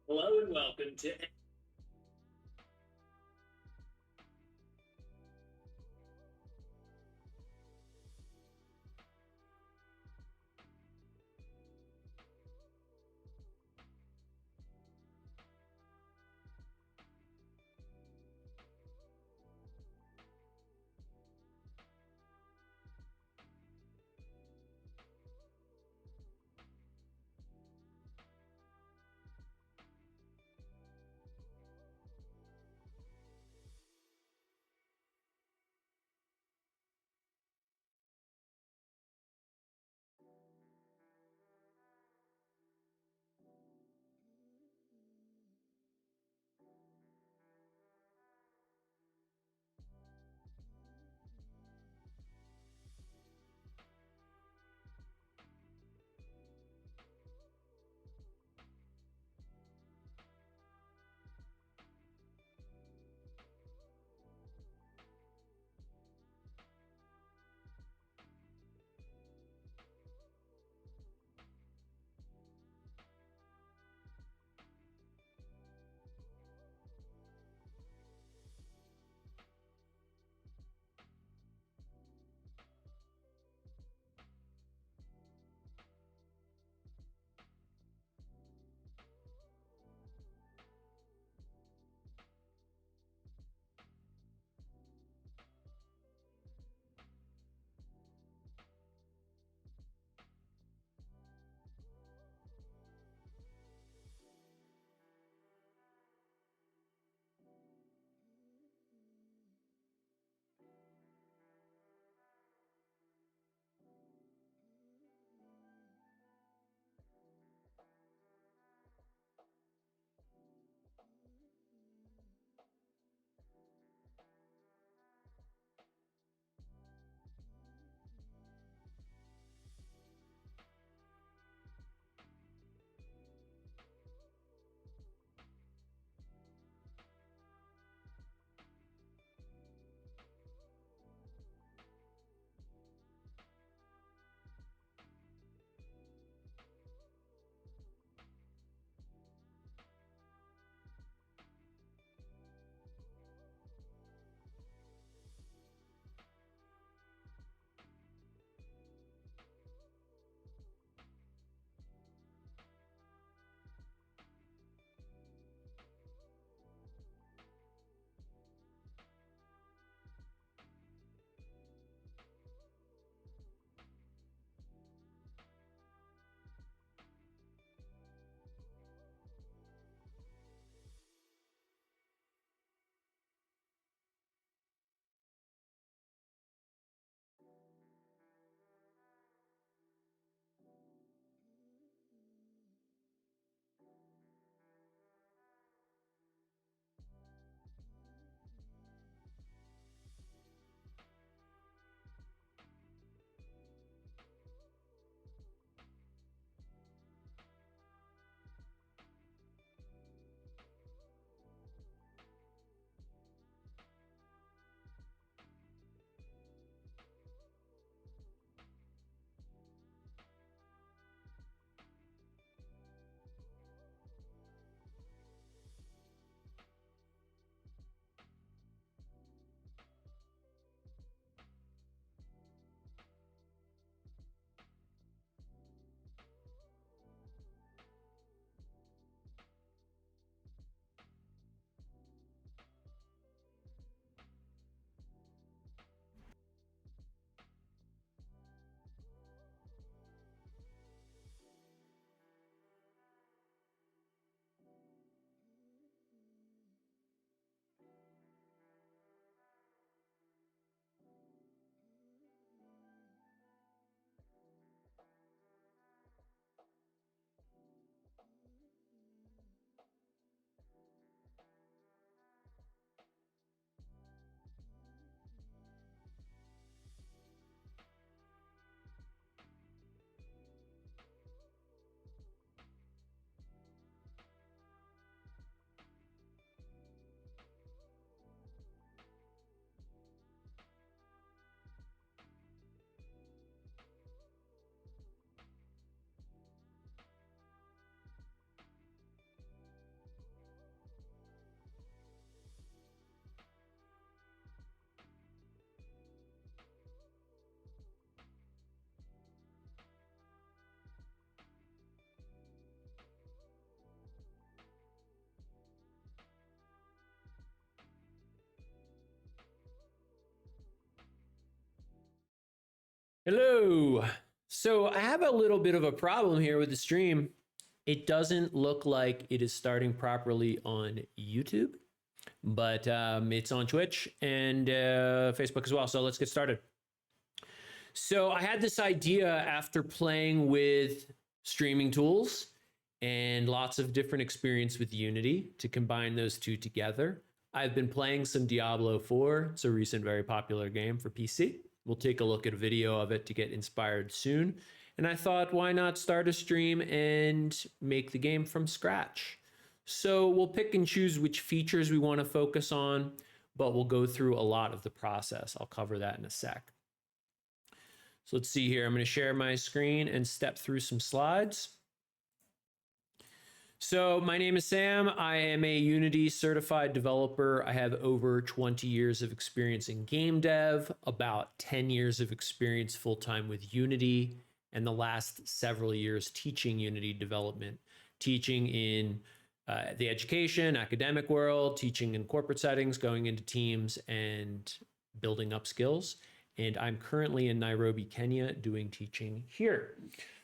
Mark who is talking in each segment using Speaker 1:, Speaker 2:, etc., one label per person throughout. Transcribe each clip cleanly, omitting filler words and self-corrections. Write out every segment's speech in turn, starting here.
Speaker 1: Hello and welcome to Hello. So I have a little bit of a problem here with the stream. It doesn't look like it is starting properly on YouTube, but it's on Twitch and Facebook as well. So let's get started. So I had this idea after playing with streaming tools and lots of different experience with Unity to combine those two together. I've been playing some Diablo 4. It's a recent, very popular game for PC. We'll take a look at a video of it to get inspired soon. And I thought, why not start a stream and make the game from scratch? So we'll pick and choose which features we want to focus on, but we'll go through a lot of the process. I'll cover that in a sec. So let's see here. I'm going to share my screen and step through some slides. So my name is Sam. I am a Unity certified developer. I have over 20 years of experience in game dev, about 10 years of experience full-time with Unity, and the last several years teaching Unity development, teaching in the education, academic world, teaching in corporate settings, going into teams and building up skills. And I'm currently in Nairobi, Kenya, doing teaching here.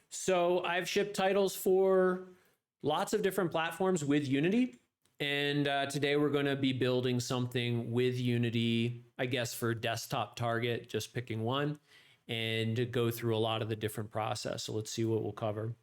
Speaker 1: So I've shipped titles for lots of different platforms with Unity. And today we're going to be building something with Unity, I guess for desktop target, just picking one, and go through a lot of the different process. So let's see what we'll cover.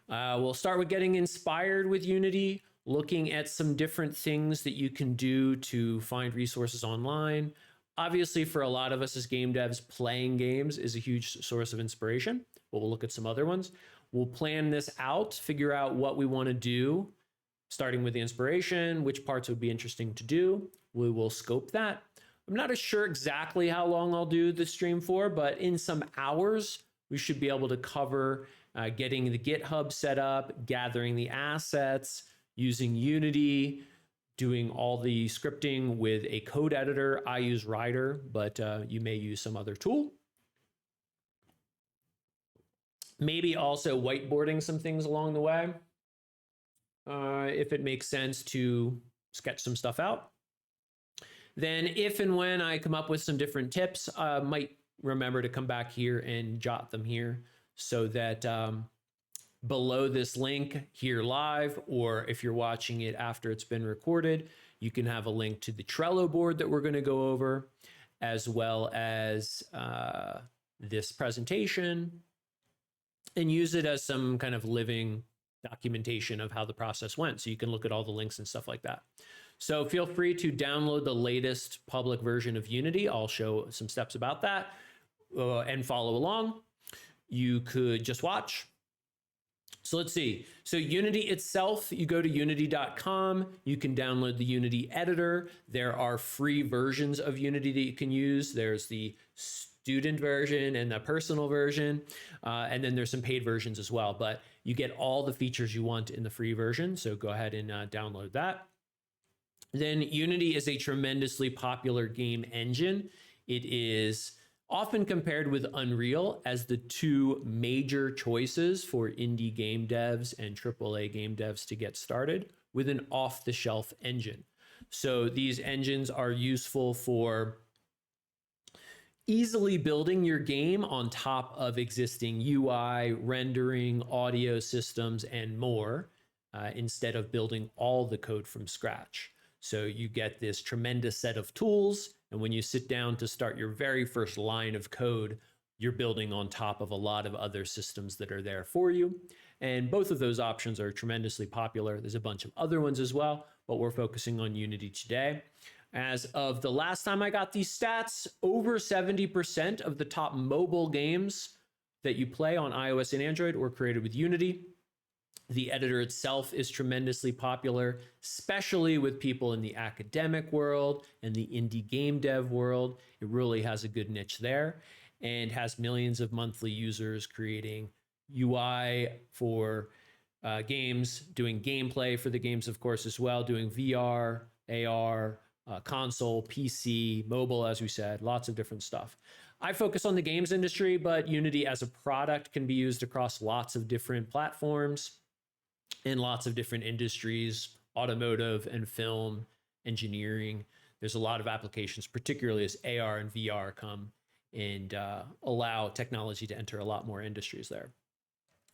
Speaker 1: We'll start with getting inspired with Unity, looking at some different things that you can do to find resources online. Obviously, for a lot of us as game devs, playing games is a huge source of inspiration, but we'll look at some other ones. We'll plan this out, figure out what we want to do, starting with the inspiration, which parts would be interesting to do. We will scope that. I'm not sure exactly how long I'll do the stream for, but in some hours, we should be able to cover getting the GitHub set up, gathering the assets, using Unity, doing all the scripting with a code editor. I use Writer, but you may use some other tool. Maybe also whiteboarding some things along the way, if it makes sense to sketch some stuff out. Then if and when I come up with some different tips, I might remember to come back here and jot them here so that below this link here live, or if you're watching it after it's been recorded, you can have a link to the Trello board that we're going to go over, as well as this presentation, and use it as some kind of living documentation of how the process went. So you can look at all the links and stuff like that. So feel free to download the latest public version of Unity. I'll show some steps about that and follow along. You could just watch. So let's see. So Unity itself, you go to unity.com. You can download the Unity editor. There are free versions of Unity that you can use. There's the student version and the personal version. And then there's some paid versions as well. But you get all the features you want in the free version. So go ahead and download that. Then Unity is a tremendously popular game engine. It is often compared with Unreal as the two major choices for indie game devs and AAA game devs to get started with an off-the-shelf engine. So these engines are useful for easily building your game on top of existing UI, rendering, audio systems, and more, instead of building all the code from scratch. So you get this tremendous set of tools, and when you sit down to start your very first line of code, you're building on top of a lot of other systems that are there for you. And both of those options are tremendously popular. There's a bunch of other ones as well, but we're focusing on Unity today. As of the last time I got these stats, over 70% of the top mobile games that you play on iOS and Android were created with Unity. The editor itself is tremendously popular, especially with people in the academic world and the indie game dev world. It really has a good niche there and has millions of monthly users creating UI for games, doing gameplay for the games, of course, as well, doing VR, AR, console, PC, mobile, as we said, lots of different stuff. I focus on the games industry, but Unity as a product can be used across lots of different platforms in lots of different industries, automotive and film, engineering. There's a lot of applications, particularly as AR and VR come and allow technology to enter a lot more industries there.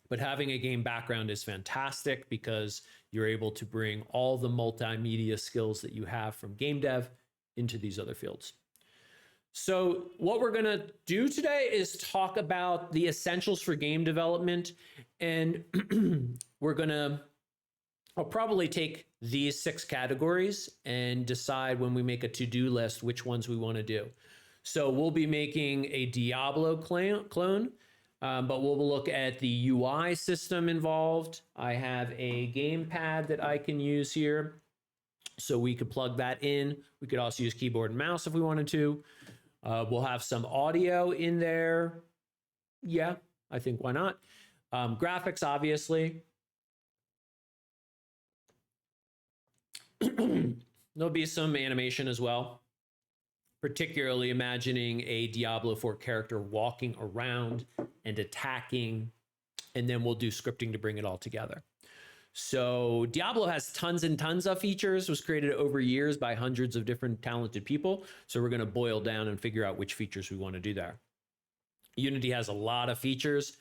Speaker 1: But having a game background is fantastic because you're able to bring all the multimedia skills that you have from game dev into these other fields. So what we're going to do today is talk about the essentials for game development. And I'll probably take these 6 categories and decide when we make a to-do list which ones we want to do. So we'll be making a Diablo clone, but we'll look at the UI system involved. I have a gamepad that I can use here, so we could plug that in. We could also use keyboard and mouse if we wanted to. We'll have some audio in there. Yeah, I think why not? Graphics, obviously. There'll be some animation as well, particularly imagining a Diablo IV character walking around and attacking, and then we'll do scripting to bring it all together. So Diablo has tons and tons of features, was created over years by hundreds of different talented people. So we're going to boil down and figure out which features we want to do there. Unity has a lot of features,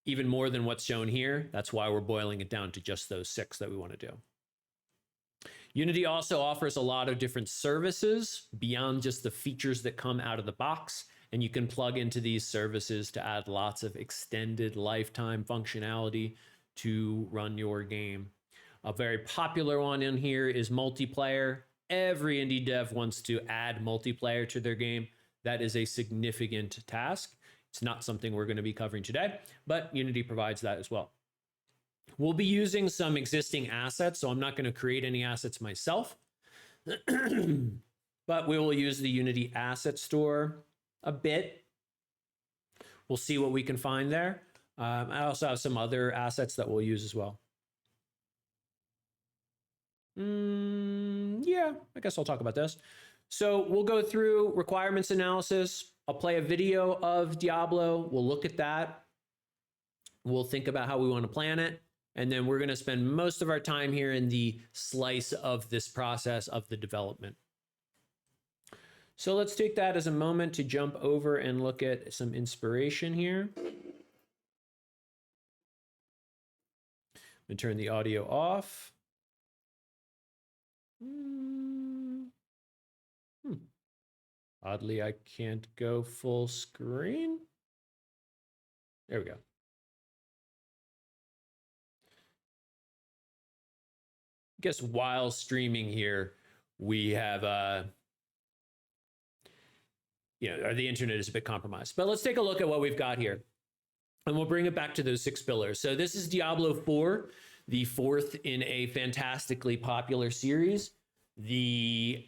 Speaker 1: even more than what's shown here. That's why we're boiling it down to just those 6 that we want to do. Unity also offers a lot of different services beyond just the features that come out of the box. And you can plug into these services to add lots of extended lifetime functionality to run your game. A very popular one in here is multiplayer. Every indie dev wants to add multiplayer to their game. That is a significant task. It's not something we're going to be covering today, but Unity provides that as well. We'll be using some existing assets, so I'm not going to create any assets myself, but we will use the Unity Asset Store a bit. We'll see what we can find there. I also have some other assets that we'll use as well. Yeah, I guess I'll talk about this. So we'll go through requirements analysis. I'll play a video of Diablo. We'll look at that. We'll think about how we want to plan it. And then we're going to spend most of our time here in the slice of this process of the development. So let's take that as a moment to jump over and look at some inspiration here. I'm going to turn the audio off. Oddly, I can't go full screen. There we go. I guess while streaming here, we have, the internet is a bit compromised. But let's take a look at what we've got here. And we'll bring it back to those 6 pillars. So this is Diablo IV, the 4th in a fantastically popular series. The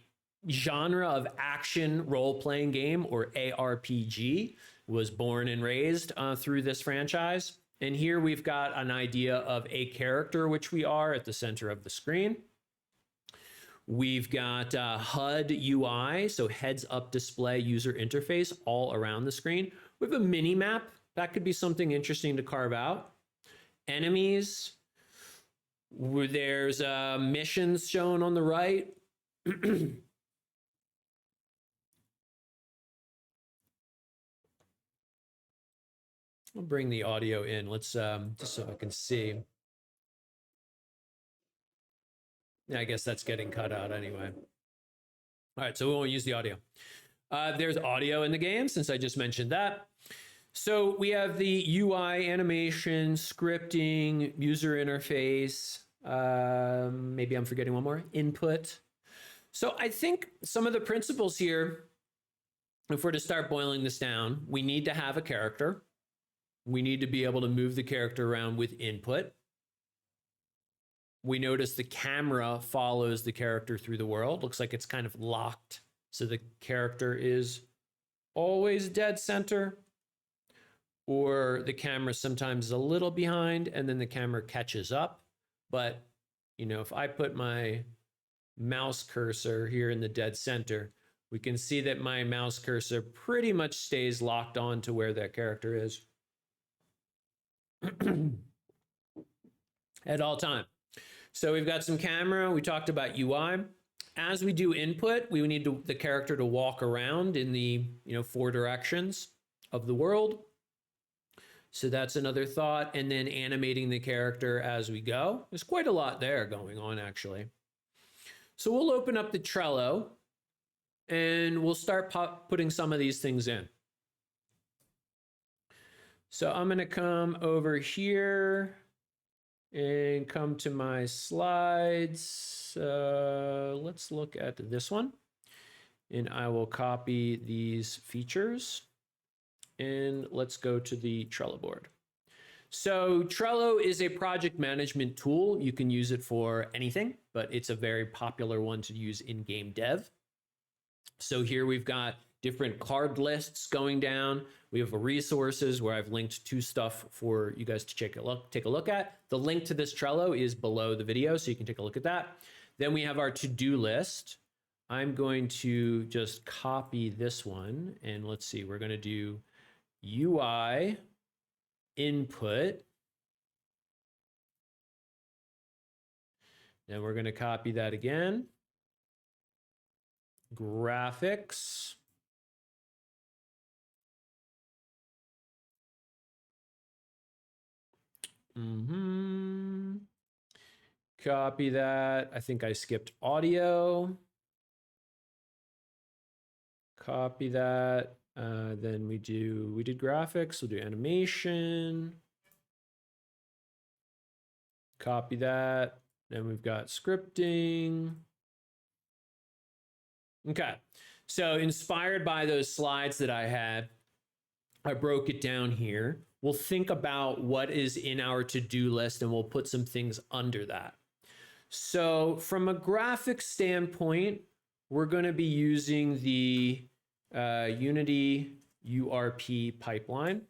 Speaker 1: genre of action role-playing game, or ARPG, was born and raised through this franchise. And here we've got an idea of a character, which we are at the center of the screen. We've got HUD UI, so heads-up display user interface all around the screen. We have a mini map. That could be something interesting to carve out. Enemies. There's missions shown on the right. I'll bring the audio in. Let's just so I can see. Yeah, I guess that's getting cut out anyway. All right, so we won't use the audio. There's audio in the game, since I just mentioned that. So we have the UI, animation, scripting, user interface. Maybe I'm forgetting one more. Input. So I think some of the principles here, if we're to start boiling this down, we need to have a character. We need to be able to move the character around with input. We notice the camera follows the character through the world. Looks like it's kind of locked, so the character is always dead center, or the camera sometimes is a little behind and then the camera catches up. But, if I put my mouse cursor here in the dead center, we can see that my mouse cursor pretty much stays locked on to where that character is at all time. So we've got some camera. We talked about UI. as we do input, we need the character to walk around in the 4 directions of the world. So that's another thought. And then animating the character as we go. There's quite a lot there going on, actually. So we'll open up the Trello and we'll start putting some of these things in. So I'm going to come over here and come to my slides. Let's look at this one. And I will copy these features. And let's go to the Trello board. So Trello is a project management tool. You can use it for anything, but it's a very popular one to use in game dev. So here we've got different card lists going down. We have resources where I've linked to stuff for you guys to take a look at. The link to this Trello is below the video, so you can take a look at that. Then we have our to-do list. I'm going to just copy this one, and let's see, we're going to do UI input. Then we're going to copy that again. Graphics. Copy that. I think I skipped audio. Copy that. Then we did graphics. We'll do animation. Copy that. Then we've got scripting. Okay. So inspired by those slides that I had, I broke it down here. We'll think about what is in our to-do list and we'll put some things under that. So from a graphics standpoint, we're going to be using the Unity URP pipeline.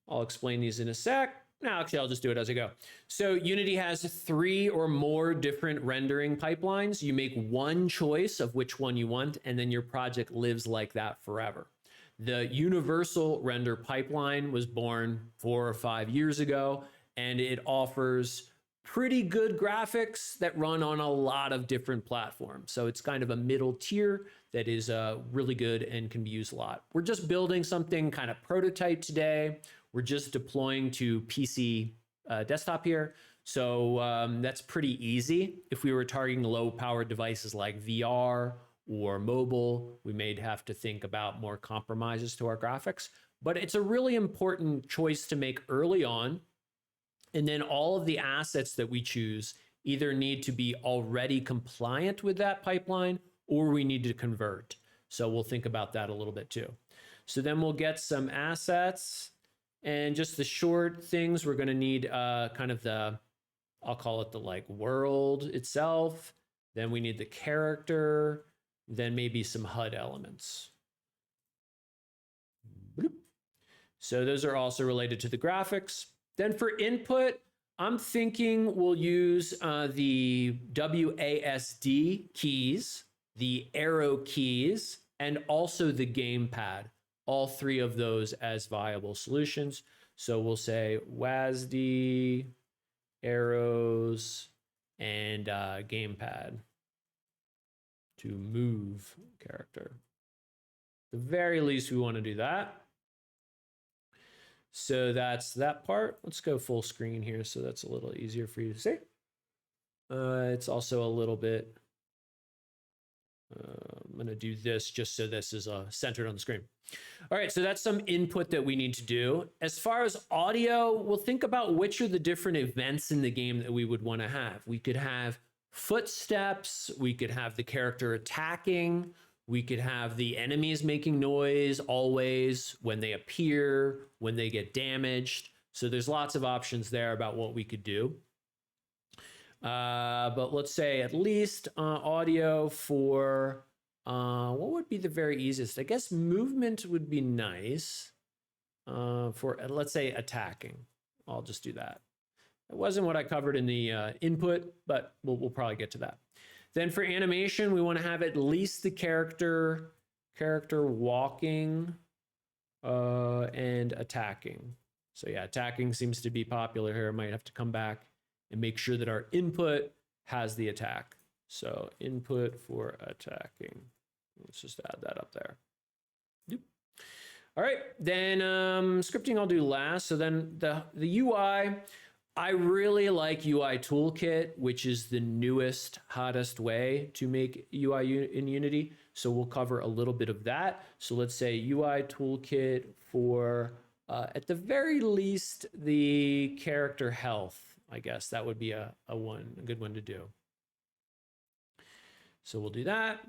Speaker 1: I'll explain these in a sec. No, actually, I'll just do it as I go. So Unity has 3 or more different rendering pipelines. You make one choice of which one you want, and then your project lives like that forever. The universal render pipeline was born 4 or 5 years ago, and it offers pretty good graphics that run on a lot of different platforms. So it's kind of a middle tier that is really good and can be used a lot. We're just building something kind of prototype today. We're just deploying to PC desktop here. So that's pretty easy. If we were targeting low powered devices like VR or mobile, we may have to think about more compromises to our graphics. But it's a really important choice to make early on. And then all of the assets that we choose either need to be already compliant with that pipeline or we need to convert. So we'll think about that a little bit too. So then we'll get some assets and just the short things. We're going to need kind of I'll call it the like world itself. Then we need the character, then maybe some HUD elements. So those are also related to the graphics. Then for input, I'm thinking we'll use the WASD keys, the arrow keys, and also the gamepad, all 3 of those as viable solutions. So we'll say WASD, arrows, and gamepad to move character. At the very least, we want to do that. So that's that part. Let's go full screen here so that's a little easier for you to see. It's also a little bit, I'm going to do this just so this is centered on the screen. All right, so that's some input that we need to do. As far as audio, we'll think about which are the different events in the game that we would want to have. We could have footsteps, we could have the character attacking, we could have the enemies making noise always when they appear, when they get damaged. So there's lots of options there about what we could do. But let's say at least audio for, what would be the very easiest? I guess movement would be nice for, let's say, attacking. I'll just do that. It wasn't what I covered in the input, but we'll probably get to that. Then for animation, we want to have at least the character walking and attacking. So yeah, attacking seems to be popular here. I might have to come back and make sure that our input has the attack. So input for attacking. Let's just add that up there. Yep. All right, then scripting I'll do last. So then the UI, I really like UI Toolkit, which is the newest, hottest way to make UI in Unity. So we'll cover a little bit of that. So let's say UI Toolkit for, at the very least, the character health. I guess that would be a good one to do. So we'll do that.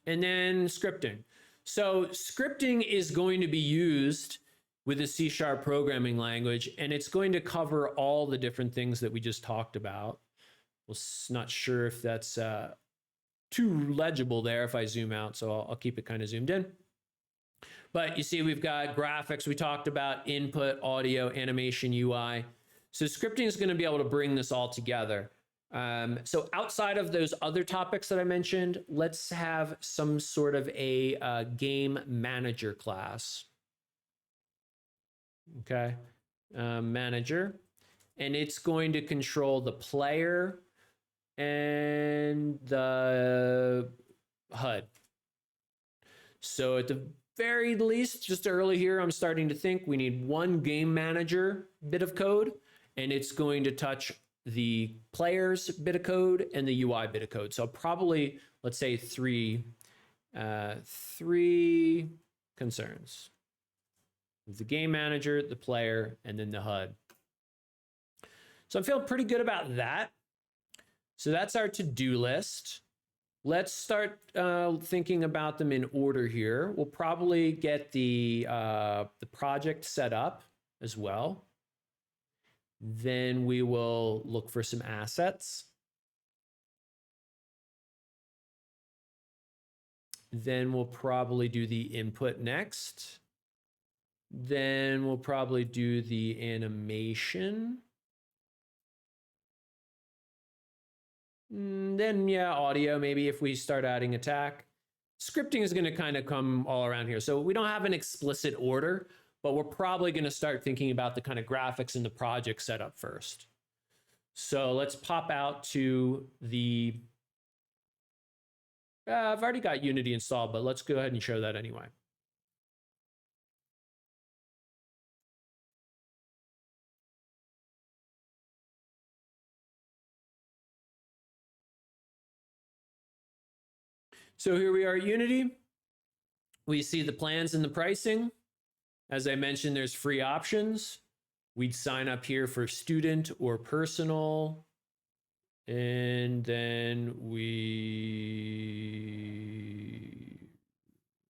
Speaker 1: And then scripting. So scripting is going to be used with a C# programming language, and it's going to cover all the different things that we just talked about. Well, not sure if that's too legible there if I zoom out, so I'll keep it kind of zoomed in. But you see we've got graphics, we talked about input, audio, animation, UI. So scripting is going to be able to bring this all together. So outside of those other topics that I mentioned, let's have some sort of a game manager class. Okay, manager, and it's going to control the player and the HUD. So at the very least, just early here, I'm starting to think we need one game manager bit of code, and it's going to touch the player's bit of code and the UI bit of code. So probably, let's say three concerns. The game manager, the player, and then the HUD. So I'm feeling pretty good about that. So that's our to-do list. Let's start thinking about them in order here. We'll probably get the project set up as well. Then we will look for some assets. Then we'll probably do the input next. Then we'll probably do the animation. Then, yeah, audio, maybe if we start adding attack. Scripting is going to kind of come all around here. So we don't have an explicit order, but we're probably going to start thinking about the kind of graphics and the project setup first. So let's pop out to the, I've already got Unity installed, but let's go ahead and show that anyway. So here we are at Unity. We see the plans and the pricing. As I mentioned, there's free options. We'd sign up here for student or personal. And then we...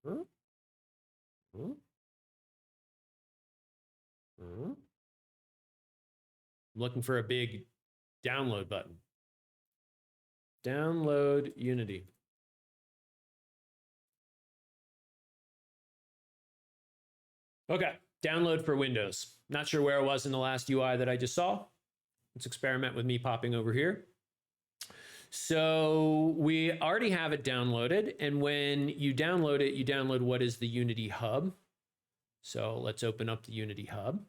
Speaker 1: I'm looking for a big download button. Download Unity. Okay, download for Windows. Not sure where it was in the last UI that I just saw. Let's experiment with me popping over here. So we already have it downloaded, and when you download it, you download what is the Unity Hub. So let's open up the Unity Hub.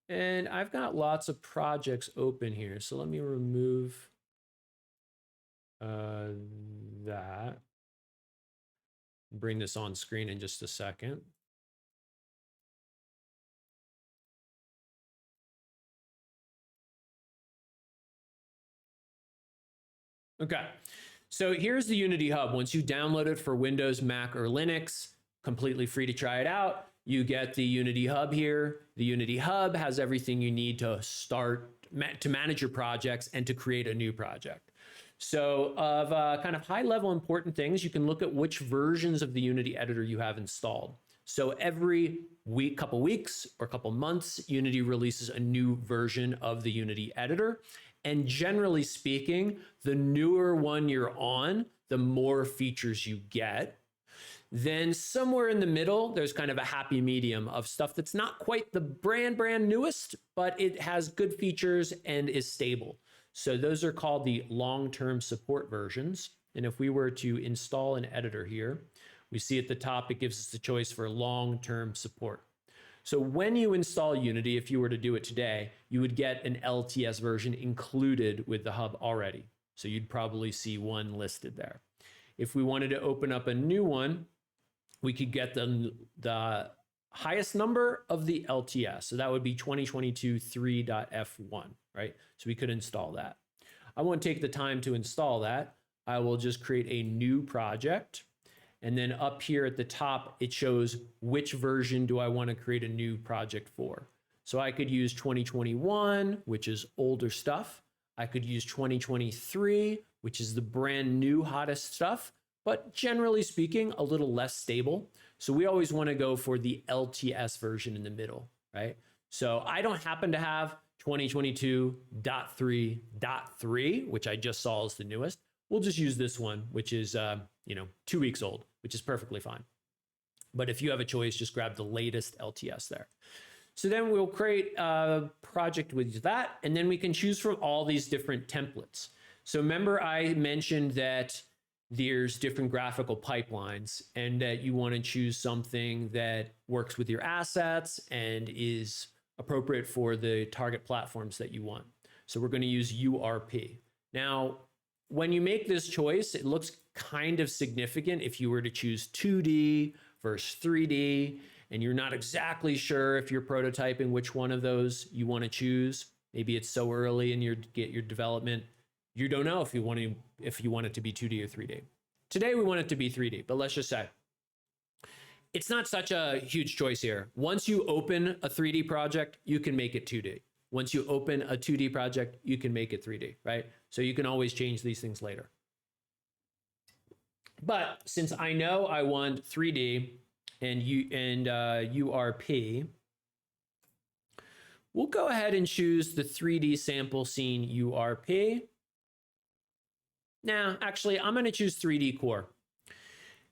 Speaker 1: And I've got lots of projects open here, so let me remove that. Bring this on screen in just a second. Okay, so here's the Unity Hub. Once you download it for Windows, Mac, or Linux, completely free to try it out. You get the Unity Hub here. The Unity Hub has everything you need to to manage your projects and to create a new project. So of kind of high level important things, you can look at which versions of the Unity editor you have installed. So every week, couple weeks or couple months, Unity releases a new version of the Unity editor. And generally speaking, the newer one you're on, the more features you get. Then somewhere in the middle, there's kind of a happy medium of stuff that's not quite the brand newest, but it has good features and is stable. So those are called the long-term support versions. And if we were to install an editor here, we see at the top, it gives us the choice for long-term support. So when you install Unity, if you were to do it today, you would get an LTS version included with the hub already. So you'd probably see one listed there. If we wanted to open up a new one, we could get the highest number of the LTS. So that would be 2022 3.f1, right? So we could install that. I won't take the time to install that. I will just create a new project. And then up here at the top, it shows which version do I want to create a new project for. So I could use 2021, which is older stuff. I could use 2023, which is the brand new hottest stuff, but generally speaking, a little less stable. So we always want to go for the LTS version in the middle, right? So I don't happen to have 2022.3.3, which I just saw as the newest. We'll just use this one, which is 2 weeks old, which is perfectly fine. But if you have a choice, just grab the latest LTS there. So then we'll create a project with that, and then we can choose from all these different templates. So remember I mentioned that there's different graphical pipelines and that you want to choose something that works with your assets and is appropriate for the target platforms that you want. So we're going to use URP. Now, when you make this choice, it looks kind of significant if you were to choose 2D versus 3D, and you're not exactly sure if you're prototyping which one of those you want to choose. Maybe it's so early in your development, you don't know if you want it to be 2D or 3D. Today we want it to be 3D, but let's just say it's not such a huge choice here. Once you open a 3D project, you can make it 2D. Once you open a 2D project, you can make it 3D, right? So you can always change these things later. But since I know I want 3D and URP, we'll go ahead and choose the 3D sample scene URP. Now, actually, I'm going to choose 3D core.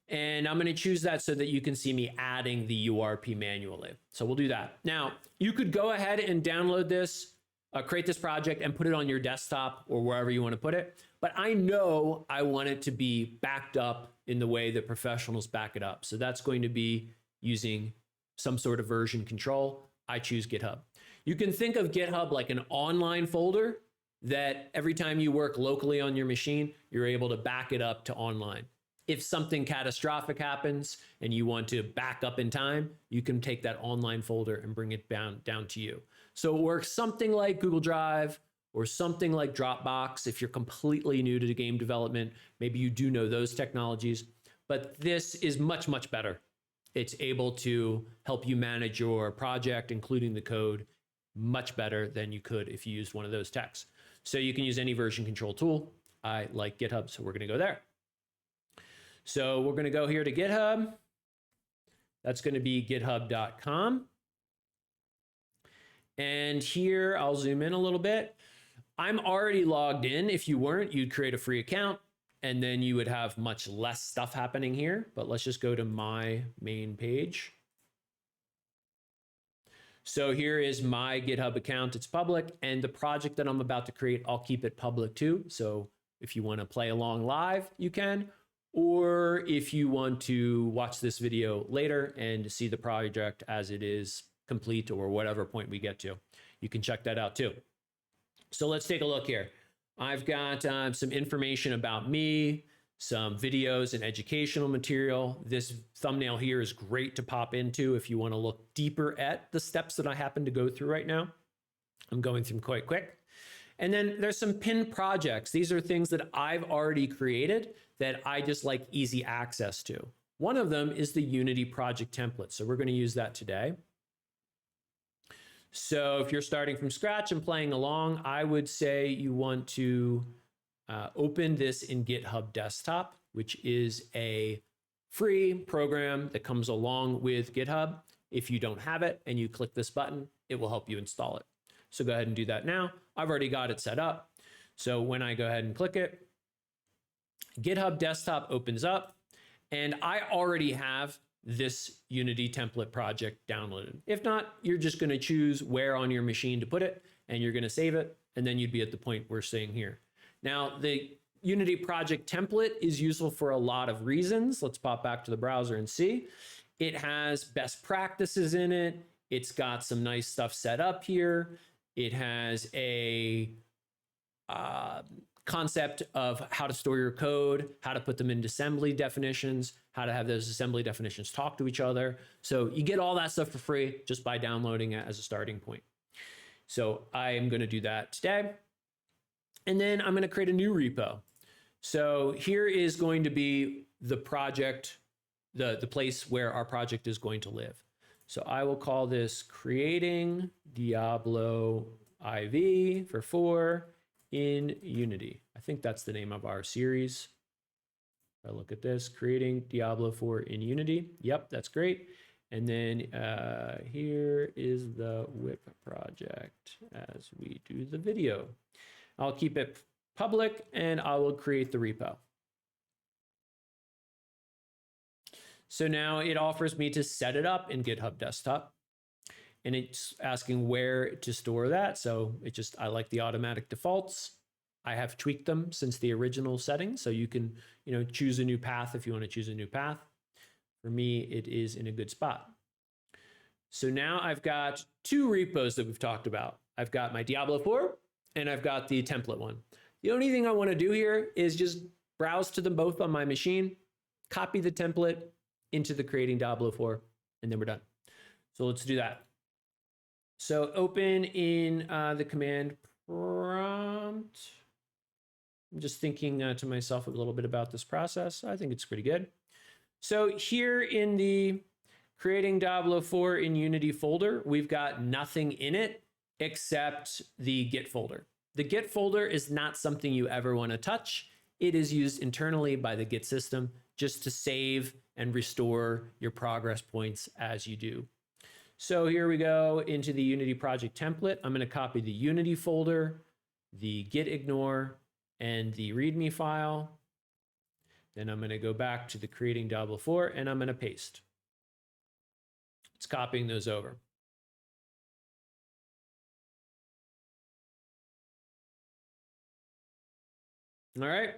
Speaker 1: And I'm going to choose that so that you can see me adding the URP manually. So we'll do that. Now, you could go ahead and download this, create this project and put it on your desktop or wherever you want to put it. But I know I want it to be backed up in the way that professionals back it up. So that's going to be using some sort of version control. I choose GitHub. You can think of GitHub like an online folder that every time you work locally on your machine, you're able to back it up to online. If something catastrophic happens and you want to back up in time, you can take that online folder and bring it down to you. So it works something like Google Drive or something like Dropbox. If you're completely new to the game development, maybe you do know those technologies, but this is much, much better. It's able to help you manage your project, including the code, much better than you could if you used one of those techs. So you can use any version control tool. I like GitHub, so we're going to go there. So we're going to go here to GitHub. That's going to be github.com. And here I'll zoom in a little bit. I'm already logged in. If you weren't, you'd create a free account and then you would have much less stuff happening here. But let's just go to my main page. So here is my GitHub account. It's public, and the project that I'm about to create, I'll keep it public too. So if you want to play along live, you can. Or if you want to watch this video later and see the project as it is complete or whatever point we get to, you can check that out too. So let's take a look here. I've got some information about me, some videos and educational material. This thumbnail here is great to pop into if you want to look deeper at the steps that I happen to go through right now. I'm going through them quite quick. And then there's some pinned projects. These are things that I've already created that I just like easy access to. One of them is the Unity project template. So we're going to use that today. So if you're starting from scratch and playing along, I would say you want to open this in GitHub Desktop, which is a free program that comes along with GitHub. If you don't have it and you click this button, it will help you install it. So go ahead and do that now. I've already got it set up. So when I go ahead and click it, GitHub Desktop opens up, and I already have this Unity template project downloaded. If not, you're just going to choose where on your machine to put it, and you're going to save it, and then you'd be at the point we're seeing here. Now, the Unity project template is useful for a lot of reasons. Let's pop back to the browser and see. It has best practices in it. It's got some nice stuff set up here. It has a concept of how to store your code, how to put them into assembly definitions, how to have those assembly definitions talk to each other. So you get all that stuff for free just by downloading it as a starting point. So I am going to do that today. And then I'm going to create a new repo. So here is going to be the project, the place where our project is going to live. So I will call this creating Diablo IV for 4 in Unity. I think that's the name of our series. If I look at this, creating Diablo 4 in Unity. Yep, that's great. And then here is the whip project as we do the video. I'll keep it public and I will create the repo. So now it offers me to set it up in GitHub Desktop. And it's asking where to store that. So I like the automatic defaults. I have tweaked them since the original setting. So you can, choose a new path if you want to choose a new path. For me, it is in a good spot. So now I've got 2 repos that we've talked about. I've got my Diablo 4 and I've got the template one. The only thing I want to do here is just browse to them both on my machine, copy the template into the creating Diablo 4, and then we're done. So let's do that. So open in the command prompt. I'm just thinking to myself a little bit about this process. I think it's pretty good. So here in the creating Diablo 4 in Unity folder, we've got nothing in it except the Git folder. The Git folder is not something you ever want to touch. It is used internally by the Git system just to save and restore your progress points as you do. So here we go into the Unity project template. I'm going to copy the Unity folder, the git ignore, and the README file. Then I'm going to go back to the creating Diablo 4 and I'm going to paste. It's copying those over. All right.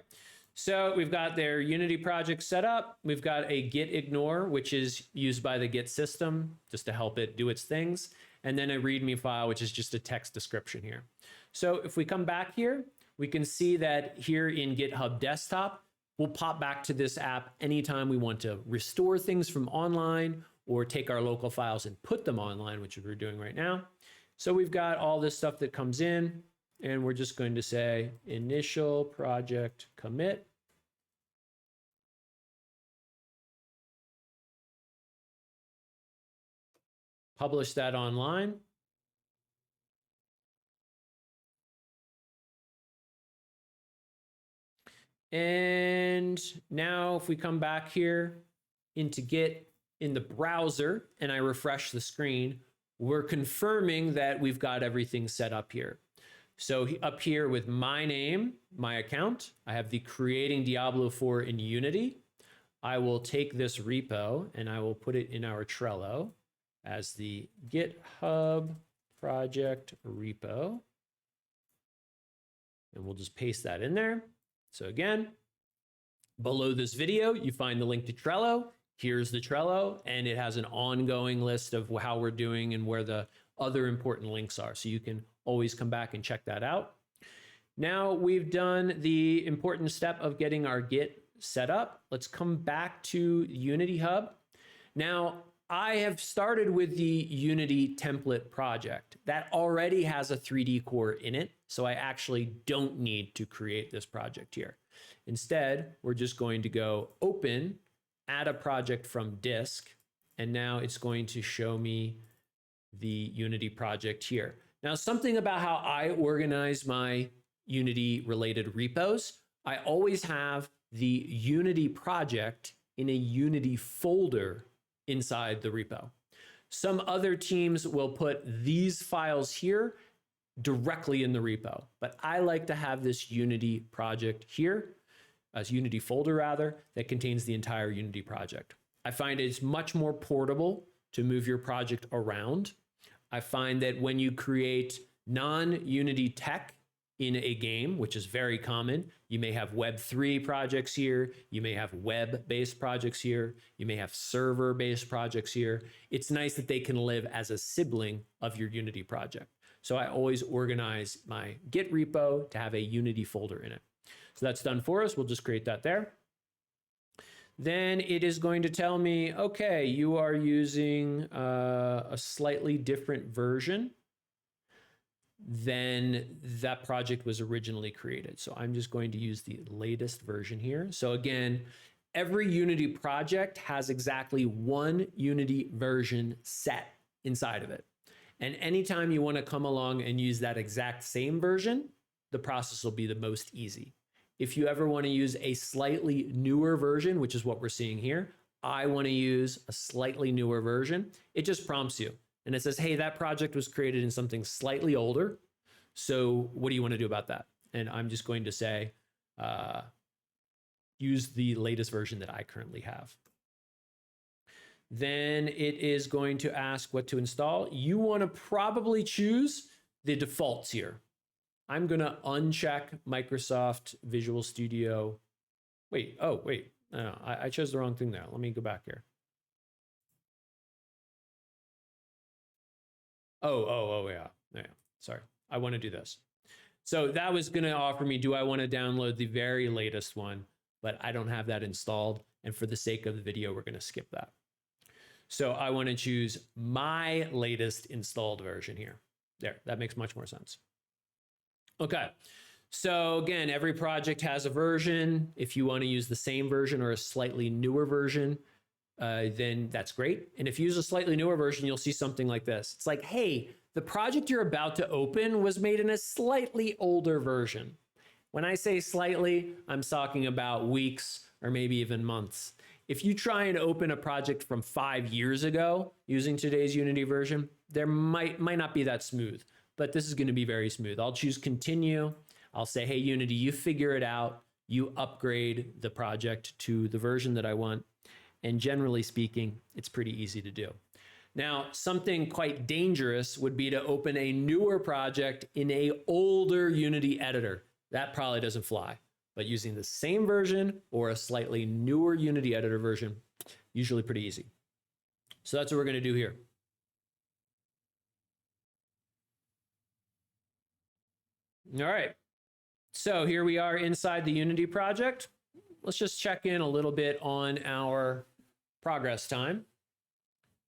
Speaker 1: So we've got their Unity project set up. We've got a git ignore, which is used by the Git system just to help it do its things. And then a README file, which is just a text description here. So if we come back here, we can see that here in GitHub Desktop, we'll pop back to this app anytime we want to restore things from online or take our local files and put them online, which we're doing right now. So we've got all this stuff that comes in. And we're just going to say initial project commit. Publish that online. And now if we come back here into Git in the browser and I refresh the screen, we're confirming that we've got everything set up here. So up here with my name, my account, I have the creating Diablo 4 in Unity. I will take this repo and I will put it in our Trello as the GitHub project repo. And we'll just paste that in there. So again, below this video, you find the link to Trello. Here's the Trello, and it has an ongoing list of how we're doing and where the other important links are. So you can always come back and check that out. Now we've done the important step of getting our Git set up. Let's come back to Unity Hub. Now I have started with the Unity template project that already has a 3D core in it. So I actually don't need to create this project here. Instead, we're just going to go open, add a project from disk, and now it's going to show me the Unity project here. Now, something about how I organize my Unity related repos, I always have the Unity project in a Unity folder inside the repo. Some other teams will put these files here directly in the repo, but I like to have this Unity project here, as Unity folder rather, that contains the entire Unity project. I find it's much more portable to move your project around. I find that when you create non-Unity tech in a game, which is very common. You may have Web3 projects here. You may have web-based projects here. You may have server-based projects here. It's nice that they can live as a sibling of your Unity project. So I always organize my Git repo to have a Unity folder in it. So that's done for us. We'll just create that there. Then it is going to tell me, okay, you are using a slightly different version than that project was originally created. So I'm just going to use the latest version here. So again, every Unity project has exactly one Unity version set inside of it. And anytime you want to come along and use that exact same version, the process will be the most easy. If you ever want to use a slightly newer version, which is what we're seeing here, I want to use a slightly newer version, it just prompts you. And it says, hey, that project was created in something slightly older. So what do you want to do about that? And I'm just going to say, use the latest version that I currently have. Then it is going to ask what to install. You want to probably choose the defaults here. I'm going to uncheck Microsoft Visual Studio. Wait, no, I chose the wrong thing there. Let me go back here. Yeah. Sorry, I want to do this. So that was going to offer me, do I want to download the very latest one? But I don't have that installed. And for the sake of the video, we're going to skip that. So I want to choose my latest installed version here. There, that makes much more sense. Okay, so again, every project has a version. If you want to use the same version or a slightly newer version, then that's great. And if you use a slightly newer version, you'll see something like this. It's like, hey, the project you're about to open was made in a slightly older version. When I say slightly, I'm talking about weeks or maybe even months. If you try and open a project from 5 years ago using today's Unity version, there might not be that smooth, but this is going to be very smooth. I'll choose continue. I'll say, hey, Unity, you figure it out. You upgrade the project to the version that I want. And generally speaking, it's pretty easy to do. Now, something quite dangerous would be to open a newer project in an older Unity editor. That probably doesn't fly. But using the same version or a slightly newer Unity editor version, usually pretty easy. So that's what we're going to do here. All right. So here we are inside the Unity project. Let's just check in a little bit on our progress time.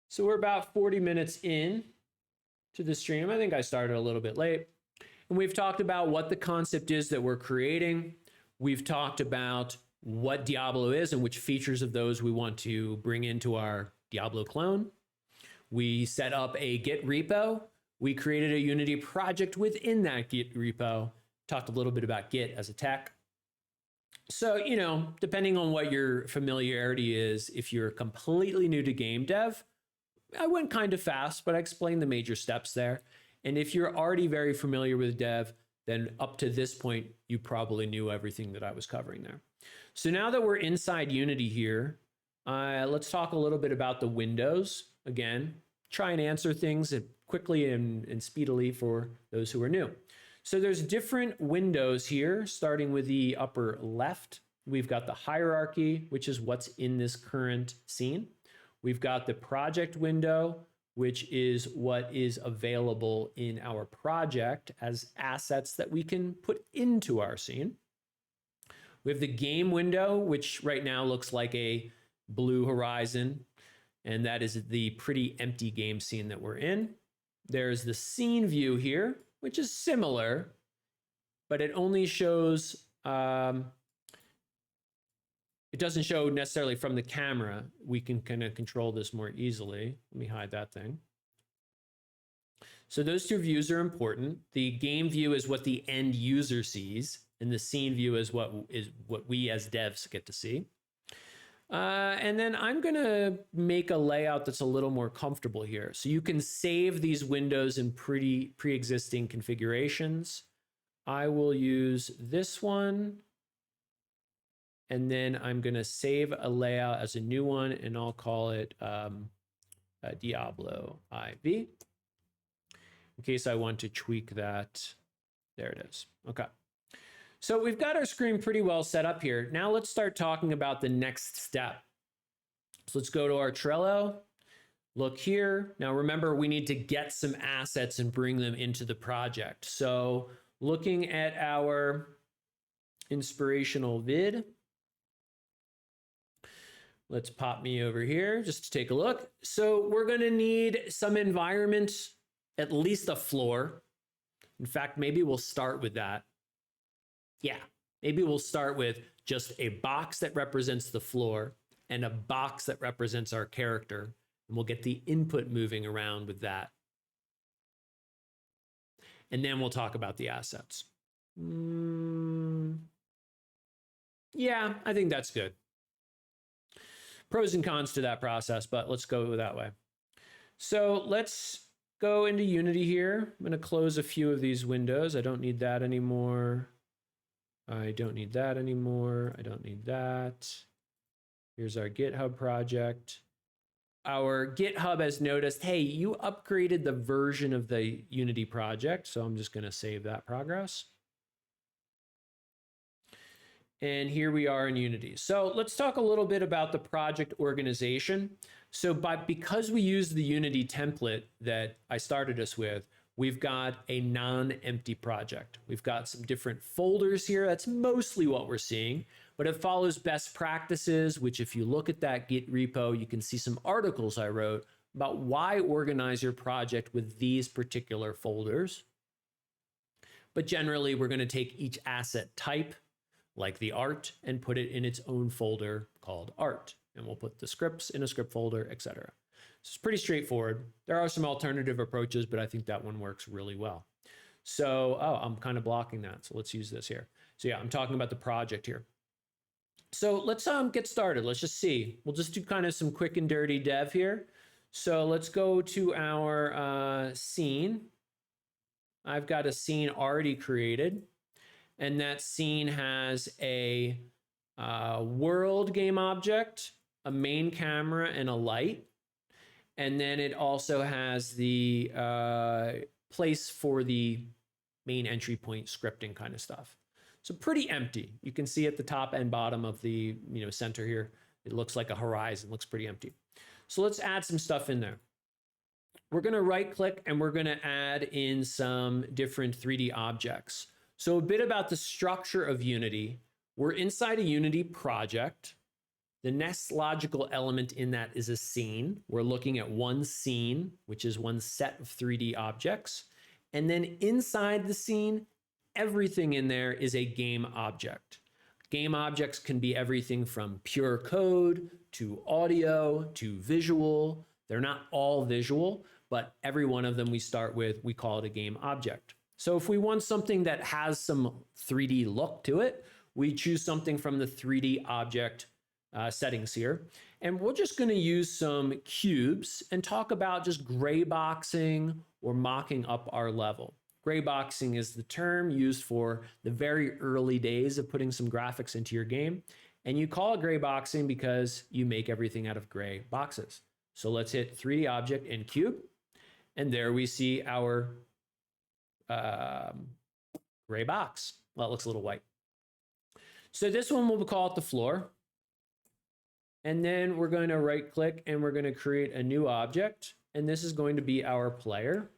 Speaker 1: So we're about 40 minutes in to the stream. I think I started a little bit late. And we've talked about what the concept is that we're creating. We've talked about what Diablo is and which features of those we want to bring into our Diablo clone. We set up a Git repo. We created a Unity project within that Git repo. Talked a little bit about Git as a tech. So, you know, depending on what your familiarity is, if you're completely new to game dev, I went kind of fast, but I explained the major steps there. And if you're already very familiar with dev, then up to this point, you probably knew everything that I was covering there. So now that we're inside Unity here, let's talk a little bit about the windows. Again, try and answer things quickly and speedily for those who are new. So there's different windows here, starting with the upper left. We've got the hierarchy, which is what's in this current scene. We've got the project window, which is what is available in our project as assets that we can put into our scene. We have the game window, which right now looks like a blue horizon, and that is the pretty empty game scene that we're in. There's the scene view here, which is similar, but it only shows, it doesn't show necessarily from the camera. We can kind of control this more easily. Let me hide that thing. So those two views are important. The game view is what the end user sees, and the scene view is what we as devs get to see. And then I'm going to make a layout that's a little more comfortable here. So you can save these windows in pre-existing configurations. I will use this one. And then I'm going to save a layout as a new one, and I'll call it Diablo IV, in case I want to tweak that There it is. Okay. So we've got our screen pretty well set up here. Now let's start talking about the next step. So let's go to our Trello. Look here. Now remember, we need to get some assets and bring them into the project. So looking at our inspirational vid, let's pop me over here just to take a look. So we're going to need some environment, at least a floor. In fact, maybe we'll start with that. Yeah, maybe we'll start with just a box that represents the floor and a box that represents our character. And we'll get the input moving around with that. And then we'll talk about the assets. Yeah, I think that's good. Pros and cons to that process, but let's go that way. So let's go into Unity here. I'm going to close a few of these windows. I don't need that anymore. I don't need that anymore. I don't need that. Here's our GitHub project. Our GitHub has noticed, hey, you upgraded the version of the Unity project. So I'm just going to save that progress. And here we are in Unity. So let's talk a little bit about the project organization. So because we use the Unity template that I started us with, we've got a non-empty project. We've got some different folders here. That's mostly what we're seeing, but it follows best practices, which if you look at that Git repo, you can see some articles I wrote about why organize your project with these particular folders. But generally, we're going to take each asset type, like the art, and put it in its own folder called art. And we'll put the scripts in a script folder, etc. So it's pretty straightforward. There are some alternative approaches, but I think that one works really well. So, oh, I'm kind of blocking that. So let's use this here. So yeah, I'm talking about the project here. So let's get started. Let's just see. We'll just do kind of some quick and dirty dev here. So let's go to our scene. I've got a scene already created. And that scene has a world game object, a main camera, and a light. And then it also has the place for the main entry point scripting kind of stuff. So pretty empty. You can see at the top and bottom of the center here, it looks like a horizon, looks pretty empty. So let's add some stuff in there. We're going to right click and we're going to add in some different 3D objects. So a bit about the structure of Unity. We're inside a Unity project. The next logical element in that is a scene. We're looking at one scene, which is one set of 3D objects. And then inside the scene, everything in there is a game object. Game objects can be everything from pure code to audio to visual. They're not all visual, but every one of them we start with, we call it a game object. So if we want something that has some 3D look to it, we choose something from the 3D object settings here. And we're just going to use some cubes and talk about just gray boxing or mocking up our level. Gray boxing is the term used for the very early days of putting some graphics into your game. And you call it gray boxing because you make everything out of gray boxes. So let's hit 3D object and cube. And there we see our gray box. Well, it looks a little white. So this one we'll call it the floor. And then we're going to right click and we're going to create a new object. And this is going to be our player.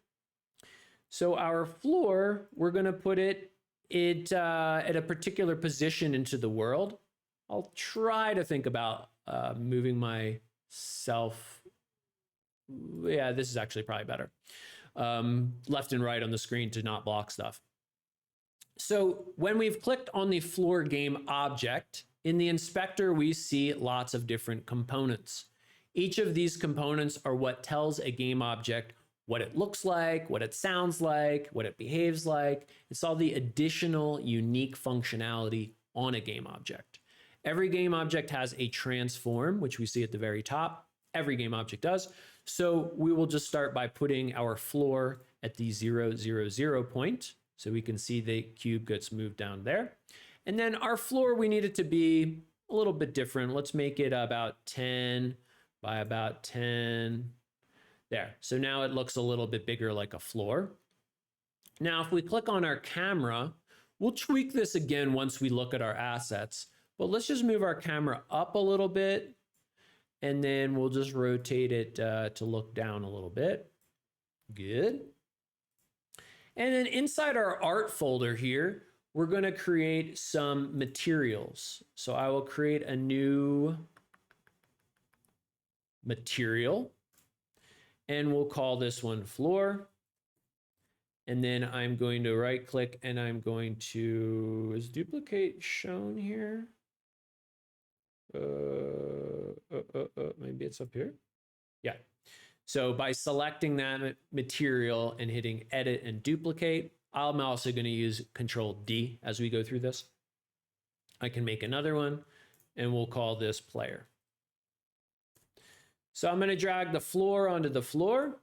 Speaker 1: So our floor, we're going to put it at a particular position into the world. I'll try to think about moving myself. Yeah, this is actually probably better. Left and right on the screen to not block stuff. So when we've clicked on the floor game object, in the inspector, we see lots of different components. Each of these components are what tells a game object what it looks like, what it sounds like, what it behaves like. It's all the additional unique functionality on a game object. Every game object has a transform, which we see at the very top. Every game object does. So we will just start by putting our floor at the 0, 0, 0 point. So we can see the cube gets moved down there. And then our floor, we need it to be a little bit different. Let's make it about 10 by about 10. There. So now it looks a little bit bigger like a floor. Now, if we click on our camera, we'll tweak this again once we look at our assets, but let's just move our camera up a little bit, and then we'll just rotate it to look down a little bit. Good. And then inside our art folder here, we're going to create some materials. So I will create a new material, and we'll call this one floor. And then I'm going to right click and I'm going to, is duplicate shown here? Maybe it's up here. Yeah. So by selecting that material and hitting edit and duplicate, I'm also going to use Control D as we go through this. I can make another one and we'll call this player. So I'm going to drag the floor onto the floor,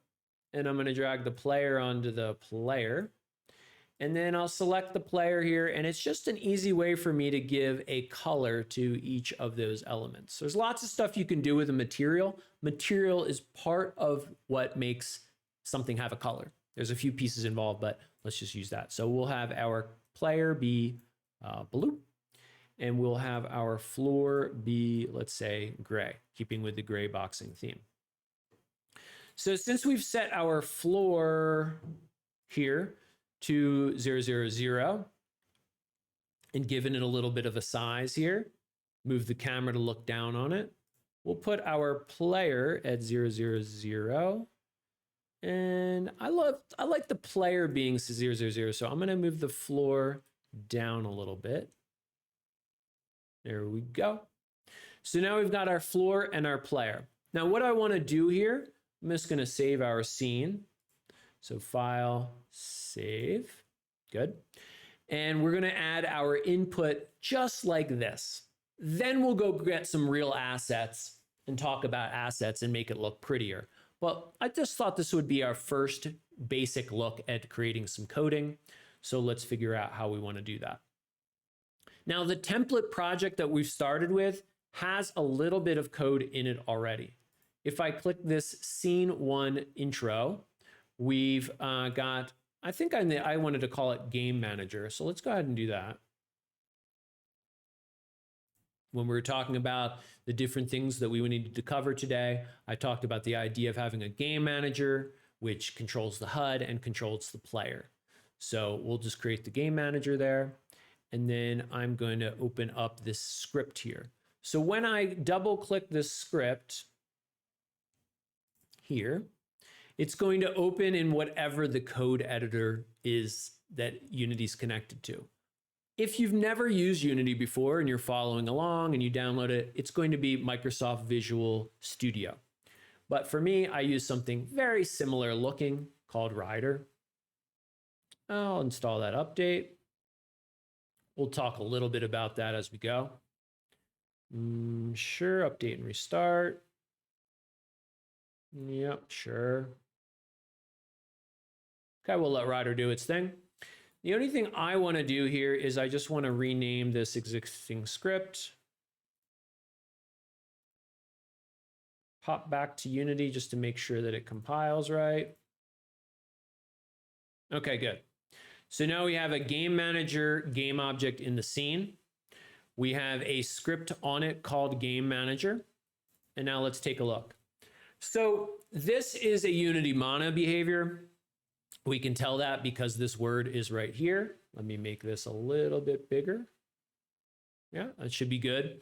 Speaker 1: and I'm going to drag the player onto the player. And then I'll select the player here, and it's just an easy way for me to give a color to each of those elements. There's lots of stuff you can do with a material. Material is part of what makes something have a color. There's a few pieces involved, but let's just use that. So we'll have our player be blue, and we'll have our floor be, let's say, gray, keeping with the gray boxing theme. So since we've set our floor here to 0, 0, 0 and given it a little bit of a size here, move the camera to look down on it, we'll put our player at 0, 0, 0. And I like the player being 0, 0, 0. So I'm going to move the floor down a little bit. There we go. So now we've got our floor and our player. Now what I want to do here, I'm just going to save our scene. So file, save, good. And we're going to add our input just like this. Then we'll go get some real assets and talk about assets and make it look prettier. Well, I just thought this would be our first basic look at creating some coding. So let's figure out how we want to do that. Now, the template project that we've started with has a little bit of code in it already. If I click this scene 1 intro, we've got, I think I wanted to call it game manager. So let's go ahead and do that. When we were talking about the different things that we needed to cover today, I talked about the idea of having a game manager, which controls the HUD and controls the player. So we'll just create the game manager there. And then I'm going to open up this script here. So when I double click this script here, it's going to open in whatever the code editor is that Unity's connected to. If you've never used Unity before and you're following along and you download it, it's going to be Microsoft Visual Studio. But for me, I use something very similar looking called Rider. I'll install that update. We'll talk a little bit about that as we go. Sure, update and restart. Yep, sure. Okay, we'll let Rider do its thing. The only thing I want to do here is I just want to rename this existing script. Pop back to Unity just to make sure that it compiles right. Okay, good. So now we have a game manager game object in the scene. We have a script on it called game manager. And now let's take a look. So this is a Unity mono behavior. We can tell that because this word is right here. Let me make this a little bit bigger. Yeah, that should be good.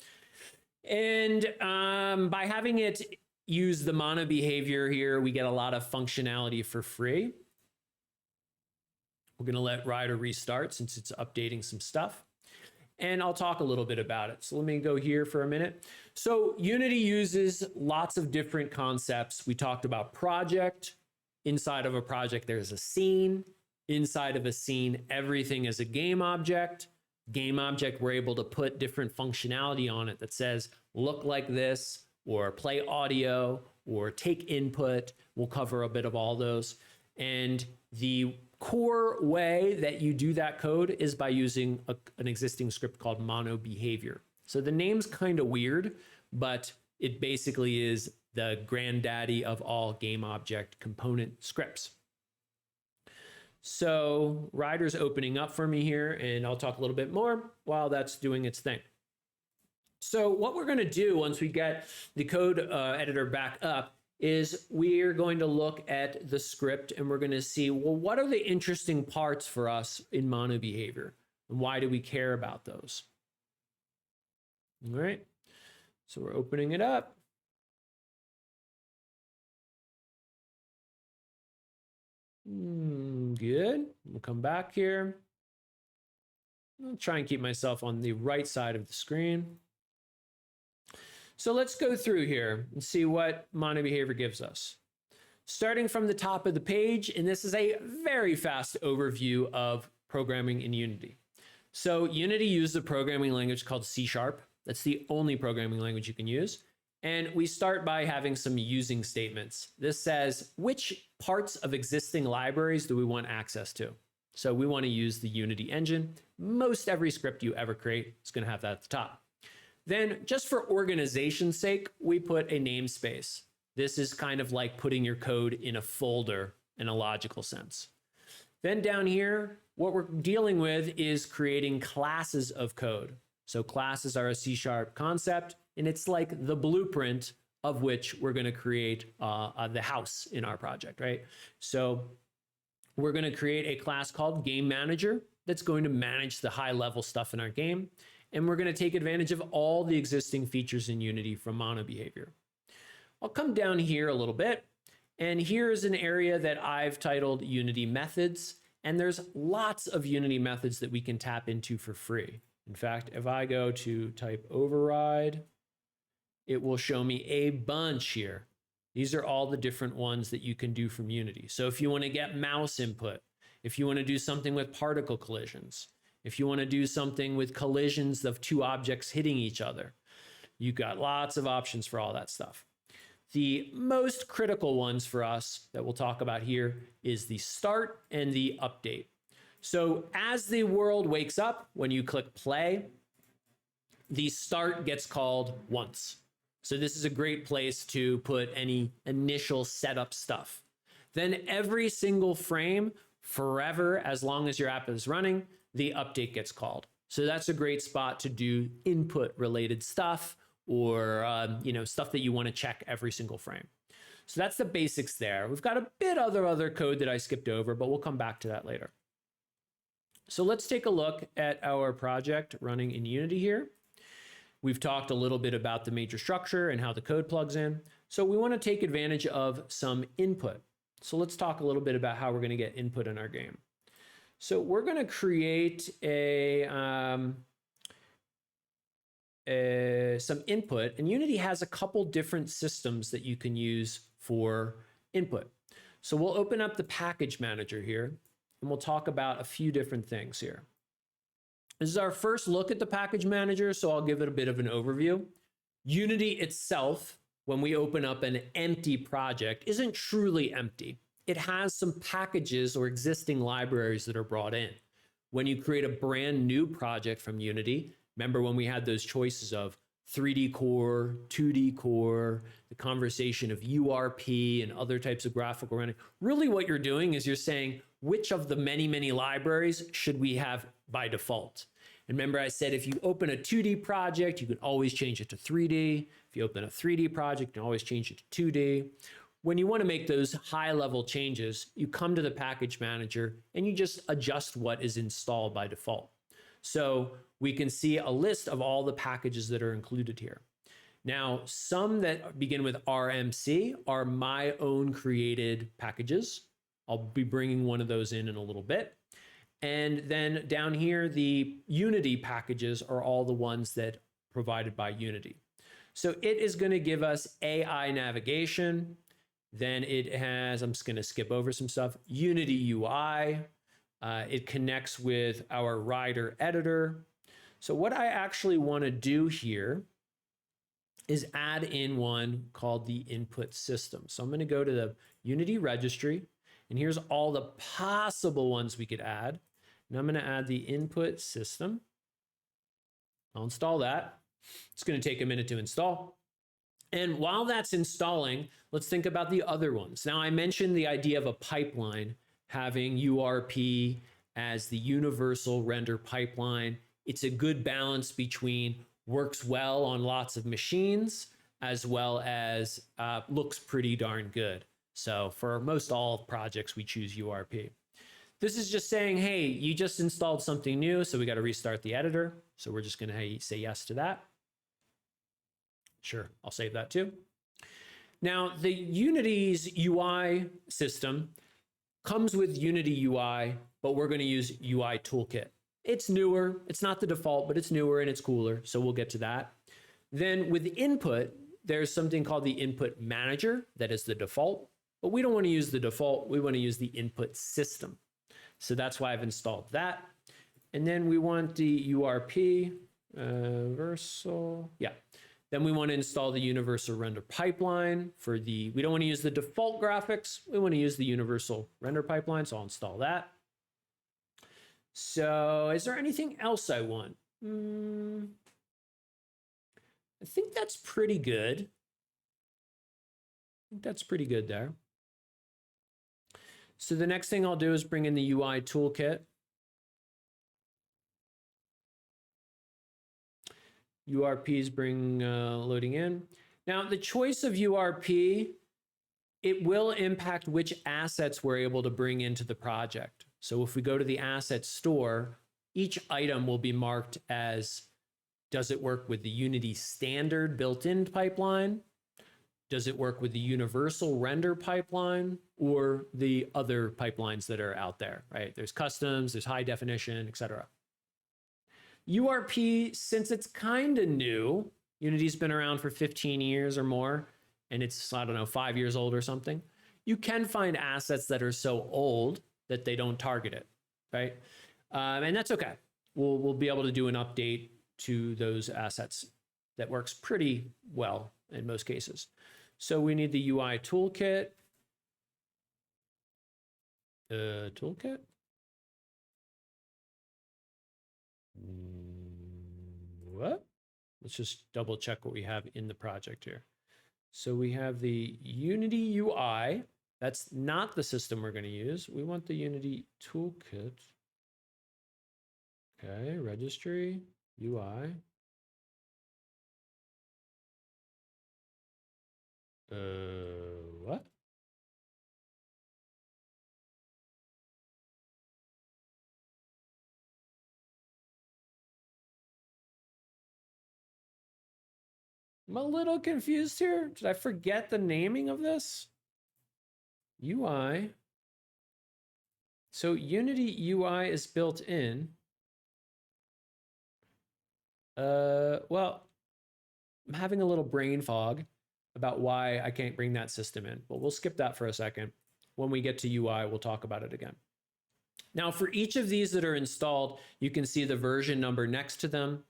Speaker 1: And by having it use the mono behavior here, we get a lot of functionality for free. We're going to let Rider restart since it's updating some stuff. And I'll talk a little bit about it. So let me go here for a minute. So Unity uses lots of different concepts. We talked about project. Inside of a project, there's a scene. Inside of a scene, everything is a game object. Game object, we're able to put different functionality on it that says, look like this, or play audio, or take input. We'll cover a bit of all those. And the core way that you do that code is by using an existing script called mono behavior. So the name's kind of weird, but it basically is the granddaddy of all game object component scripts. So Rider's opening up for me here, and I'll talk a little bit more while that's doing its thing. So what we're going to do once we get the code editor back up is we're going to look at the script and we're going to see, well, what are the interesting parts for us in mono behavior? And why do we care about those? All right. So we're opening it up. Good. We'll come back here. I'll try and keep myself on the right side of the screen. So let's go through here and see what mono behavior gives us. Starting from the top of the page, and this is a very fast overview of programming in Unity. So Unity uses a programming language called C#. That's the only programming language you can use. And we start by having some using statements. This says, which parts of existing libraries do we want access to? So we want to use the Unity engine. Most every script you ever create is going to have that at the top. Then, just for organization's sake, we put a namespace. This is kind of like putting your code in a folder in a logical sense. Then down here, what we're dealing with is creating classes of code. So classes are a C# concept, and it's like the blueprint of which we're going to create the house in our project, right? So we're going to create a class called Game Manager that's going to manage the high-level stuff in our game. And we're going to take advantage of all the existing features in Unity from mono behavior. I'll come down here a little bit, and here's an area that I've titled Unity Methods, and there's lots of Unity methods that we can tap into for free. In fact, if I go to type override, it will show me a bunch here. These are all the different ones that you can do from Unity. So if you want to get mouse input, if you want to do something with particle collisions, if you want to do something with collisions of two objects hitting each other, you've got lots of options for all that stuff. The most critical ones for us that we'll talk about here is the start and the update. So as the world wakes up, when you click play, the start gets called once. So this is a great place to put any initial setup stuff. Then every single frame, forever, as long as your app is running, the update gets called. So that's a great spot to do input related stuff or stuff that you want to check every single frame. So that's the basics there. We've got a bit other code that I skipped over, but we'll come back to that later. So let's take a look at our project running in Unity here. We've talked a little bit about the major structure and how the code plugs in. So we want to take advantage of some input. So let's talk a little bit about how we're going to get input in our game. So we're going to create some input, and Unity has a couple different systems that you can use for input. So we'll open up the package manager here, and we'll talk about a few different things here. This is our first look at the package manager, so I'll give it a bit of an overview. Unity itself, when we open up an empty project, isn't truly empty. It has some packages or existing libraries that are brought in. When you create a brand new project from Unity, remember when we had those choices of 3D core, 2D core, the conversation of URP and other types of graphical rendering. Really what you're doing is you're saying, which of the many libraries should we have by default? And remember I said, if you open a 2D project, you can always change it to 3D. If you open a 3D project, you can always change it to 2D. When you want to make those high-level changes, you come to the package manager and you just adjust what is installed by default. So we can see a list of all the packages that are included here. Now, some that begin with RMC are my own created packages. I'll be bringing one of those in a little bit. And then down here, the Unity packages are all the ones that are provided by Unity. So it is going to give us AI navigation. Then it has, I'm just going to skip over some stuff, Unity UI. It connects with our Rider editor. So what I actually want to do here is add in one called the input system. So I'm going to go to the Unity registry, and here's all the possible ones we could add. And I'm going to add the input system. I'll install that. It's going to take a minute to install. And while that's installing, let's think about the other ones. Now, I mentioned the idea of a pipeline having URP as the universal render pipeline. It's a good balance between works well on lots of machines as well as looks pretty darn good. So for most all projects, we choose URP. This is just saying, hey, you just installed something new, so we got to restart the editor. So we're just going to say yes to that. Sure, I'll save that too. Now, the Unity's UI system comes with Unity UI, but we're going to use UI Toolkit. It's newer. It's not the default, but it's newer and it's cooler. So we'll get to that. Then with input, there's something called the input manager that is the default, but we don't want to use the default. We want to use the input system. So that's why I've installed that. And then we want the URP universal. Yeah. Then we want to install the universal render pipeline for the, we don't want to use the default graphics. We want to use the universal render pipeline. So I'll install that. So is there anything else I want? I think that's pretty good. I think that's pretty good there. So the next thing I'll do is bring in the UI toolkit. URPs bring loading in. Now the choice of URP, it will impact which assets we're able to bring into the project. So if we go to the asset store, each item will be marked as, does it work with the Unity standard built-in pipeline? Does it work with the universal render pipeline or the other pipelines that are out there, right? There's customs, there's high definition, etc. URP, since it's kind of new, Unity's been around for 15 years or more, and it's, I don't know, 5 years old or something. You can find assets that are so old that they don't target it, right? And that's okay. We'll be able to do an update to those assets that works pretty well in most cases. So we need the UI toolkit. Toolkit? What? Let's just double check what we have in the project here. So we have the Unity UI. That's not the system we're going to use. We want the Unity toolkit. Okay, registry, UI. What? I'm a little confused here. Did I forget the naming of this? UI. So Unity UI is built in. Well, I'm having a little brain fog about why I can't bring that system in, but we'll skip that for a second. When we get to UI, we'll talk about it again. Now, for each of these that are installed, you can see the version number next to them.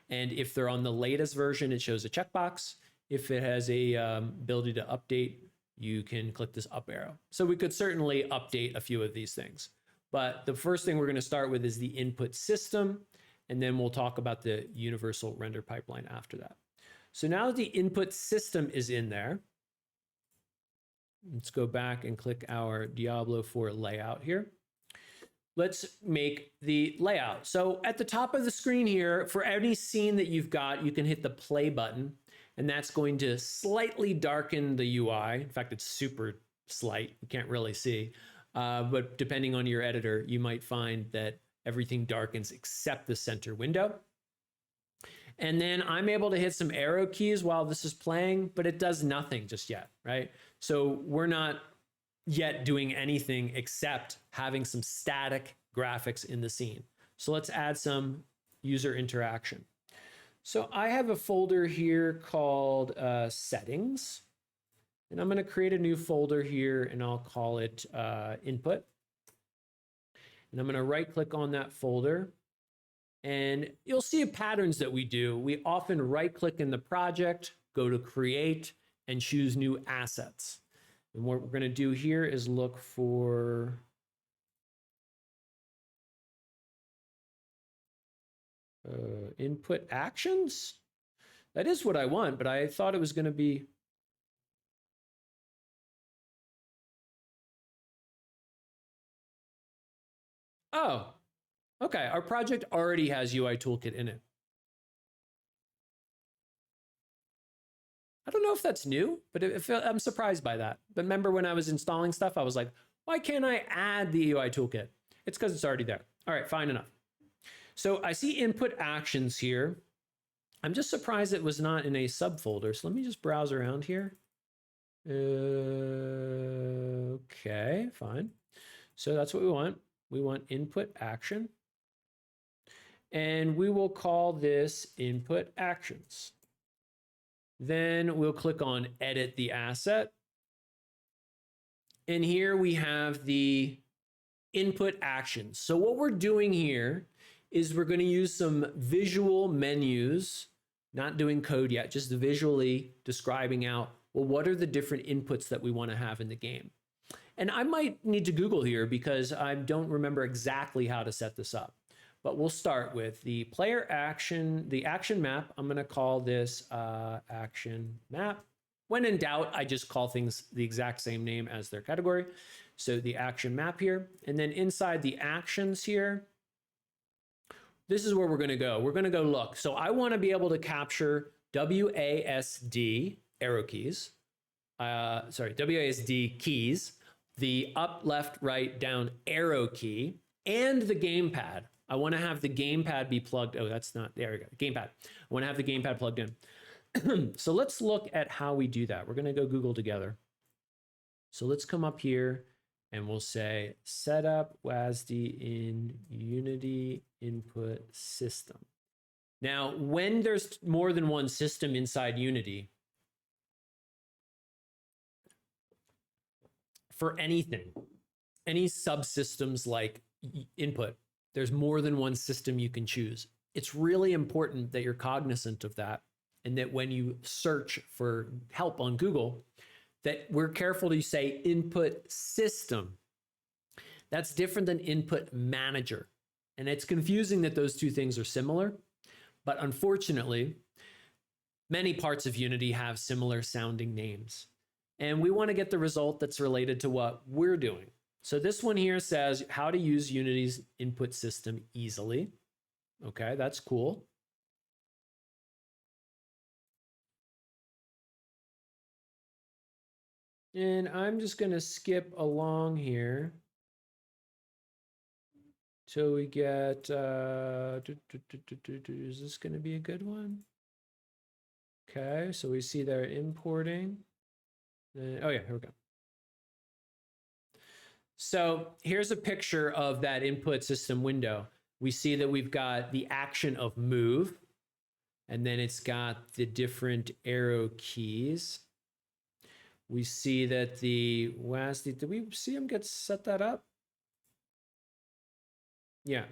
Speaker 1: And if they're on the latest version, it shows a checkbox. If it has a ability to update, you can click this up arrow. So we could certainly update a few of these things. But the first thing we're going to start with is the input system. And then we'll talk about the universal render pipeline after that. So now that the input system is in there, let's go back and click our Diablo IV layout here. Let's make the layout. So at the top of the screen here, for any scene that you've got, you can hit the play button, and that's going to slightly darken the UI. In fact, it's super slight. You can't really see. But depending on your editor, you might find that everything darkens except the center window. And then I'm able to hit some arrow keys while this is playing, but it does nothing just yet, right? So we're not yet doing anything except having some static graphics in the scene. So let's add some user interaction. So I have a folder here called settings, and I'm going to create a new folder here, and I'll call it input. And I'm going to right click on that folder, and you'll see patterns that we do. We often right click in the project, go to create, and choose new assets. And what we're going to do here is look for input actions. That is what I want, but I thought it was going to be. Oh, okay. Our project already has UI Toolkit in it. I don't know if that's new, but I'm surprised by that. But remember when I was installing stuff, I was like, why can't I add the UI Toolkit? It's because it's already there. All right, fine enough. So I see input actions here. I'm just surprised it was not in a subfolder. So let me just browse around here. Okay, fine. So that's what we want. We want input action. And we will call this input actions. Then we'll click on edit the asset. And here we have the input actions. So what we're doing here is we're going to use some visual menus, not doing code yet, just visually describing out, well, what are the different inputs that we want to have in the game? And I might need to Google here because I don't remember exactly how to set this up. But we'll start with the player action, the action map. I'm going to call this action map. When in doubt, I just call things the exact same name as their category. So the action map here. And then inside the actions here, this is where we're going to go. We're going to go look. So I want to be able to capture WASD arrow keys. WASD keys, the up, left, right, down arrow key, and the gamepad. I want to have the gamepad be plugged. Oh, that's not, there we go, gamepad. I want to have the gamepad plugged in. So let's look at how we do that. We're going to go Google together. So let's come up here and we'll say setup WASD in Unity input system. Now, when there's more than one system inside Unity, for anything, any subsystems like input, there's more than one system you can choose. It's really important that you're cognizant of that, and that when you search for help on Google, that we're careful to say input system. That's different than input manager. And it's confusing that those two things are similar, but unfortunately, many parts of Unity have similar sounding names. And we want to get the result that's related to what we're doing. So this one here says how to use Unity's input system easily. Okay, that's cool. And I'm just going to skip along here till we get, is this going to be a good one? Okay, so we see they're importing. Oh yeah, here we go. So here's a picture of that input system window. We see that we've got the action of move, and then it's got the different arrow keys. We see that the WASD, did we see him get set that up? Yeah,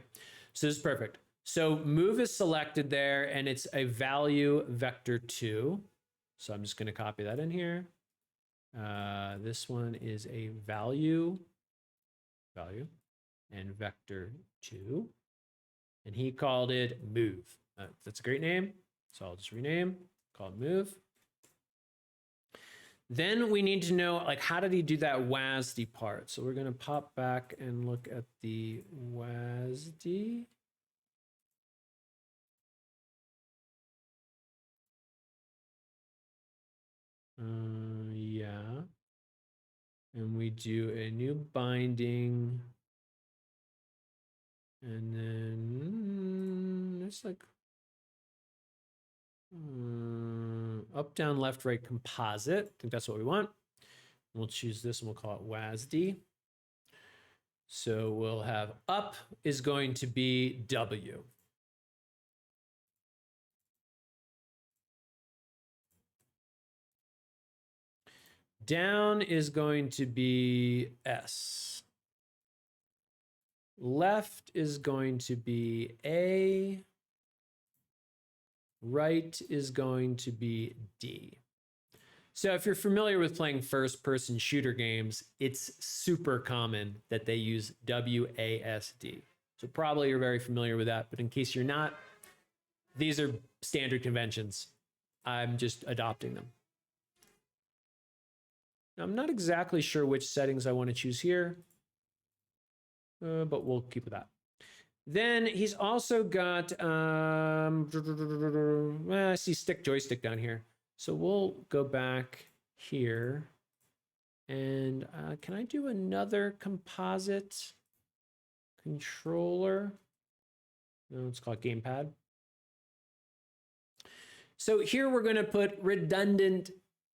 Speaker 1: so this is perfect. So move is selected there, and it's a value vector 2. So I'm just going to copy that in here. This one is a value, and vector 2. And he called it move. That's a great name. So I'll just rename, call it move. Then we need to know, like, how did he do that WASD part? So we're going to pop back and look at the WASD. Yeah. And we do a new binding. And then it's like up, down, left, right, composite. I think that's what we want. We'll choose this and we'll call it WASD. So we'll have up is going to be W. Down is going to be S. Left is going to be A. Right is going to be D. So if you're familiar with playing first-person shooter games, it's super common that they use WASD. So probably you're very familiar with that, but in case you're not, these are standard conventions. I'm just adopting them. Now, I'm not exactly sure which settings I want to choose here. but we'll keep with that. Then he's also got, I see stick joystick down here. So we'll go back here. And can I do another composite controller? No, it's called Gamepad. So here we're going to put redundant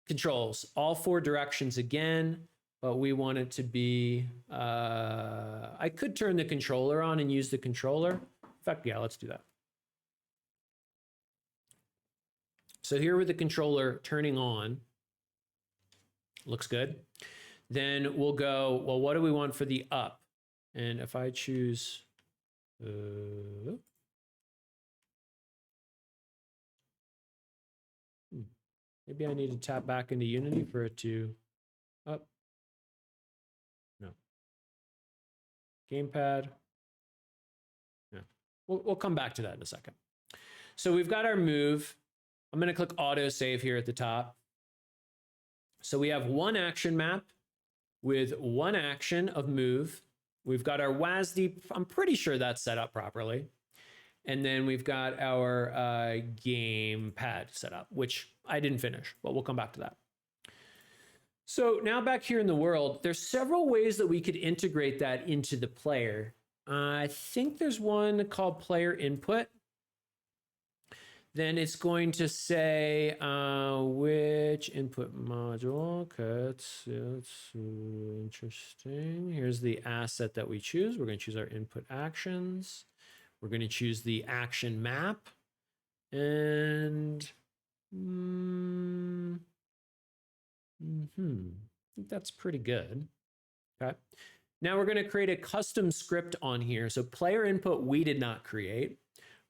Speaker 1: controls, all 4 directions again, but we want it to be, I could turn the controller on and use the controller. In fact, yeah, let's do that. So here with the controller turning on, looks good. Then we'll go, well, what do we want for the up? And if I choose, maybe I need to tap back into Unity for it to up. No. Gamepad. No. We'll come back to that in a second. So we've got our move. I'm going to click auto save here at the top. So we have one action map with one action of move. We've got our WASD. I'm pretty sure that's set up properly. And then we've got our gamepad set up, which I didn't finish, but we'll come back to that. So now back here in the world, there's several ways that we could integrate that into the player. I think there's one called player input. Then it's going to say which input module. Okay, that's interesting. Here's the asset that we choose. We're going to choose our input actions. We're going to choose the action map. And I think that's pretty good. Okay. Now we're going to create a custom script on here. So player input we did not create,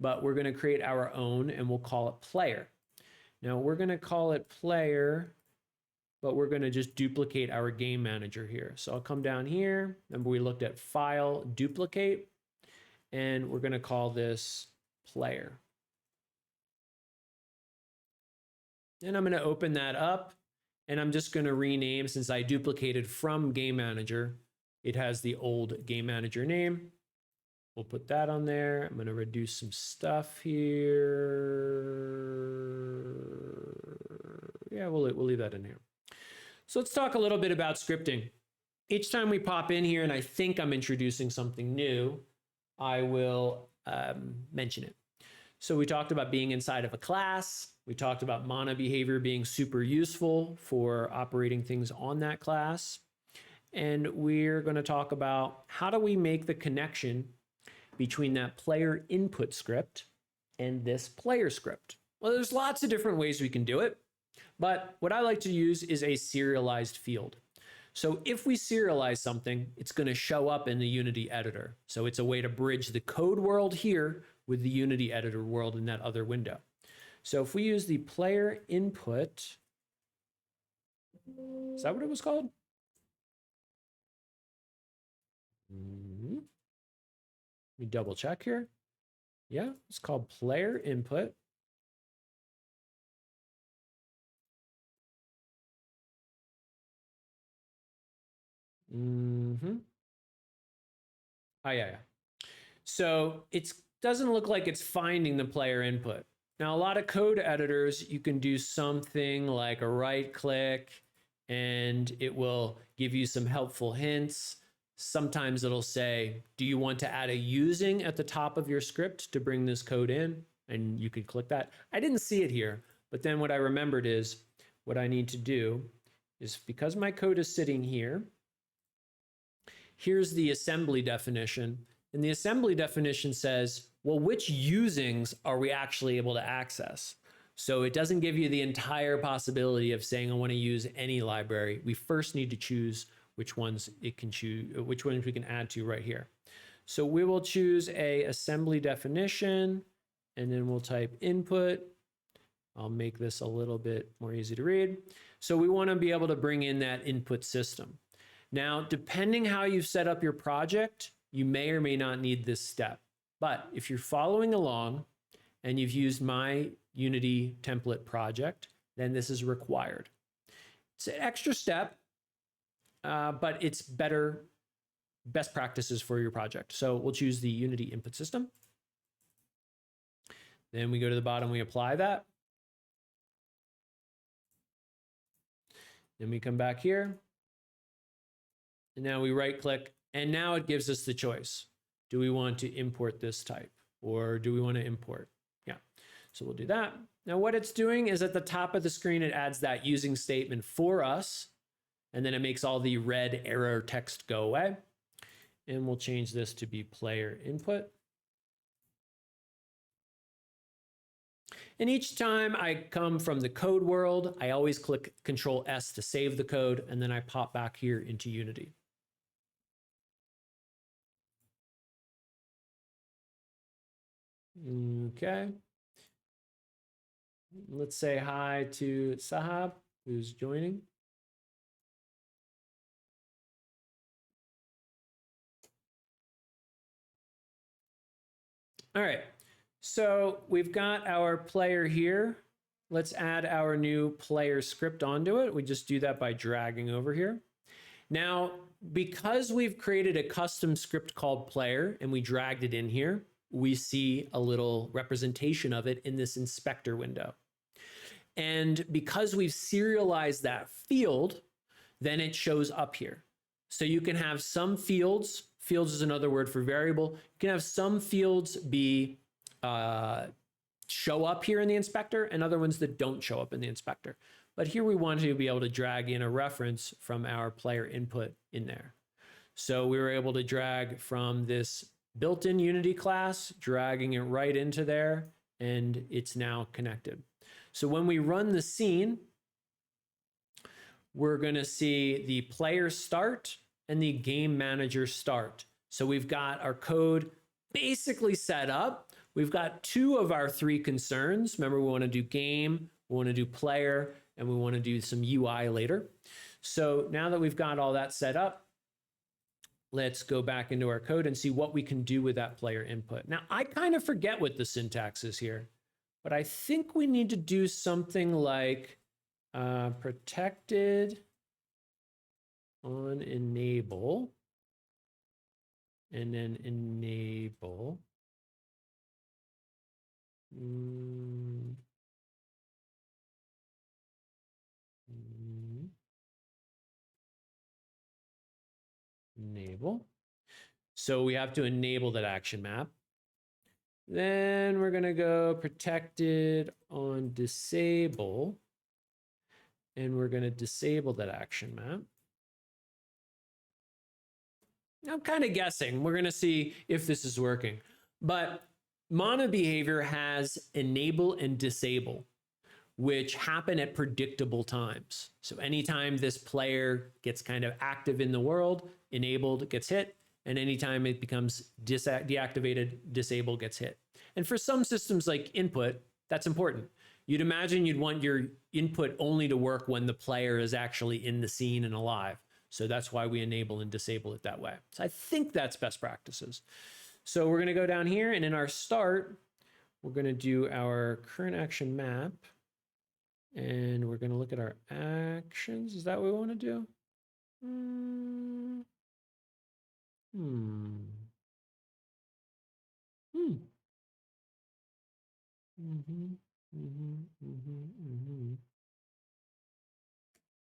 Speaker 1: but we're going to create our own and we'll call it player. Now we're going to call it player, but we're going to just duplicate our game manager here. So I'll come down here. Remember we looked at file, duplicate, and we're going to call this player. And I'm going to open that up and I'm just going to rename, since I duplicated from game manager, it has the old game manager name. We'll put that on there. I'm going to reduce some stuff here. Yeah, we'll leave that in here. So let's talk a little bit about scripting. Each time we pop in here and I think I'm introducing something new, I will mention it. So we talked about being inside of a class. We talked about mono behavior being super useful for operating things on that class. And we're going to talk about how do we make the connection between that player input script and this player script. Well, there's lots of different ways we can do it, but what I like to use is a serialized field. So if we serialize something, it's going to show up in the Unity editor. So it's a way to bridge the code world here with the Unity editor world in that other window. So if we use the player input, is that what it was called? Let me double check here. Yeah, it's called player input. Oh, yeah. So it doesn't look like it's finding the player input. Now, a lot of code editors, you can do something like a right click and it will give you some helpful hints. Sometimes it'll say, do you want to add a using at the top of your script to bring this code in? And you could click that. I didn't see it here, but then what I remembered is what I need to do is, because my code is sitting here, here's the assembly definition. And the assembly definition says, well, which usings are we actually able to access? So it doesn't give you the entire possibility of saying, I want to use any library. We first need to choose which ones it can choose, which ones we can add to right here. So we will choose a assembly definition, and then we'll type input. I'll make this a little bit more easy to read. So we want to be able to bring in that input system. Now, depending how you've set up your project, you may or may not need this step. But if you're following along and you've used my Unity template project, then this is required. It's an extra step, but it's better best practices for your project. So we'll choose the Unity input system. Then we go to the bottom, we apply that. Then we come back here. And now we right click, and now it gives us the choice. Do we want to import this type, or do we want to import? Yeah, so we'll do that. Now what it's doing is at the top of the screen, it adds that using statement for us, and then it makes all the red error text go away. And we'll change this to be player input. And each time I come from the code world, I always click Control S to save the code, and then I pop back here into Unity. Okay. Let's say hi to Sahab, who's joining. All right, so we've got our player here. Let's add our new player script onto it. We just do that by dragging over here. Now, because we've created a custom script called player and we dragged it in here, we see a little representation of it in this inspector window. And because we've serialized that field, then it shows up here. So you can have some fields is another word for variable. You can have some fields be show up here in the inspector and other ones that don't show up in the inspector. But here we want to be able to drag in a reference from our player input in there. So we were able to drag from this built-in Unity class, dragging it right into there, and it's now connected. So when we run the scene, we're going to see the player start and the game manager start. So we've got our code basically set up. We've got two of our three concerns. Remember, we want to do game, we want to do player, and we want to do some UI later. So now that we've got all that set up, let's go back into our code and see what we can do with that player input. Now, I kind of forget what the syntax is here, but I think we need to do something like protected on enable, and then enable. Enable. So we have to enable that action map. Then we're going to go protected on disable, and we're going to disable that action map. I'm kind of guessing. We're going to see if this is working. But mono behavior has enable and disable, which happen at predictable times. So anytime this player gets kind of active in the world, enabled gets hit, and anytime it becomes deactivated, disable gets hit. And for some systems like input, that's important. You'd imagine you'd want your input only to work when the player is actually in the scene and alive. So that's why we enable and disable it that way. So I think that's best practices. So we're going to go down here, and in our start, we're going to do our current action map. And we're going to look at our actions. Is that what we want to do?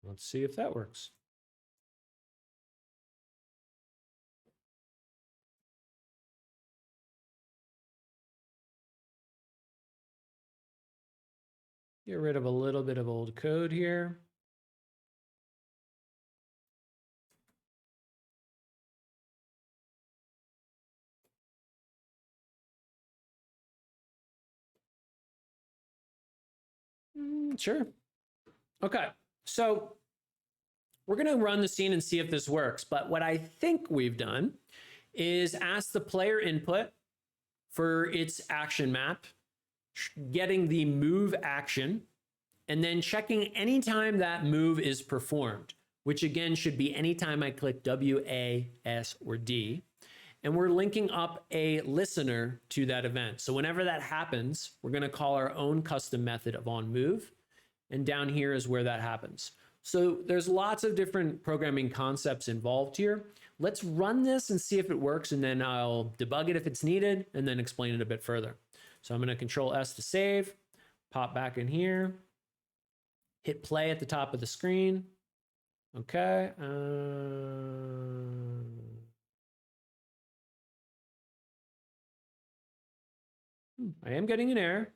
Speaker 1: Let's see if that works. Get rid of a little bit of old code here. Sure. Okay, so we're going to run the scene and see if this works. But what I think we've done is ask the player input for its action map, getting the move action, and then checking anytime that move is performed, which again should be anytime I click W, A, S, or D. And we're linking up a listener to that event. So whenever that happens, we're going to call our own custom method of onMove. And down here is where that happens. So there's lots of different programming concepts involved here. let's run this and see if it works, and then I'll debug it if it's needed, and then explain it a bit further. So I'm going to Control S to save, pop back in here, hit play at the top of the screen. Okay. I am getting an error.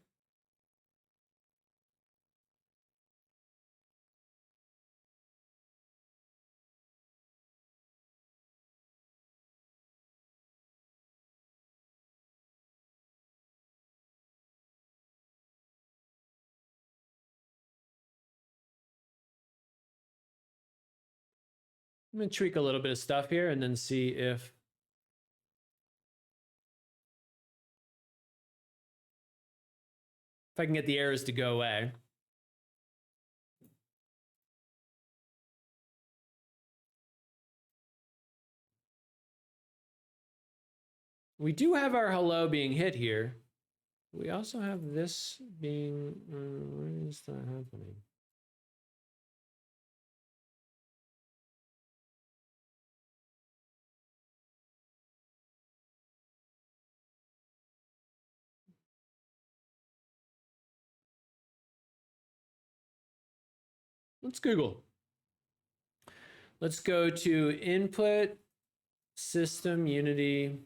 Speaker 1: I'm going to tweak a little bit of stuff here and then see if I can get the errors to go away. We do have our hello being hit here. We also have this being, where is that happening? Let's Google. Let's go to input, system, unity,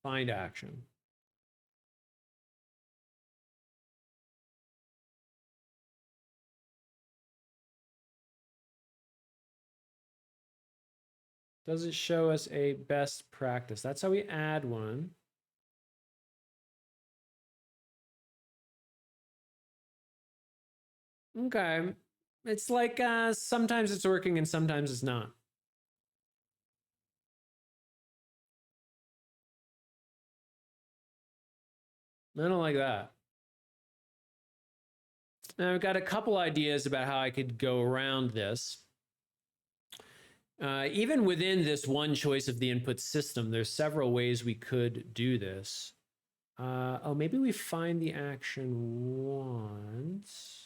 Speaker 1: find action. Does it show us a best practice? That's how we add one. Okay. It's like sometimes it's working and sometimes it's not. I don't like that. Now I've got a couple ideas about how I could go around this. Even within this one choice of the input system, there's several ways we could do this. Oh, maybe we find the action once.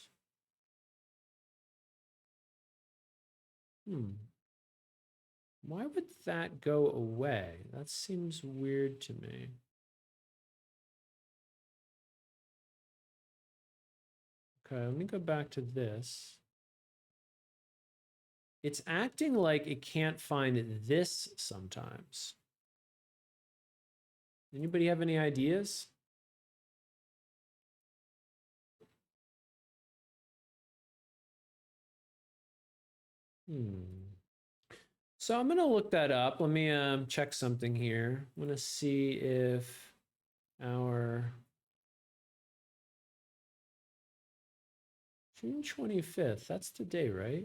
Speaker 1: Why would that go away? That seems weird to me. Okay, let me go back to this. It's acting like it can't find this sometimes. Anybody have any ideas? So I'm going to look that up. Let me check something here. I'm going to see if our June 25th, that's today, right?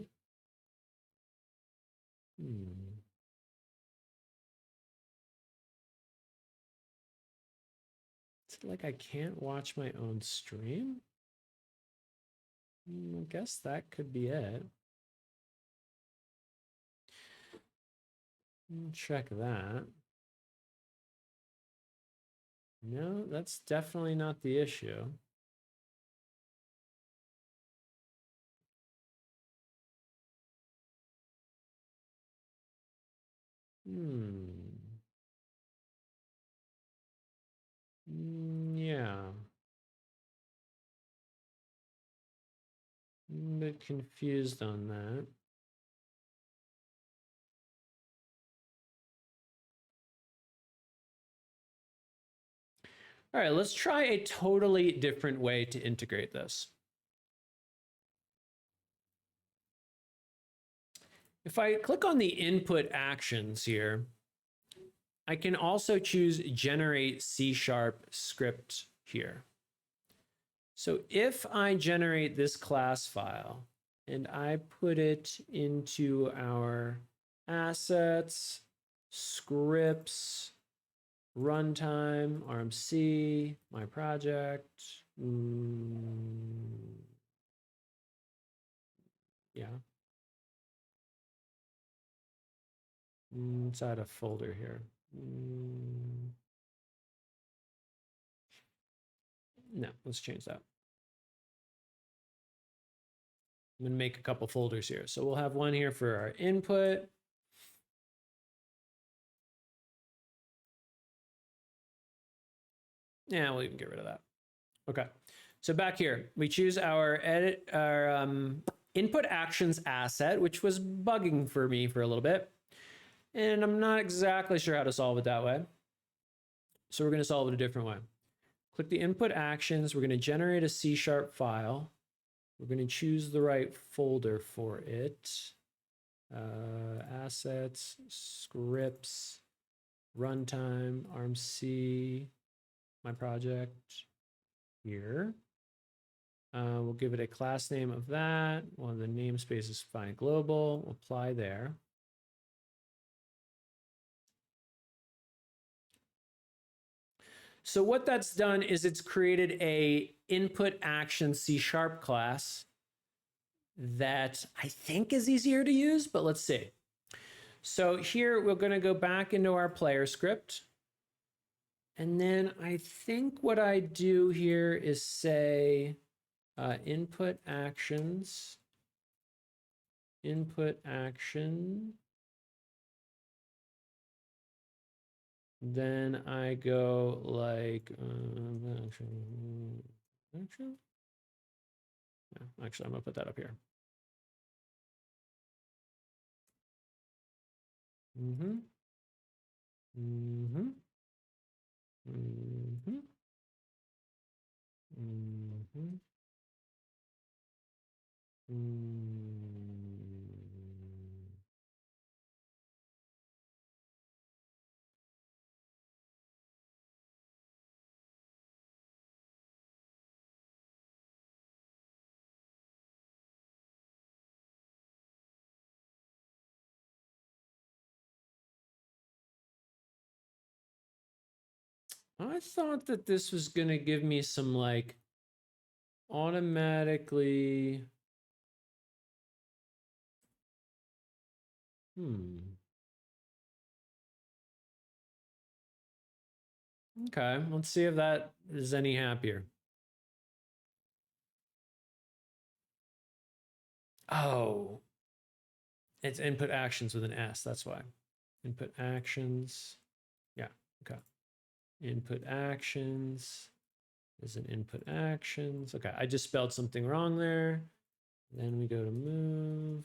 Speaker 1: Is it like I can't watch my own stream? I guess that could be it. Check that. No, that's definitely not the issue. Yeah. I'm a bit confused on that. All right, let's try a totally different way to integrate this. If I click on the input actions here, I can also choose generate C# script here. So if I generate this class file and I put it into our assets, scripts, runtime, RMC, my project, yeah. Inside a folder here. No, let's change that. I'm going to make a couple folders here. So we'll have one here for our input. Yeah, we'll even get rid of that. Okay. So back here, we choose our input actions asset, which was bugging for me for a little bit. And I'm not exactly sure how to solve it that way. So we're going to solve it a different way. Click the input actions. We're going to generate a C# file. We're going to choose the right folder for it. Assets, scripts, runtime, armc, my project here. We'll give it a class name of that. One of the namespace is fine global. We'll apply there. So what that's done is it's created a input action C# class that I think is easier to use, but let's see. So here we're going to go back into our player script. And then I think what I do here is say input actions, input action. Then I go like action. Yeah, actually, I'm gonna put that up here. Mm-hmm. Mm-hmm. Mm-hmm. Mm-hmm. Mm-hmm. I thought that this was gonna give me some like automatically. Okay, let's see if that is any happier. Oh, it's input actions with an S. That's why. Input actions. Yeah, okay. Input actions is an input actions. Okay, I just spelled something wrong there. Then we go to move.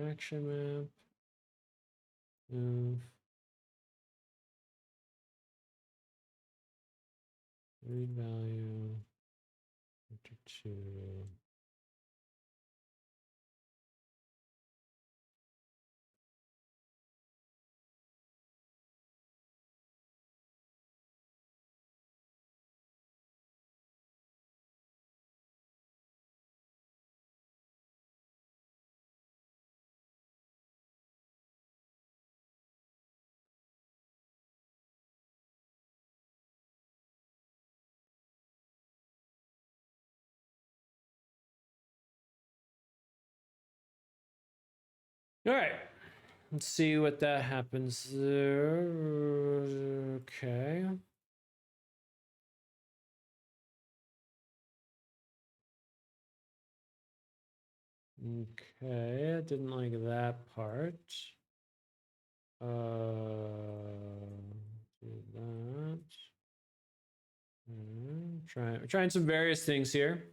Speaker 1: Action map. Move. Read value. 52. All right. Let's see what that happens there. Okay. Okay, I didn't like that part. Do that. Trying some various things here.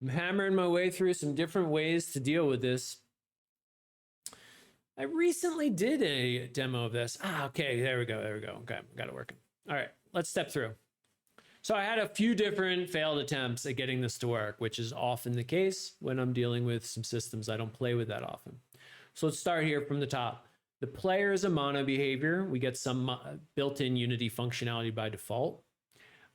Speaker 1: I'm hammering my way through some different ways to deal with this. I recently did a demo of this. Okay, there we go. Okay, got it working. All right, let's step through. So I had a few different failed attempts at getting this to work, which is often the case when I'm dealing with some systems I don't play with that often. So let's start here from the top. The player is a mono behavior. We get some built-in Unity functionality by default.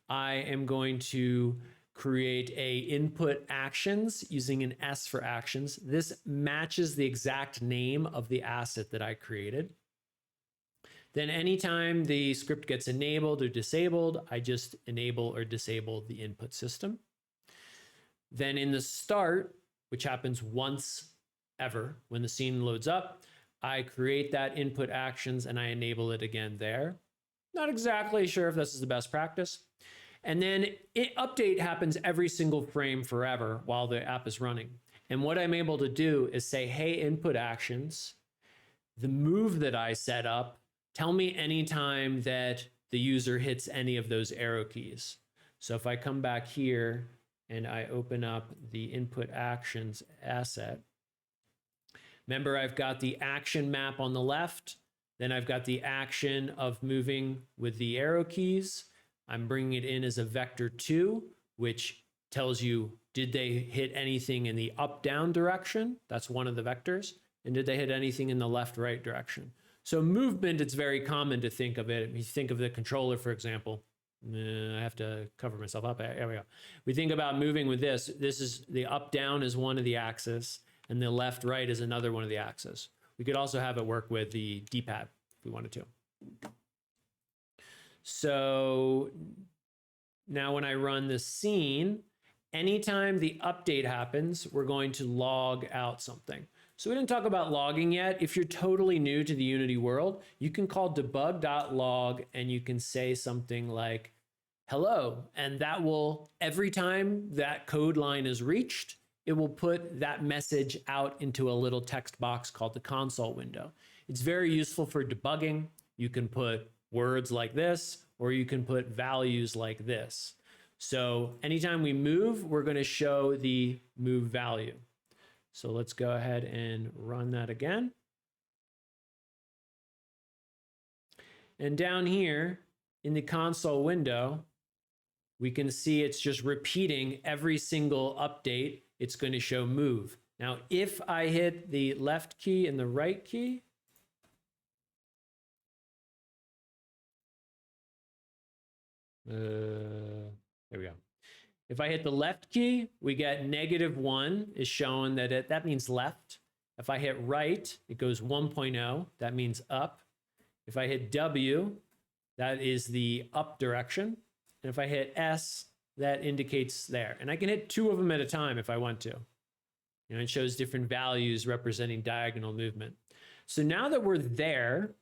Speaker 1: I am going to create a input actions using an S for actions. This matches the exact name of the asset that I created. Then anytime the script gets enabled or disabled, I just enable or disable the input system. Then in the start, which happens once ever when the scene loads up, I create that input actions and I enable it again there. Not exactly sure if this is the best practice. And then update happens every single frame forever while the app is running. And what I'm able to do is say, hey, input actions, the move that I set up, tell me anytime that the user hits any of those arrow keys. So if I come back here and I open up the input actions asset, remember I've got the action map on the left, then I've got the action of moving with the arrow keys. I'm bringing it in as a vector2, which tells you, did they hit anything in the up-down direction? That's one of the vectors. And did they hit anything in the left-right direction? So movement, it's very common to think of it. If you think of the controller, for example, I have to cover myself up. There we go. We think about moving with this. This is the up-down is one of the axes, and the left-right is another one of the axes. We could also have it work with the D-pad if we wanted to. So now when I run the scene, anytime the update happens, we're going to log out something. So we didn't talk about logging yet. If you're totally new to the Unity world, you can call debug.log and you can say something like, hello. And that will, every time that code line is reached, it will put that message out into a little text box called the console window. It's very useful for debugging. You can put words like this, or you can put values like this. So anytime we move, we're going to show the move value. So let's go ahead and run that again. And down here in the console window, we can see it's just repeating every single update. It's going to show move. Now, if I hit the left key and the right key, there we go. If I hit the left key, we get -1 is showing that that means left. If I hit right, it goes 1.0. That means up. If I hit W, that is the up direction. And if I hit S, that indicates there. And I can hit 2 of them at a time if I want to. You know, it shows different values representing diagonal movement. So now that we're there,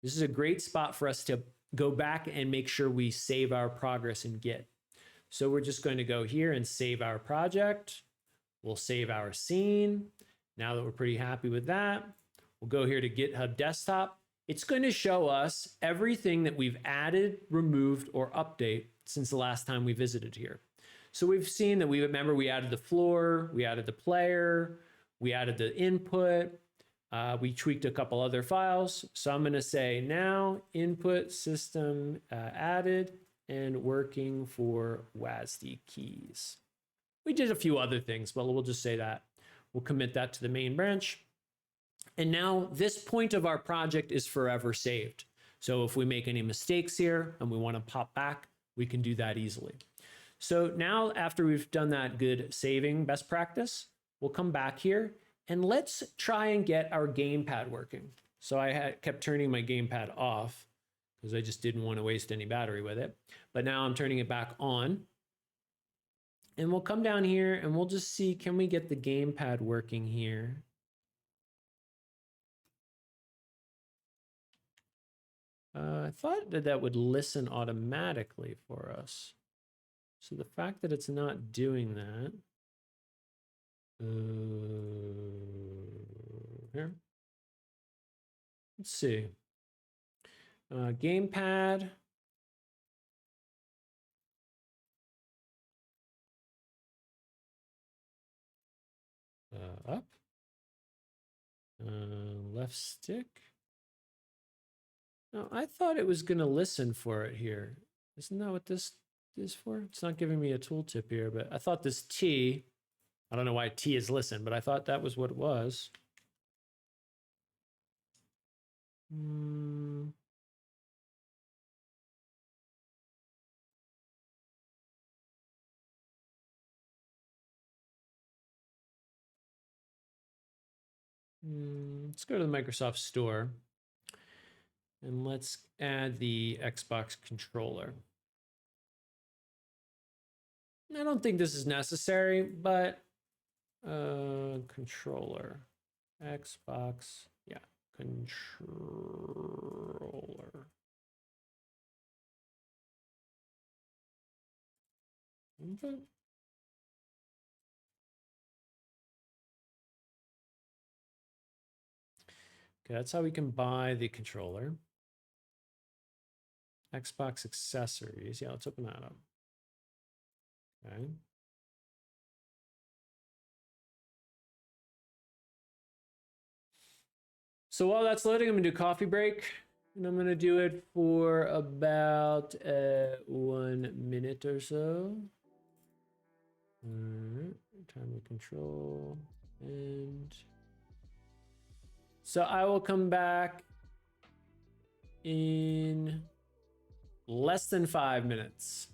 Speaker 1: this is a great spot for us to go back and make sure we save our progress in Git. So we're just going to go here and save our project. We'll save our scene. Now that we're pretty happy with that, we'll go here to GitHub Desktop. It's going to show us everything that we've added, removed, or update since the last time we visited here. So we've seen that we added the floor, we added the player, we added the input, we tweaked a couple other files. So I'm going to say now input system added and working for WASD keys. We did a few other things, but we'll just say that. We'll commit that to the main branch. And now this point of our project is forever saved. So if we make any mistakes here and we want to pop back, we can do that easily. So now after we've done that good saving best practice, we'll come back here and let's try and get our gamepad working. So I kept turning my gamepad off because I just didn't want to waste any battery with it. But now I'm turning it back on. And we'll come down here and we'll just see, can we get the gamepad working here? I thought that that would listen automatically for us. So the fact that it's not doing that, here, let's see, gamepad, up, Left stick? No, I thought it was going to listen for it here. Isn't that what this is for? It's not giving me a tooltip here, but I thought this T, I don't know why T is listen, but I thought that was what it was. Let's go to the Microsoft Store and let's add the Xbox controller. I don't think this is necessary, but controller, Xbox, yeah, controller. Okay. Okay, that's how we can buy the controller. Xbox accessories. Yeah, let's open that up. Okay. So while that's loading, I'm gonna do coffee break, and I'm gonna do it for about 1 minute or so. All right, time to control, and so I will come back in less than 5 minutes.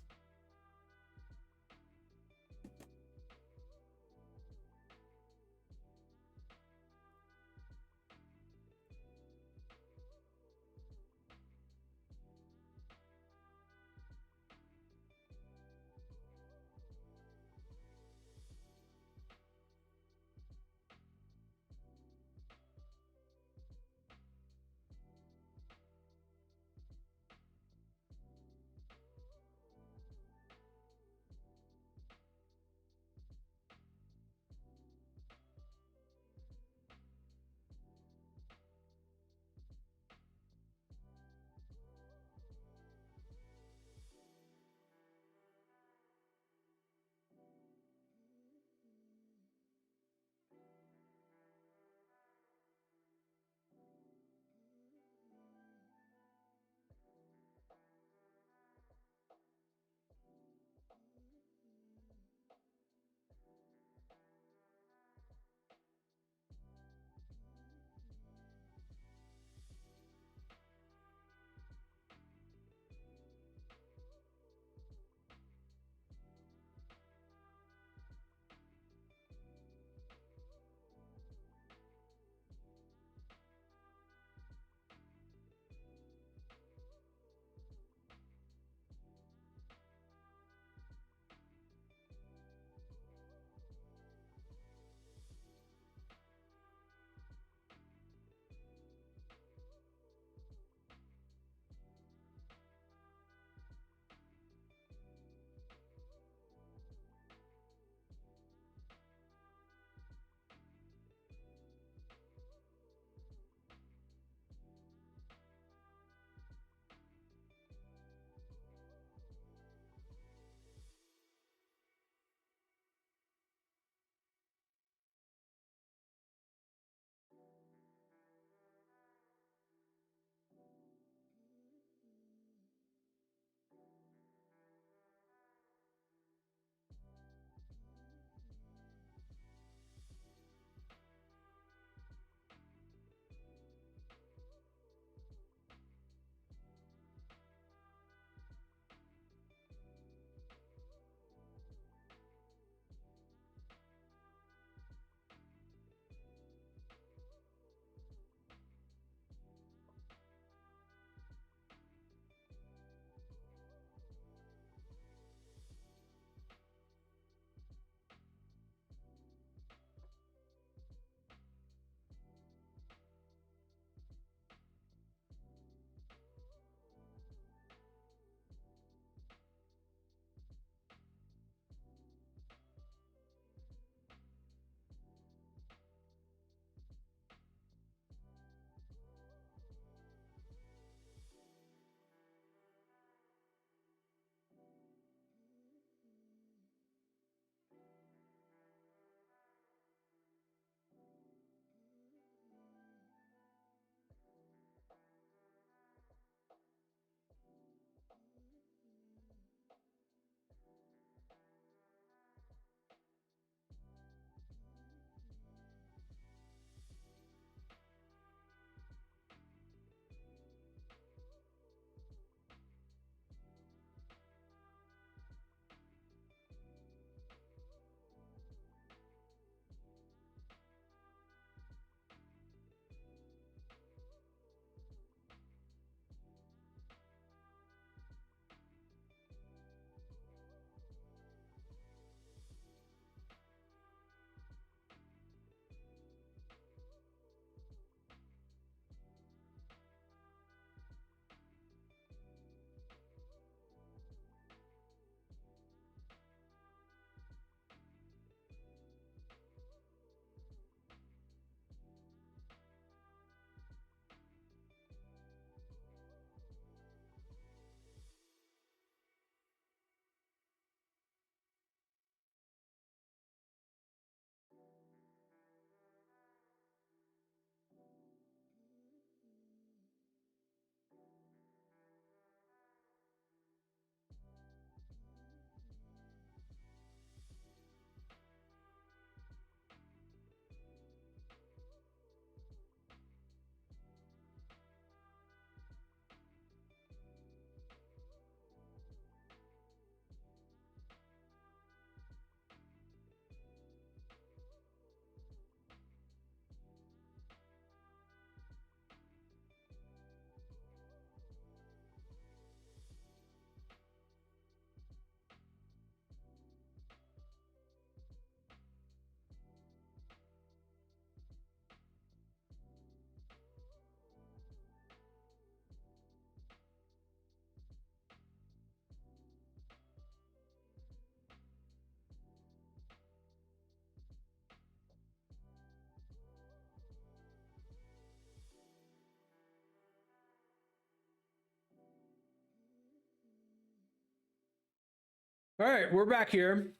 Speaker 1: All right, we're back here.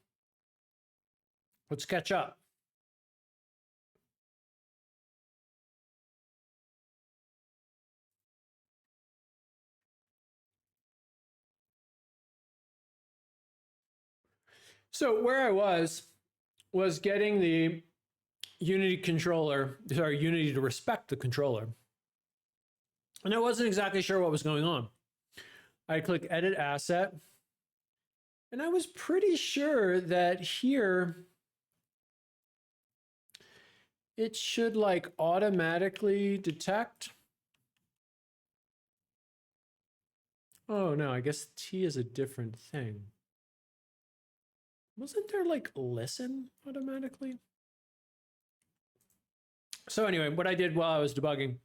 Speaker 1: Let's catch up. So where I was getting the Unity controller, sorry, Unity to respect the controller. And I wasn't exactly sure what was going on. I click edit asset, and I was pretty sure that here it should like automatically detect. Oh no, I guess T is a different thing. Wasn't there like listen automatically? So anyway, what I did while I was debugging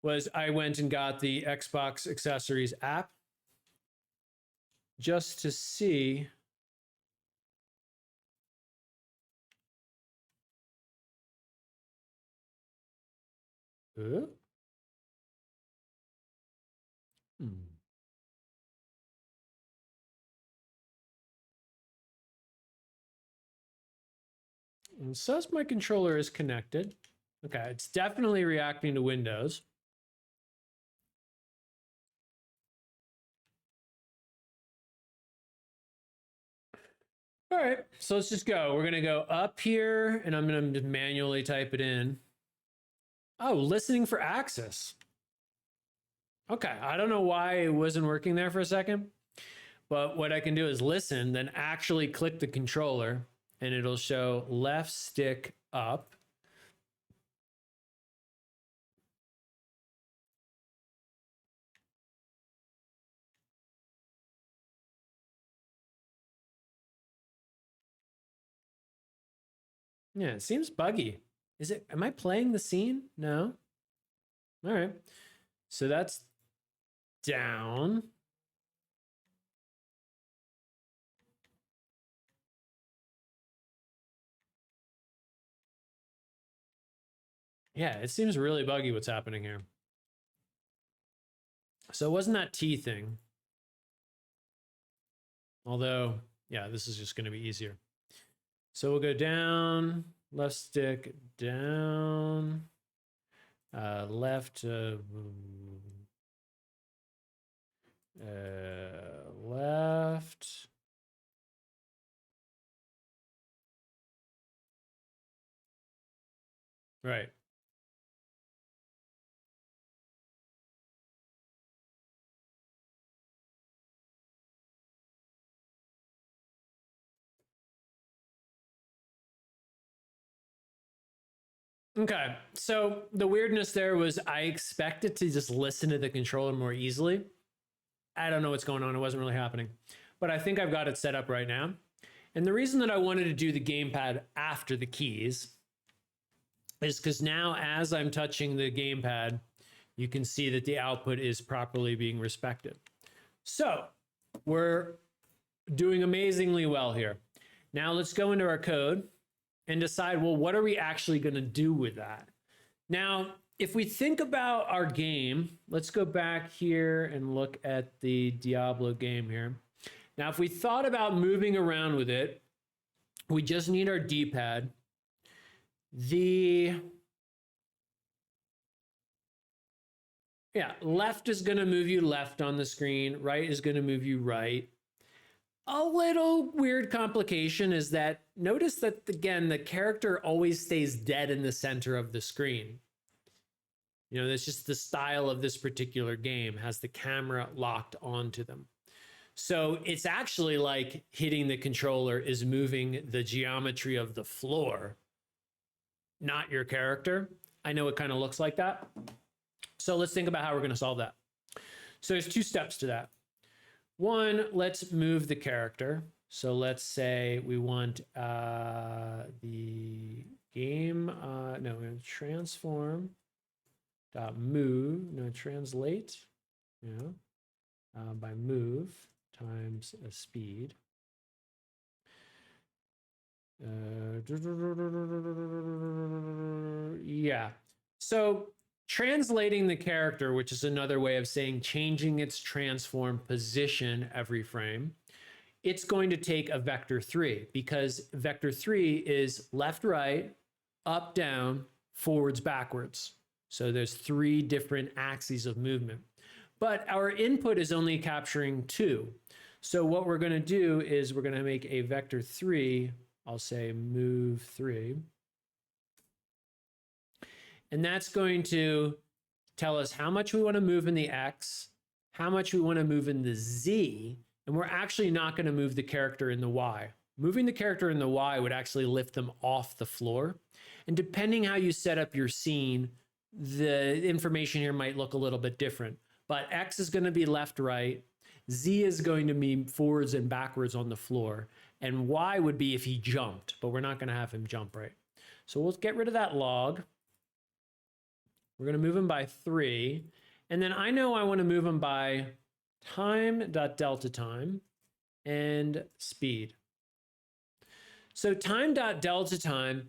Speaker 1: was I went and got the Xbox accessories app just to see It says my controller is connected. Okay, it's definitely reacting to Windows. All right, so let's just go. We're gonna go up here and I'm gonna manually type it in. Oh, listening for access. Okay, I don't know why it wasn't working there for a second, but what I can do is listen, then actually click the controller and it'll show left stick up. Yeah, it seems buggy. Is it, am I playing the scene? No. All right. So that's down. Yeah, it seems really buggy what's happening here. So it wasn't that T thing. Although, yeah, this is just going to be easier. So we'll go down, left stick, down, left, left. Right. Okay, so the weirdness there was I expected to just listen to the controller more easily. I don't know what's going on. It wasn't really happening. But I think I've got it set up right now. And the reason that I wanted to do the gamepad after the keys is because now as I'm touching the gamepad, you can see that the output is properly being respected. So we're doing amazingly well here. Now let's go into our code and decide, well, what are we actually going to do with that? Now, if we think about our game, let's go back here and look at the Diablo game here. Now, if we thought about moving around with it, we just need our D-pad. Left is going to move you left on the screen. Right is going to move you right. A little weird complication is that notice that, again, the character always stays dead in the center of the screen. You know, that's just the style of this particular game, has the camera locked onto them. So it's actually like hitting the controller is moving the geometry of the floor, not your character. I know it kind of looks like that. So let's think about how we're going to solve that. So there's two steps to that. One, let's move the character. So let's say we want the game, no, we're going to transform dot move, no, translate, by move times a speed. Yeah. So translating the character, which is another way of saying changing its transform position every frame, it's going to take a vector 3 because vector 3 is left, right, up, down, forwards, backwards. So there's 3 different axes of movement. But our input is only capturing 2. So what we're going to do is we're going to make a vector 3. I'll say move 3. And that's going to tell us how much we want to move in the X, how much we want to move in the Z, and we're actually not going to move the character in the Y. Moving the character in the Y would actually lift them off the floor. And depending how you set up your scene, the information here might look a little bit different. But X is going to be left, right. Z is going to be forwards and backwards on the floor. And Y would be if he jumped, but we're not going to have him jump, right? So we'll get rid of that log. We're going to move him by 3. And then I know I want to move him by time.delta time and speed. So time.delta time,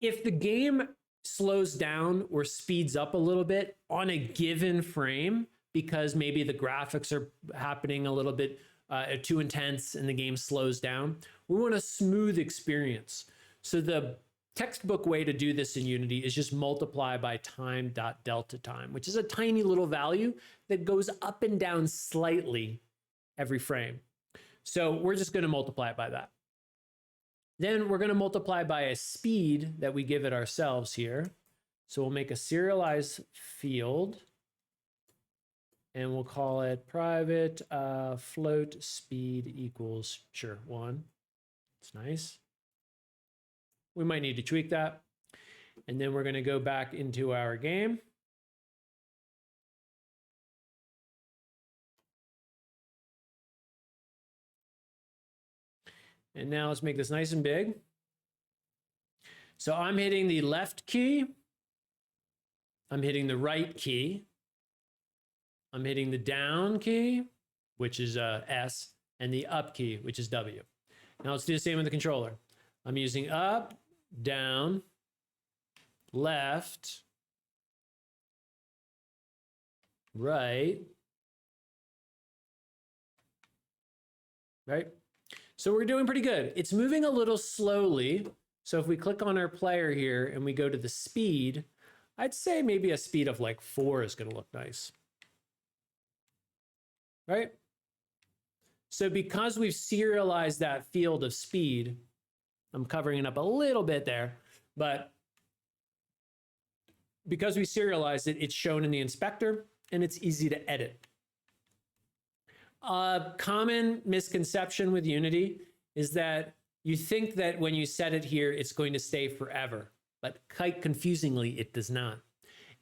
Speaker 1: if the game slows down or speeds up a little bit on a given frame, because maybe the graphics are happening a little bit too intense and the game slows down, we want a smooth experience. So the textbook way to do this in Unity is just multiply by time.delta time, which is a tiny little value that goes up and down slightly every frame. So we're just going to multiply it by that. Then we're going to multiply by a speed that we give it ourselves here. So we'll make a serialized field and we'll call it private float speed equals, sure, 1. It's nice. We might need to tweak that. And then we're going to go back into our game. And now let's make this nice and big. So I'm hitting the left key. I'm hitting the right key. I'm hitting the down key, which is S, and the up key, which is W. Now let's do the same with the controller. I'm using up, down, left, right, right? So we're doing pretty good. It's moving a little slowly. So if we click on our player here and we go to the speed, I'd say maybe a speed of like 4 is going to look nice. Right? So because we've serialized that field of speed, I'm covering it up a little bit there, but because we serialized it, it's shown in the inspector and it's easy to edit. A common misconception with Unity is that you think that when you set it here, it's going to stay forever, but quite confusingly, it does not.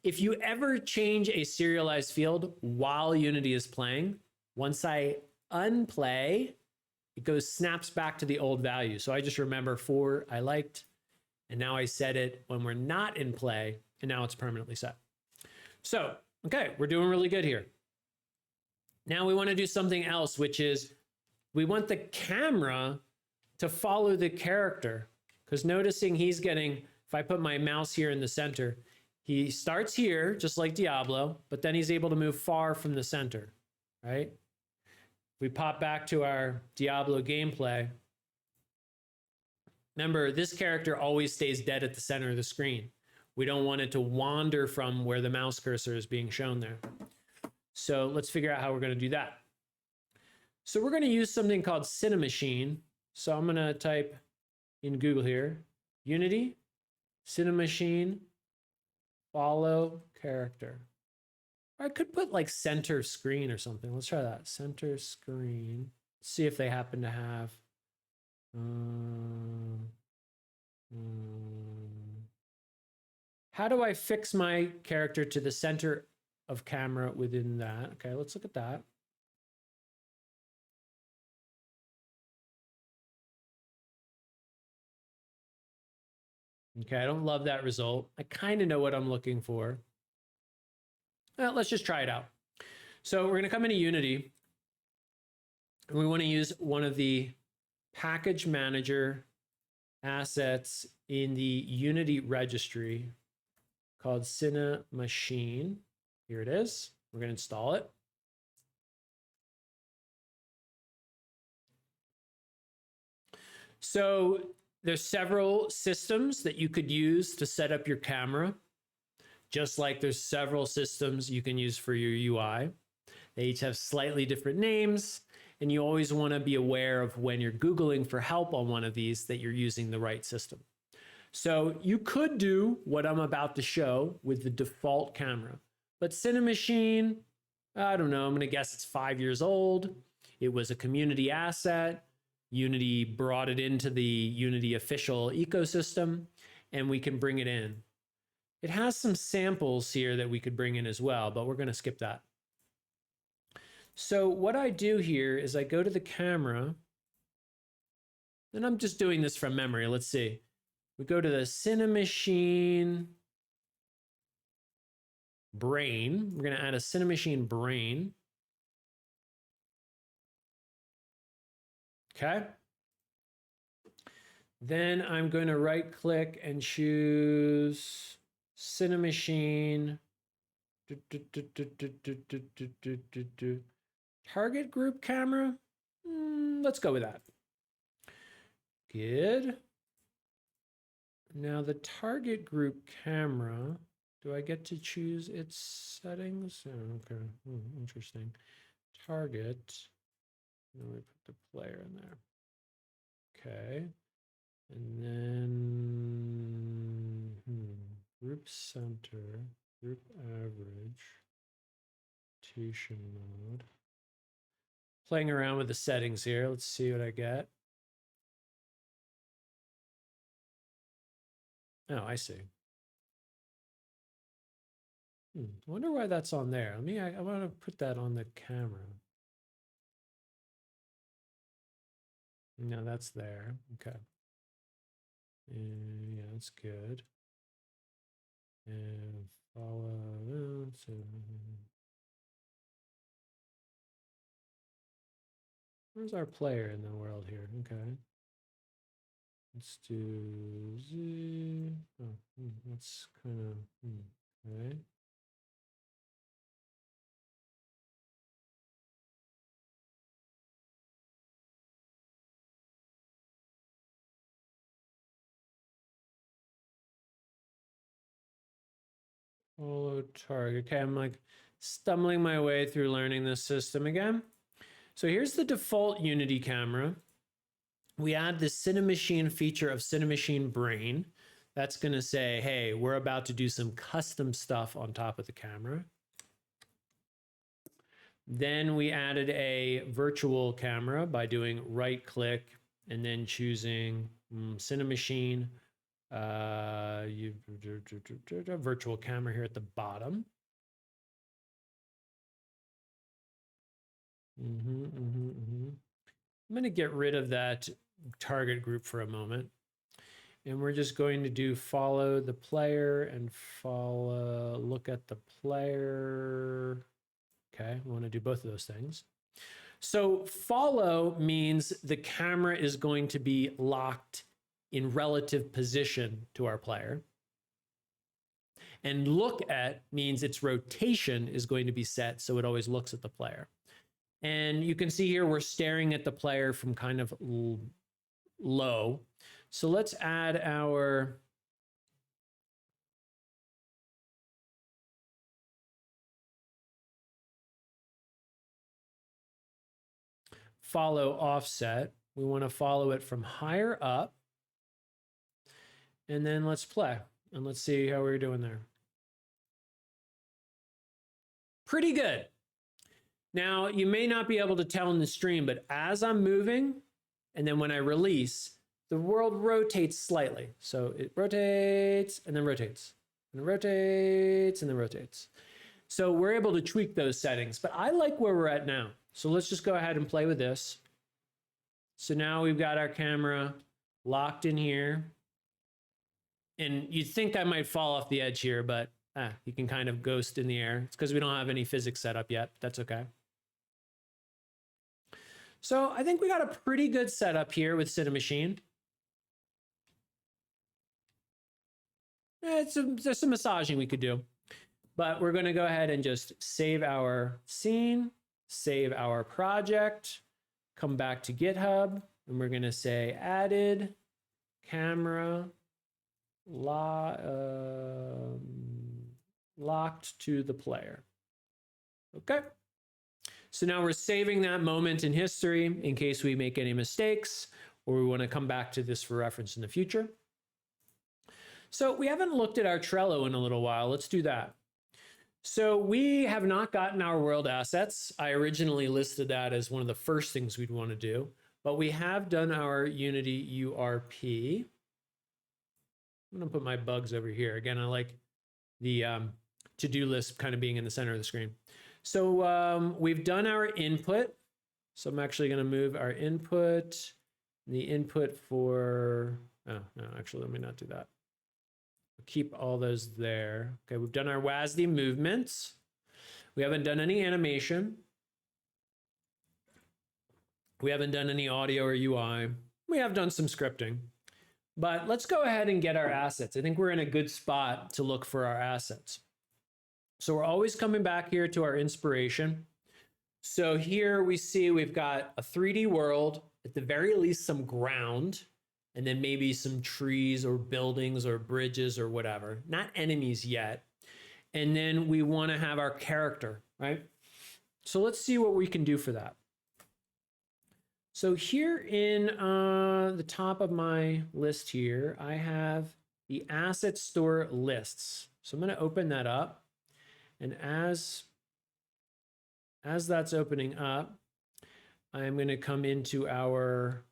Speaker 1: If you ever change a serialized field while Unity is playing, once I unplay, it snaps back to the old value. So I just remember 4 I liked, and now I set it when we're not in play, and now it's permanently set. So, okay, we're doing really good here. Now we want to do something else, which is we want the camera to follow the character. Because noticing he's getting, if I put my mouse here in the center, he starts here, just like Diablo, but then he's able to move far from the center, right? We pop back to our Diablo gameplay. Remember, this character always stays dead at the center of the screen. We don't want it to wander from where the mouse cursor is being shown there. So let's figure out how we're going to do that. So we're going to use something called Cinemachine. So I'm going to type in Google here, Unity, Cinemachine, follow character. Or I could put like center screen or something. Let's try that. Center screen. See if they happen to have. How do I fix my character to the center of camera within that? Okay, let's look at that. Okay, I don't love that result. I kind of know what I'm looking for. Well, let's just try it out. So we're going to come into Unity, and we want to use one of the package manager assets in the Unity registry called Cinemachine. Here it is. We're going to install it. So there's several systems that you could use to set up your camera, just like there's several systems you can use for your UI. They each have slightly different names, and you always want to be aware of when you're Googling for help on one of these that you're using the right system. So you could do what I'm about to show with the default camera, but Cinemachine, I don't know, I'm going to guess it's 5 years old. It was a community asset. Unity brought it into the Unity official ecosystem, and we can bring it in. It has some samples here that we could bring in as well, but we're going to skip that. So what I do here is I go to the camera, and I'm just doing this from memory. Let's see. We go to the Cinemachine brain. We're going to add a Cinemachine brain. Okay. Then I'm going to right click and choose Cinemachine. Target group camera. Let's go with that. Good. Now the target group camera, do I get to choose its settings? Oh, okay, interesting. Target, then we put the player in there. Okay, and then group center, group average, rotation mode. Playing around with the settings here. Let's see what I get. Oh, I see. I wonder why that's on there. I want to put that on the camera. No, that's there. Okay. And yeah, that's good. And follow. Where's our player in the world here? Okay. Let's do Z. Oh, that's kind of okay. Follow target. Okay, I'm like stumbling my way through learning this system again. So here's the default Unity camera. We add the Cinemachine feature of Cinemachine Brain. That's going to say, hey, we're about to do some custom stuff on top of the camera. Then we added a virtual camera by doing right click and then choosing Cinemachine, virtual camera here at the bottom. I'm going to get rid of that target group for a moment. And we're just going to do follow the player and look at the player. Okay, we want to do both of those things. So follow means the camera is going to be locked in relative position to our player. And look at means its rotation is going to be set so it always looks at the player. And you can see here we're staring at the player from kind of low. So let's add our follow offset. We want to follow it from higher up. And then let's play. And let's see how we're doing there. Pretty good. Now, you may not be able to tell in the stream, but as I'm moving, and then when I release, the world rotates slightly. So it rotates and then rotates, and it rotates and then rotates. So we're able to tweak those settings, but I like where we're at now. So let's just go ahead and play with this. So now we've got our camera locked in here. And you'd think I might fall off the edge here, but you can kind of ghost in the air. It's because we don't have any physics set up yet. That's okay. So I think we got a pretty good setup here with Cinemachine. There's some massaging we could do. But we're going to go ahead and just save our scene, save our project, come back to GitHub, And we're going to say added camera locked to the player. Okay. So now we're saving that moment in history in case we make any mistakes or we want to come back to this for reference in the future. So we haven't looked at our Trello in a little while. Let's do that. So we have not gotten our world assets. I originally listed that as one of the first things we'd want to do, but we have done our Unity URP. I'm going to put my bugs over here. Again, I like the to-do list kind of being in the center of the screen. So we've done our input. So I'm actually going to move our input, the input for, oh, no, actually, let me not do that. Keep all those there. Okay, we've done our WASD movements. We haven't done any animation. We haven't done any audio or UI. We have done some scripting. But let's go ahead and get our assets. I think we're in a good spot to look for our assets. So we're always coming back here to our inspiration. So here we see we've got a 3D world, at the very least some ground, and then maybe some trees or buildings or bridges or whatever. Not enemies yet. And then we want to have our character, right? So let's see what we can do for that. So here in the top of my list here, I have the asset store lists. So I'm going to open that up. And as that's opening up, I'm going to come into our,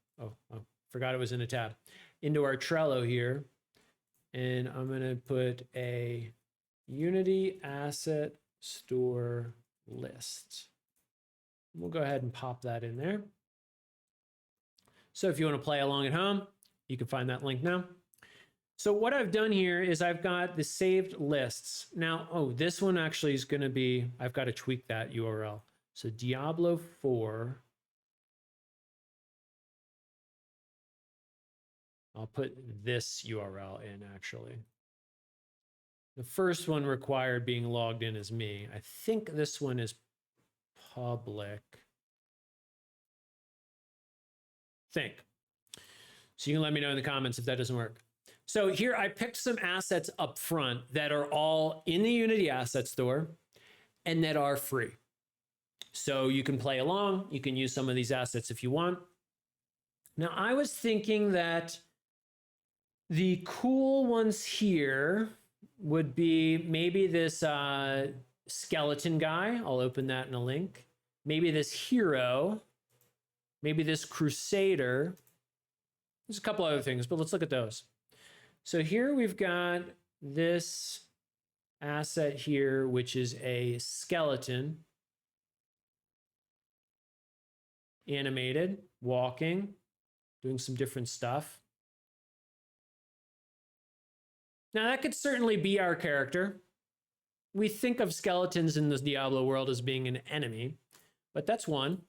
Speaker 1: forgot it was in a tab, into our Trello here. And I'm going to put a Unity asset store list. We'll go ahead and pop that in there. So if you want to play along at home, you can find that link now. So what I've done here is I've got the saved lists. Now, this one actually is going to be, I've got to tweak that URL. So Diablo 4. I'll put this URL in actually. The first one required being logged in as me. I think this one is public. So you can let me know in the comments if that doesn't work. So here I picked some assets up front that are all in the Unity Asset Store and that are free. So you can play along, you can use some of these assets if you want. Now I was thinking that the cool ones here would be maybe this skeleton guy. I'll open that in a link. Maybe this hero, maybe this crusader. There's a couple other things, but let's look at those. So here we've got this asset here, which is a skeleton, animated, walking, doing some different stuff. Now that could certainly be our character. We think of skeletons in this Diablo world as being an enemy, but that's one.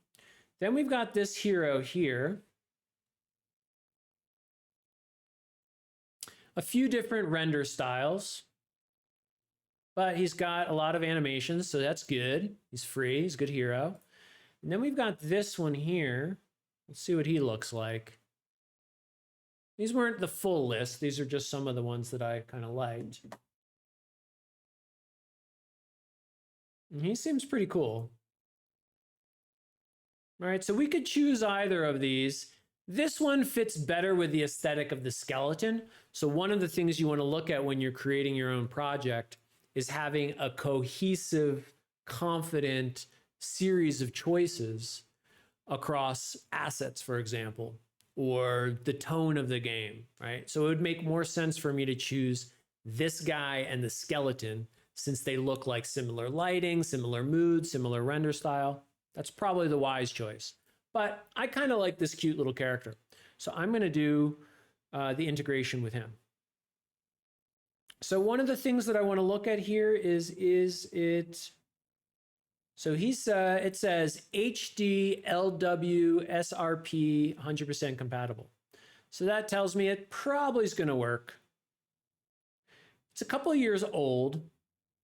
Speaker 1: Then we've got this hero here. A few different render styles, but he's got a lot of animations, so that's good. He's free, he's a good hero. And then we've got this one here. Let's see what he looks like. These weren't the full list. These are just some of the ones that I kind of liked. And he seems pretty cool. All right, so we could choose either of these. This one fits better with the aesthetic of the skeleton. So one of the things you want to look at when you're creating your own project is having a cohesive, confident series of choices across assets, for example, or the tone of the game, right? So it would make more sense for me to choose this guy and the skeleton since they look like similar lighting, similar mood, similar render style. That's probably the wise choice. But I kind of like this cute little character. So I'm going to do the integration with him. So one of the things that I want to look at here is it... So it says HD LW SRP 100% compatible. So that tells me it probably is going to work. It's a couple of years old,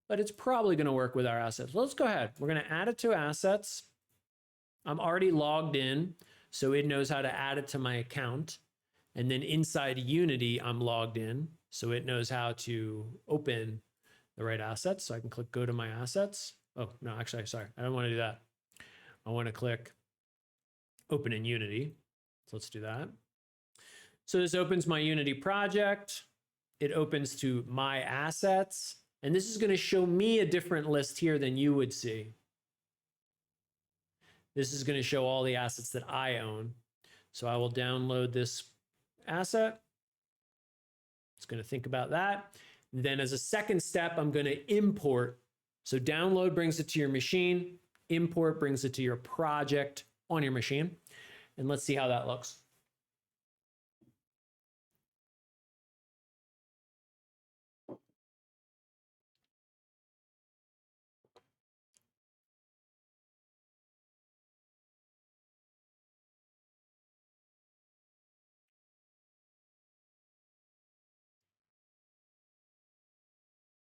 Speaker 1: but it's probably going to work with our assets. Let's go ahead. We're going to add it to assets. I'm already logged in. so it knows how to add it to my account. And then inside Unity, I'm logged in, so it knows how to open the right assets. So I can click go to my assets. Oh, no, actually, sorry, I don't want to do that. I want to click open in Unity. So let's do that. So this opens my Unity project. It opens to my assets. And this is going to show me a different list here than you would see. This is going to show all the assets that I own. So I will download this asset. It's going to think about that. Then as a second step, I'm going to import. So download brings it to your machine. Import brings it to your project on your machine. And let's see how that looks.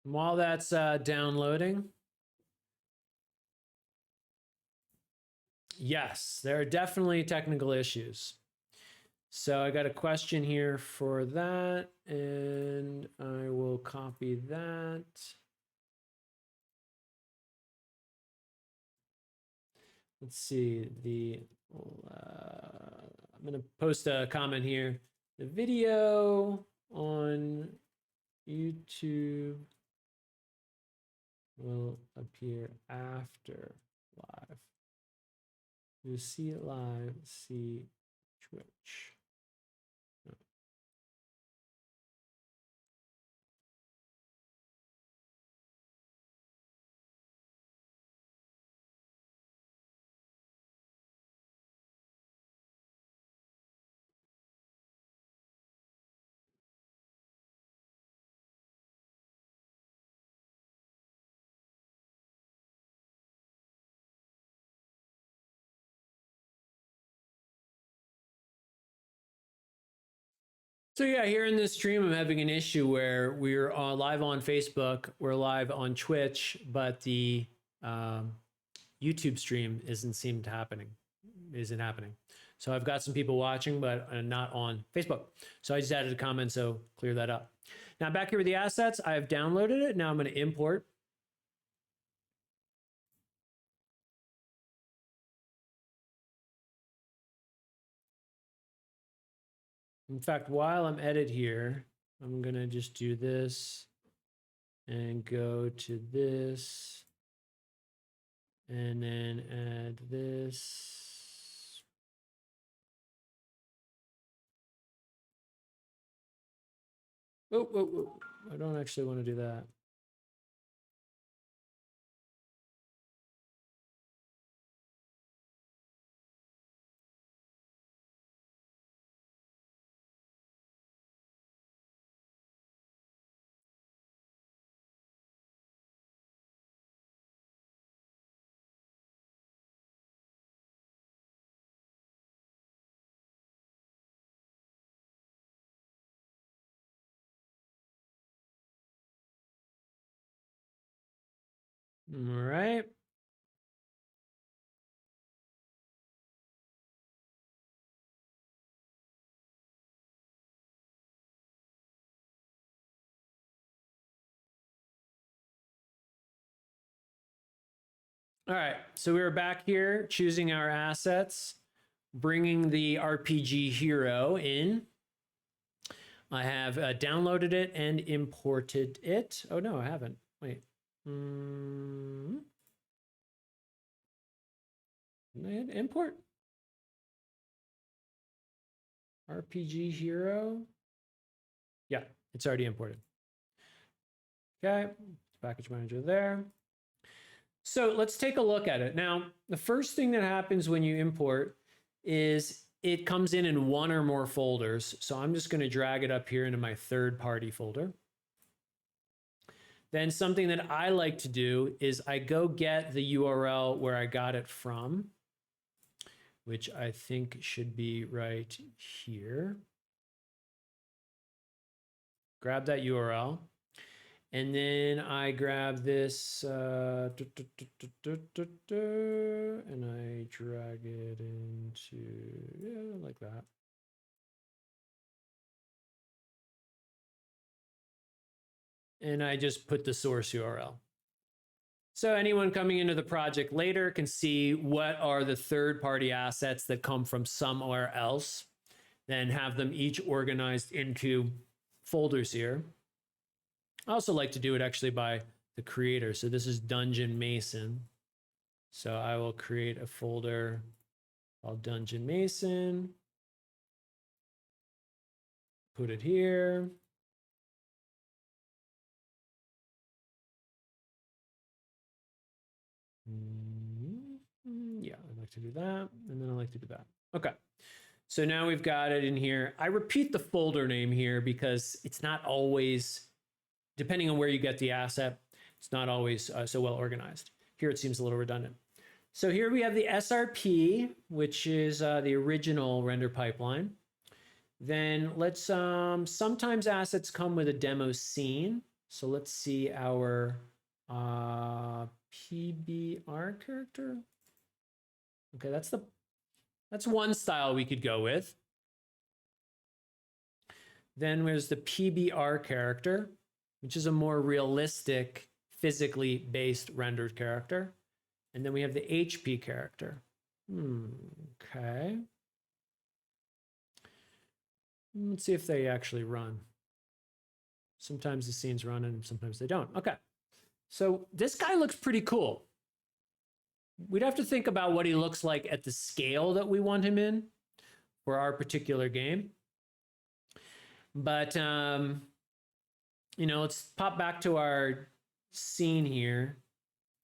Speaker 1: While that's downloading, yes, there are definitely technical issues. So I got a question here for that, and I will copy that. Let's see, I'm going to post a comment here. The video on YouTube will appear after live. You see it live, see Twitch. So yeah, here in this stream, I'm having an issue where we're live on Facebook, we're live on Twitch, but the YouTube stream isn't happening. So I've got some people watching, but not on Facebook. So I just added a comment, so clear that up. Now back here with the assets, I've downloaded it. Now I'm going to import. In fact, while I'm edit here, I'm going to just do this and go to this and then add this. Oh, I don't actually want to do that. All right. All right, so we were back here choosing our assets, bringing the RPG hero in. I have downloaded it and imported it. Oh no, I haven't. Wait. Did I hit import? RPG hero? Yeah, it's already imported. Okay, package manager there. So let's take a look at it. Now, the first thing that happens when you import is it comes in one or more folders. So I'm just going to drag it up here into my third party folder. Then something that I like to do is I go get the URL where I got it from, which I think should be right here. Grab that URL. And then I grab this and I drag it into, yeah, like that. And I just put the source URL. So anyone coming into the project later can see what are the third-party assets that come from somewhere else, then have them each organized into folders here. I also like to do it actually by the creator. So this is Dungeon Mason. So I will create a folder called Dungeon Mason, put it here. Yeah, I'd like to do that. And then I like to do that. Okay. So now we've got it in here. I repeat the folder name here because it's not always, depending on where you get the asset, it's not always so well organized. Here it seems a little redundant. So here we have the SRP, which is the original render pipeline. Then let's, sometimes assets come with a demo scene. So let's see our PBR character. Okay, that's one style we could go with. Then there's the PBR character, which is a more realistic, physically based rendered character. And then we have the HP character. Okay. Let's see if they actually run. Sometimes the scenes run and sometimes they don't. Okay. So this guy looks pretty cool. We'd have to think about what he looks like at the scale that we want him in for our particular game. But, you know, let's pop back to our scene here.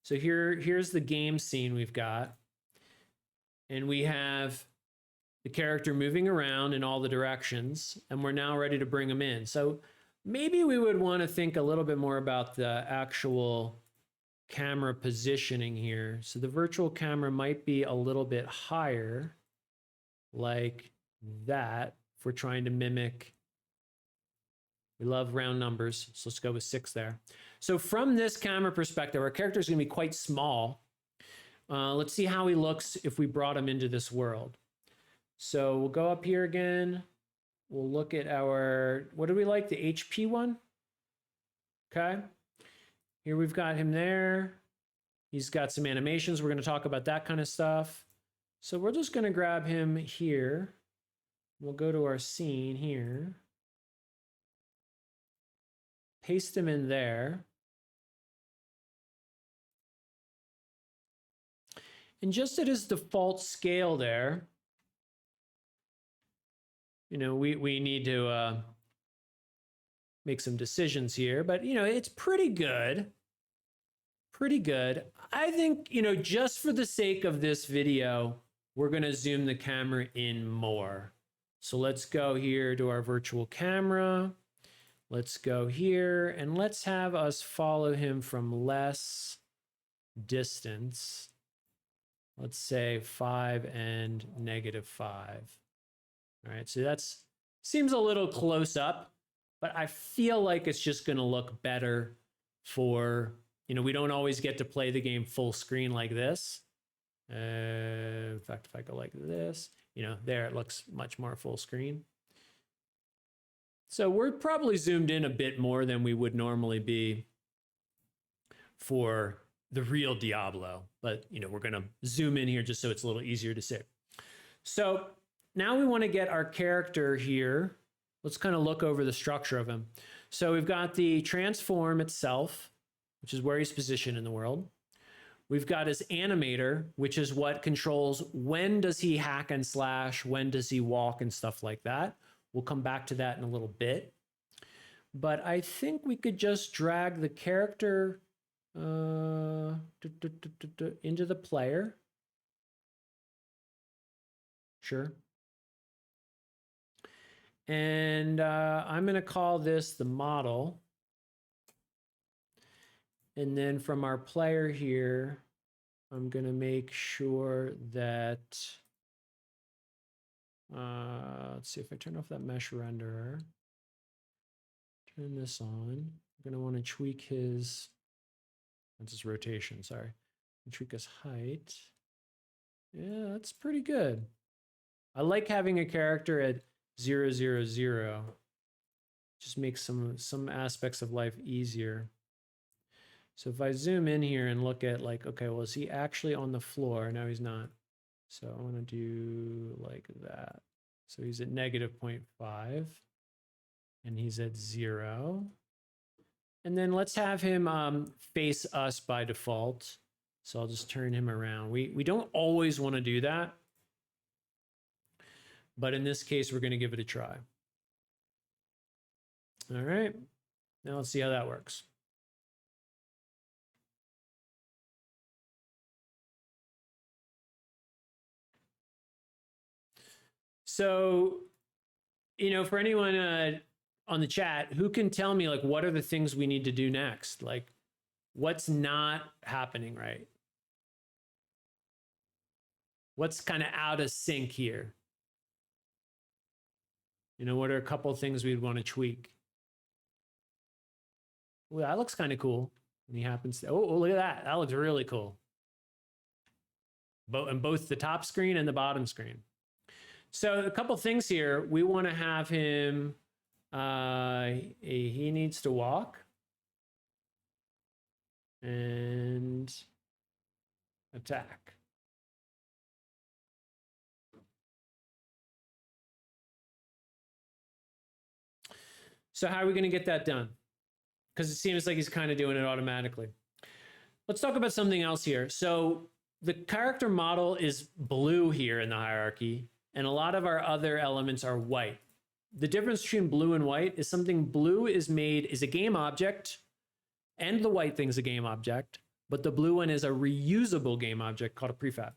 Speaker 1: So here's the game scene we've got. And we have the character moving around in all the directions, and we're now ready to bring him in. So maybe we would want to think a little bit more about the actual camera positioning here. So the virtual camera might be a little bit higher, like that, if we're trying to mimic. We love round numbers, so let's go with 6 there. So from this camera perspective, our character is going to be quite small. Let's see how he looks if we brought him into this world. So we'll go up here again. We'll look at our, what do we like? The HP one? Okay. Here we've got him there. He's got some animations. We're going to talk about that kind of stuff. So we're just going to grab him here. We'll go to our scene here. Paste him in there. And just at his default scale there, you know, we need to make some decisions here, but you know, it's pretty good. Pretty good. I think, you know, just for the sake of this video, we're going to zoom the camera in more. So let's go here to our virtual camera. Let's go here and let's have us follow him from less distance. Let's say 5 and -5. All right, so that's seems a little close up, but I feel like it's just going to look better for, you know, we don't always get to play the game full screen like this. In fact, if I go like this, you know, there it looks much more full screen. So we're probably zoomed in a bit more than we would normally be for the real Diablo, but you know, we're going to zoom in here just so it's a little easier to see. So now we want to get our character here. Let's kind of look over the structure of him. So we've got the transform itself, which is where he's positioned in the world. We've got his animator, which is what controls when does he hack and slash, when does he walk and stuff like that. We'll come back to that in a little bit. But I think we could just drag the character into the player. Sure. And I'm going to call this the model. And then from our player here, I'm going to make sure that, let's see if I turn off that mesh renderer. Turn this on. We're going to want to tweak his, that's his rotation, sorry. Tweak his height. Yeah, that's pretty good. I like having a character at 0, 0, 0. Just makes some aspects of life easier. So if I zoom in here and look at like, okay, well, is he actually on the floor? No, he's not. So I want to do like that. So he's at -0.5 and he's at 0. And then let's have him face us by default. So I'll just turn him around. We don't always want to do that. But in this case, we're going to give it a try. All right. Now let's see how that works. So, you know, for anyone on the chat, who can tell me like what are the things we need to do next? Like what's not happening right? What's kind of out of sync here? You know, what are a couple of things we'd want to tweak? Well, that looks kind of cool. And he happens to, oh, look at that. That looks really cool. On both the top screen and the bottom screen. So a couple things here. We want to have him, he needs to walk. And attack. So how are we going to get that done? Because it seems like he's kind of doing it automatically. Let's talk about something else here. So the character model is blue here in the hierarchy, and a lot of our other elements are white. The difference between blue and white is something blue is a game object, and the white thing's a game object, but the blue one is a reusable game object called a prefab.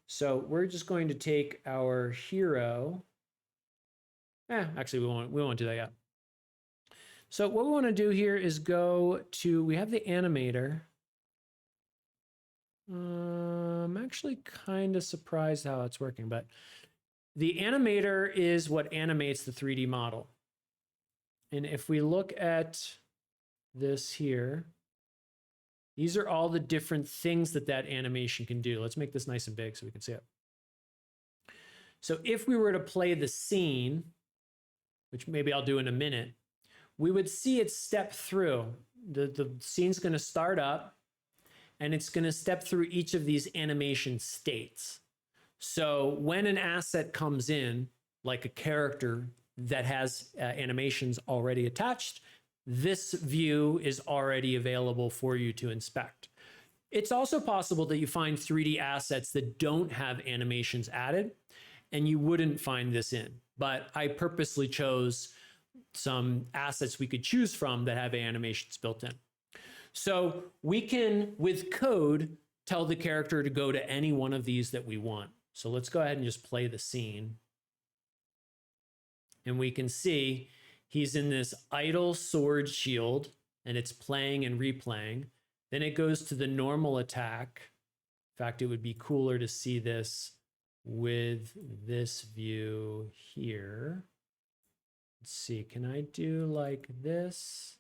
Speaker 1: So we're just going to take our hero. Actually, we won't do that yet. So what we want to do here is go to, we have the animator. I'm actually kind of surprised how it's working, but the animator is what animates the 3D model. And if we look at this here, these are all the different things that animation can do. Let's make this nice and big so we can see it. So if we were to play the scene, which maybe I'll do in a minute, we would see it step through. The scene's going to start up, and it's going to step through each of these animation states. So when an asset comes in, like a character that has animations already attached, this view is already available for you to inspect. It's also possible that you find 3D assets that don't have animations added, and you wouldn't find this in. But I purposely chose some assets we could choose from that have animations built in. So we can, with code, tell the character to go to any one of these that we want. So let's go ahead and just play the scene. And we can see he's in this idle sword shield, and it's playing and replaying. Then it goes to the normal attack. In fact, it would be cooler to see this with this view here. Let's see, can I do like this?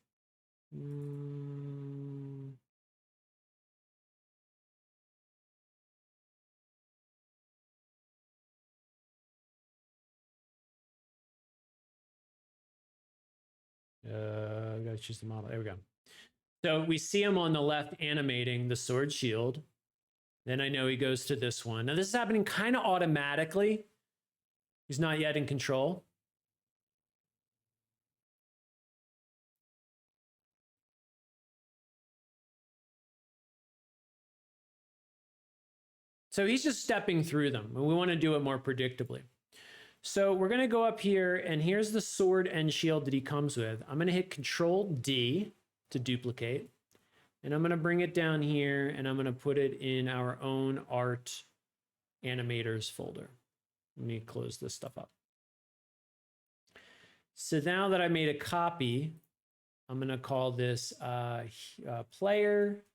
Speaker 1: I gotta choose the model. There we go. So we see him on the left animating the sword shield. Then I know he goes to this one. Now this is happening kind of automatically. He's not yet in control. So he's just stepping through them, and we want to do it more predictably. So we're going to go up here, and here's the sword and shield that he comes with. I'm going to hit Control D to duplicate, and I'm going to bring it down here, and I'm going to put it in our own art animators folder. Let me close this stuff up. So now that I made a copy, I'm going to call this player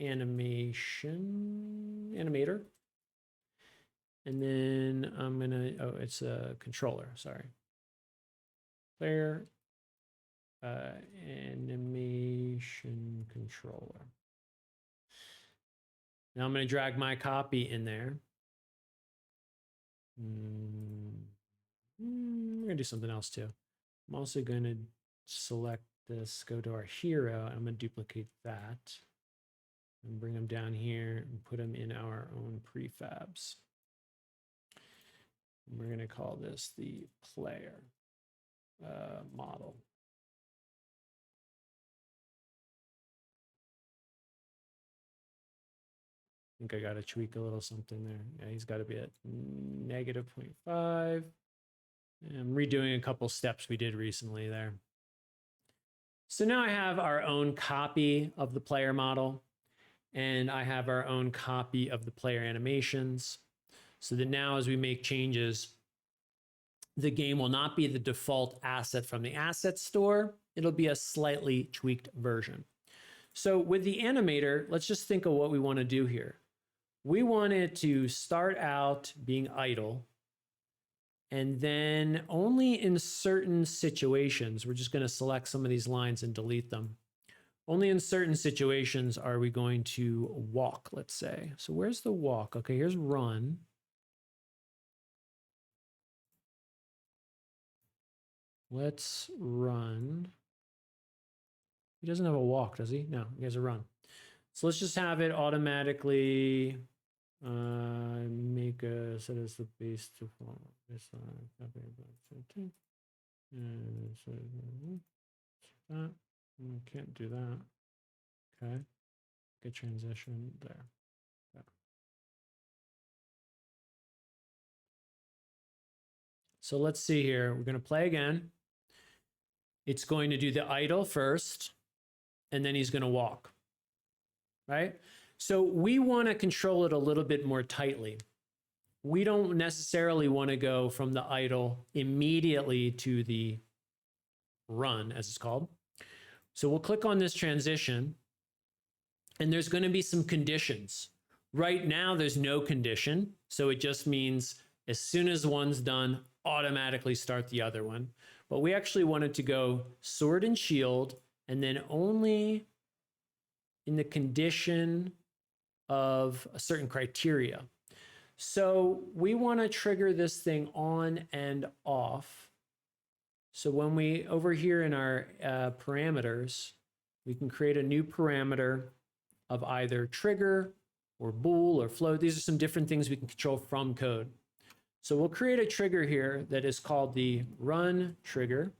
Speaker 1: animator. And then I'm going to, it's a controller, sorry. Player animation controller. Now I'm going to drag my copy in there. We're going to do something else too. I'm also going to select this, go to our hero, and I'm going to duplicate that and bring them down here and put them in our own prefabs. And we're going to call this the player model. I think I got to tweak a little something there. Yeah, he's got to be at -0.5. I'm redoing a couple steps we did recently there. So now I have our own copy of the player model, and I have our own copy of the player animations, so that now as we make changes, the game will not be the default asset from the asset store. It'll be a slightly tweaked version. So with the animator, let's just think of what we want to do here. We want it to start out being idle, and then only in certain situations, we're just going to select some of these lines and delete them. Only in certain situations are we going to walk, let's say. So where's the walk? Okay, here's run. Let's run. He doesn't have a walk, does he? No, he has a run. So let's just have it automatically make a set as the base to form this can't do that. Okay, good transition there. Yeah. So let's see here. We're going to play again. It's going to do the idle first, and then he's going to walk. Right? So we want to control it a little bit more tightly. We don't necessarily want to go from the idle immediately to the run, as it's called. So we'll click on this transition, and there's going to be some conditions. Right now, there's no condition, so it just means as soon as one's done, automatically start the other one. But we actually wanted to go sword and shield, and then only in the condition of a certain criteria. So we want to trigger this thing on and off. So when we, over here in our parameters, we can create a new parameter of either trigger or bool or float. These are some different things we can control from code. So we'll create a trigger here that is called the run trigger.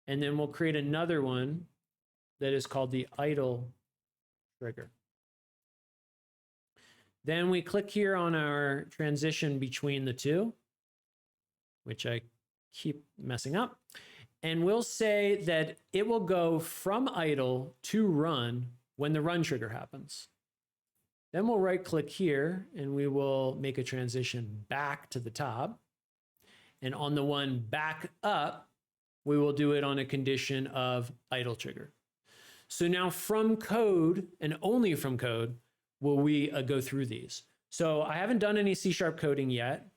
Speaker 1: And then we'll create another one that is called the idle trigger. Then we click here on our transition between the two, which I keep messing up. And we'll say that it will go from idle to run when the run trigger happens. Then we'll right click here and we will make a transition back to the top. And on the one back up, we will do it on a condition of idle trigger. So now from code, and only from code, will we go through these. So I haven't done any C# coding yet.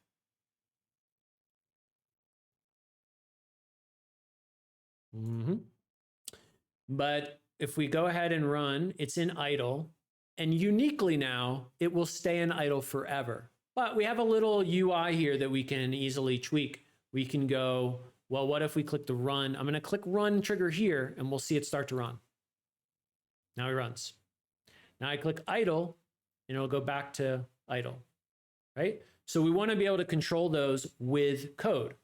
Speaker 1: But if we go ahead and run, it's in idle. And uniquely now, it will stay in idle forever. But we have a little UI here that we can easily tweak. We can go, well, what if we click the run? I'm going to click run trigger here, and we'll see it start to run. Now it runs. Now I click idle, and it'll go back to idle, right? So we want to be able to control those with code.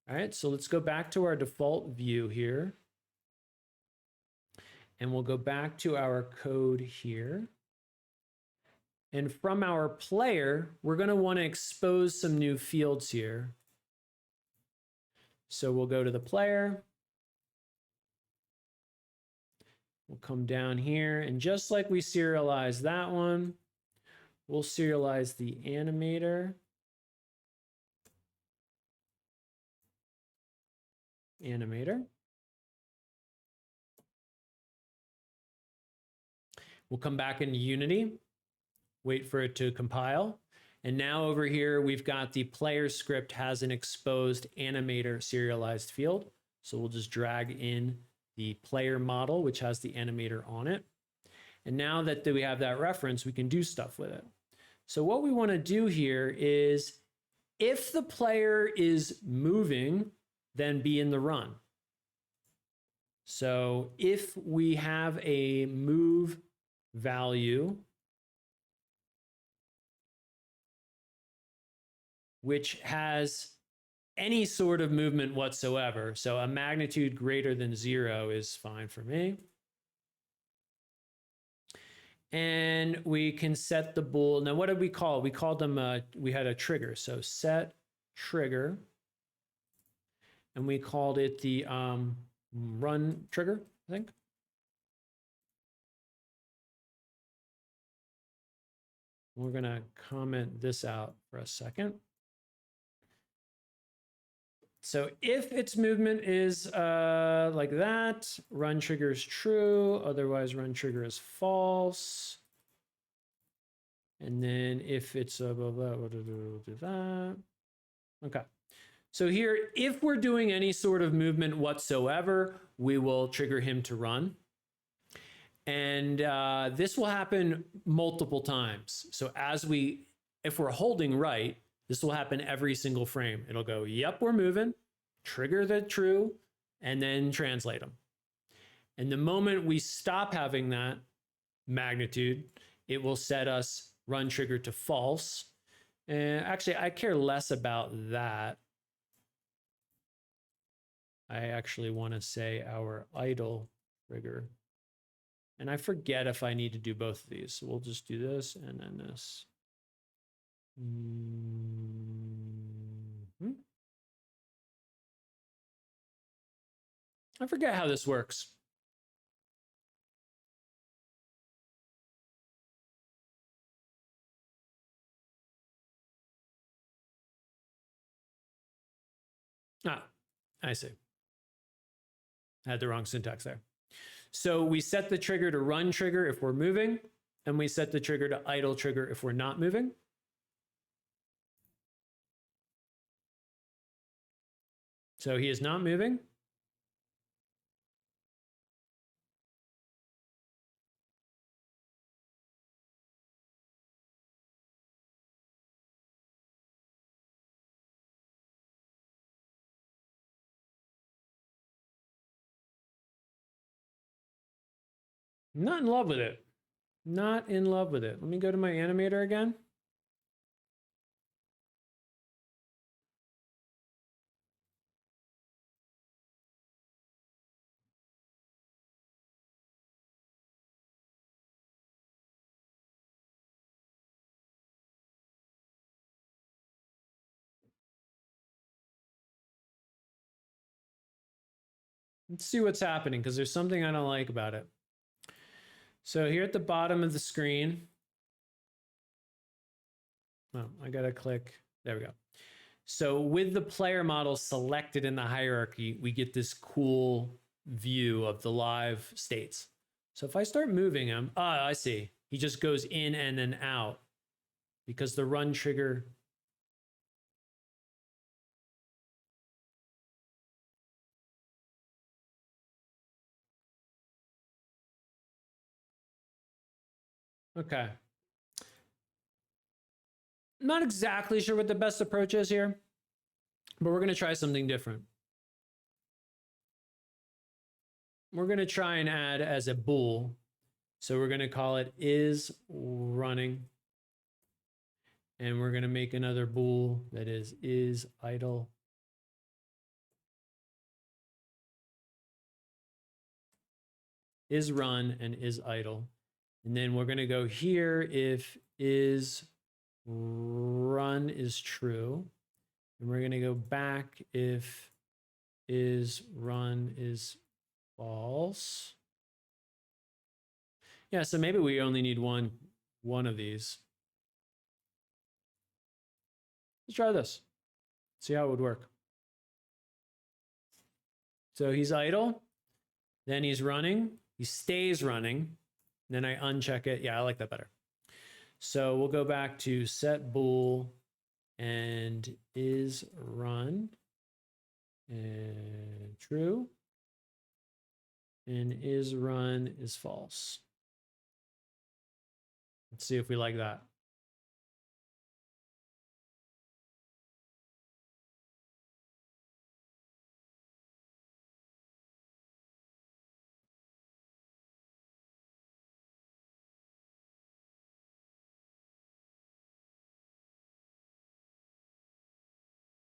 Speaker 1: All right, so let's go back to our default view here. And we'll go back to our code here. And from our player, we're going to want to expose some new fields here. So we'll go to the player. We'll come down here, and just like we serialized that one, we'll serialize the animator. We'll come back into Unity, wait for it to compile. And now over here, we've got the player script has an exposed animator serialized field. So we'll just drag in the player model, which has the animator on it. And now that we have that reference, we can do stuff with it. So what we want to do here is, if the player is moving, then be in the run. So if we have a move value, which has any sort of movement whatsoever, so a magnitude greater than 0 is fine for me. And we can set the bool. Now, what did we call? We called them, we had a trigger. So set trigger. And we called it the run trigger, I think. We're going to comment this out for a second. So if its movement is like that, run trigger is true. Otherwise, run trigger is false. And then if it's blah, blah, blah, we'll do that. Okay. So here, if we're doing any sort of movement whatsoever, we will trigger him to run. And this will happen multiple times. So if we're holding right, this will happen every single frame. It'll go, yep, we're moving, trigger the true, and then translate them. And the moment we stop having that magnitude, it will set us run trigger to false. And actually, I care less about that. I actually want to say our idle trigger. And I forget if I need to do both of these. So we'll just do this and then this. I forget how this works. Ah, I see. I had the wrong syntax there. So we set the trigger to run trigger if we're moving, and we set the trigger to idle trigger if we're not moving. So he is not moving. I'm not in love with it. Not in love with it. Let me go to my animator again. Let's see what's happening, because there's something I don't like about it. So here at the bottom of the screen, oh, I gotta click, there we go. So with the player model selected in the hierarchy, we get this cool view of the live states. So if I start moving him, I see. He just goes in and then out because the run trigger. Okay. Not exactly sure what the best approach is here, but we're going to try something different. We're going to try and add as a bool. So we're going to call it is running. And we're going to make another bool that is idle. Is run and is idle. And then we're going to go here if is run is true. And we're going to go back if is run is false. Yeah, so maybe we only need one of these. Let's try this. See how it would work. So he's idle, then he's running, he stays running, then I uncheck it. Yeah, I like that better. So we'll go back to set bool and is run and true. And is run is false. Let's see if we like that.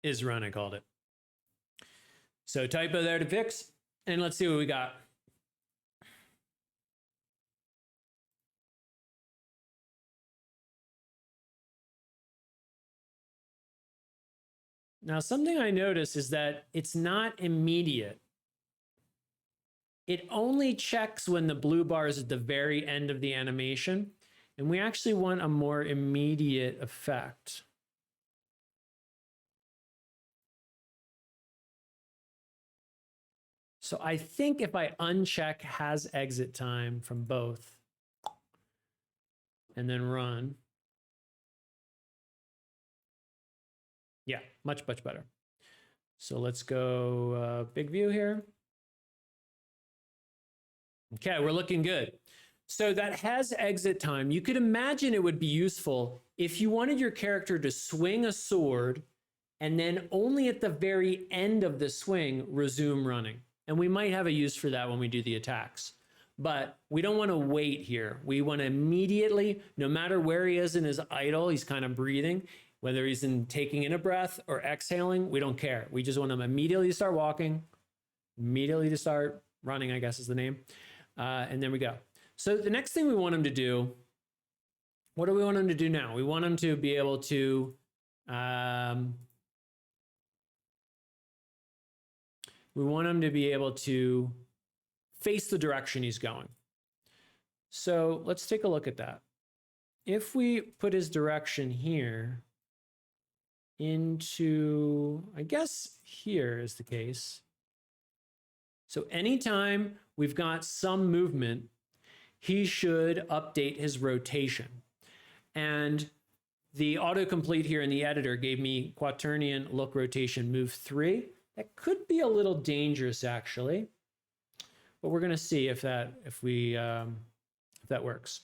Speaker 1: Is run, I called it. So typo there to fix. And let's see what we got. Now, something I notice is that it's not immediate. It only checks when the blue bar is at the very end of the animation. And we actually want a more immediate effect. So I think if I uncheck has exit time from both and then run, yeah, much, much better. So let's go big view here. Okay, we're looking good. So that has exit time. You could imagine it would be useful if you wanted your character to swing a sword and then only at the very end of the swing resume running. And we might have a use for that when we do the attacks. But we don't want to wait here. We want to immediately, no matter where he is in his idle, he's kind of breathing, whether he's taking in a breath or exhaling, we don't care. We just want him immediately to start walking, immediately to start running, I guess is the name. And then we go. So the next thing we want him to do, what do we want him to do now? We want him to be able to face the direction he's going. So let's take a look at that. If we put his direction here into, I guess here is the case. So anytime we've got some movement, he should update his rotation. And the autocomplete here in the editor gave me quaternion look rotation move 3. That could be a little dangerous actually, but we're going to see if that works.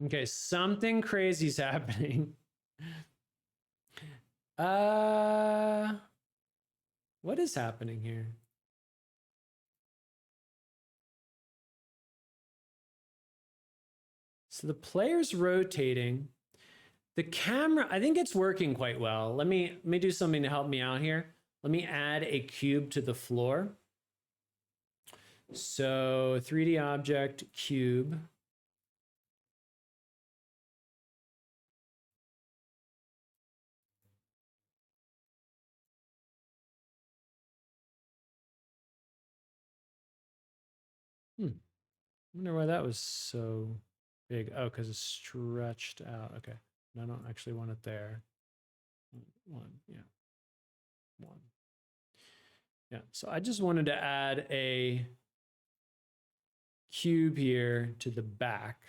Speaker 1: Okay, something crazy is happening. What is happening here? So the player's rotating. The camera, I think it's working quite well. Let me do something to help me out here. Let me add a cube to the floor. So 3D object, cube. I wonder why that was so big. Oh, because it's stretched out. Okay. No, I don't actually want it there. 1, yeah. 1. Yeah, so I just wanted to add a cube here to the back.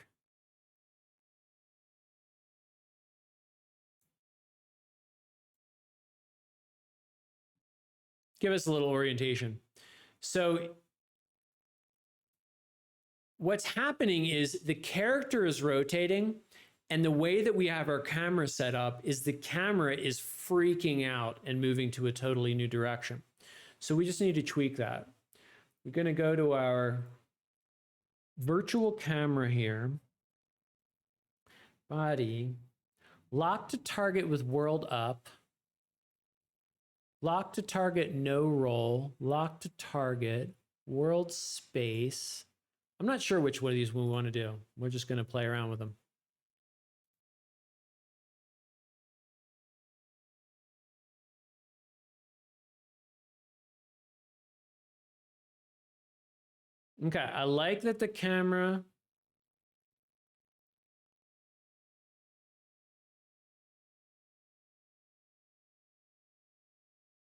Speaker 1: Give us a little orientation. So what's happening is the character is rotating, and the way that we have our camera set up is the camera is freaking out and moving to a totally new direction. So we just need to tweak that. We're going to go to our virtual camera here, body, lock to target with world up, lock to target no roll, lock to target, world space. I'm not sure which one of these we want to do. We're just going to play around with them. Okay, I like that the camera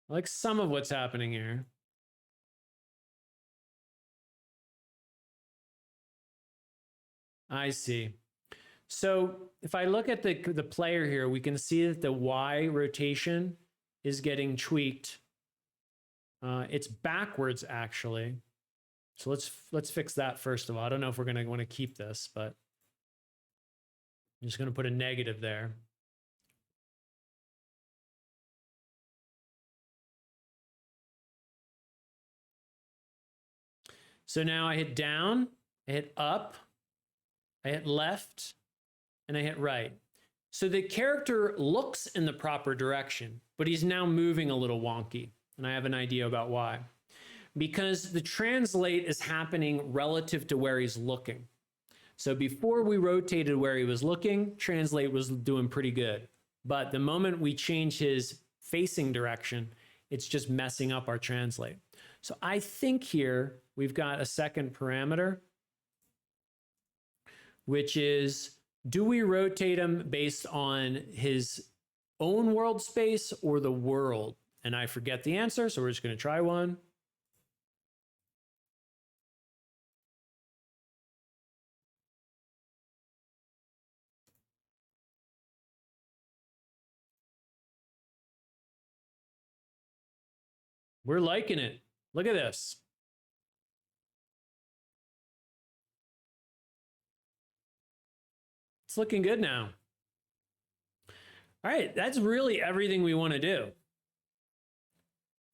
Speaker 1: I like some of what's happening here. I see. So if I look at the player here, we can see that the Y rotation is getting tweaked. It's backwards actually. So let's fix that first of all. I don't know if we're going to want to keep this, but I'm just going to put a negative there. So now I hit down, I hit up, I hit left, and I hit right. So the character looks in the proper direction, but he's now moving a little wonky. And I have an idea about why. Because the translate is happening relative to where he's looking. So before we rotated where he was looking, translate was doing pretty good. But the moment we change his facing direction, it's just messing up our translate. So I think here we've got a second parameter, which is, do we rotate him based on his own world space or the world? And I forget the answer, so we're just going to try one. We're liking it. Look at this. It's looking good now. All right, that's really everything we want to do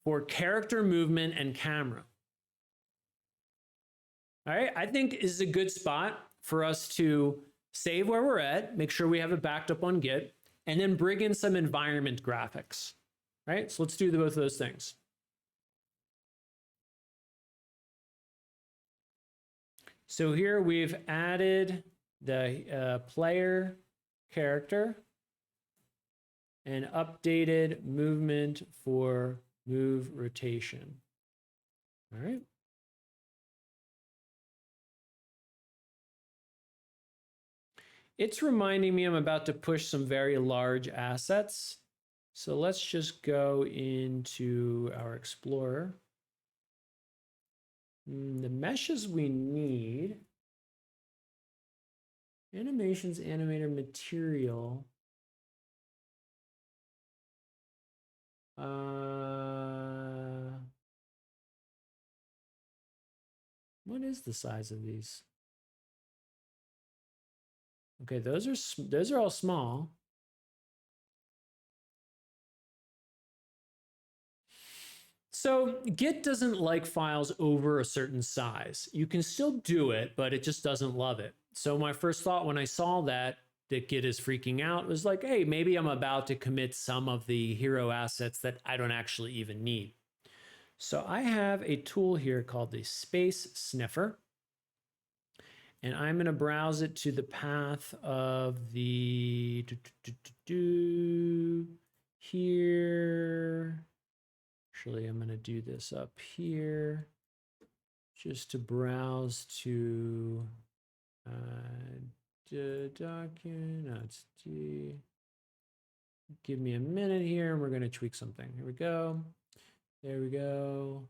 Speaker 1: for character movement and camera. All right, I think this is a good spot for us to save where we're at, make sure we have it backed up on Git, and then bring in some environment graphics. All right, so let's do both of those things. So here we've added the player character and updated movement for move rotation. All right. It's reminding me I'm about to push some very large assets. So let's just go into our Explorer. The meshes we need, animations, animator material. What is the size of these? Okay, those are all small. So Git doesn't like files over a certain size. You can still do it, but it just doesn't love it. So my first thought when I saw that Git is freaking out was like, hey, maybe I'm about to commit some of the hero assets that I don't actually even need. So I have a tool here called the Space Sniffer. And I'm going to browse it to the path of the here. Actually, I'm going to do this up here just to browse to the document. No, it's D. Give me a minute here and we're going to tweak something. Here we go. There we go.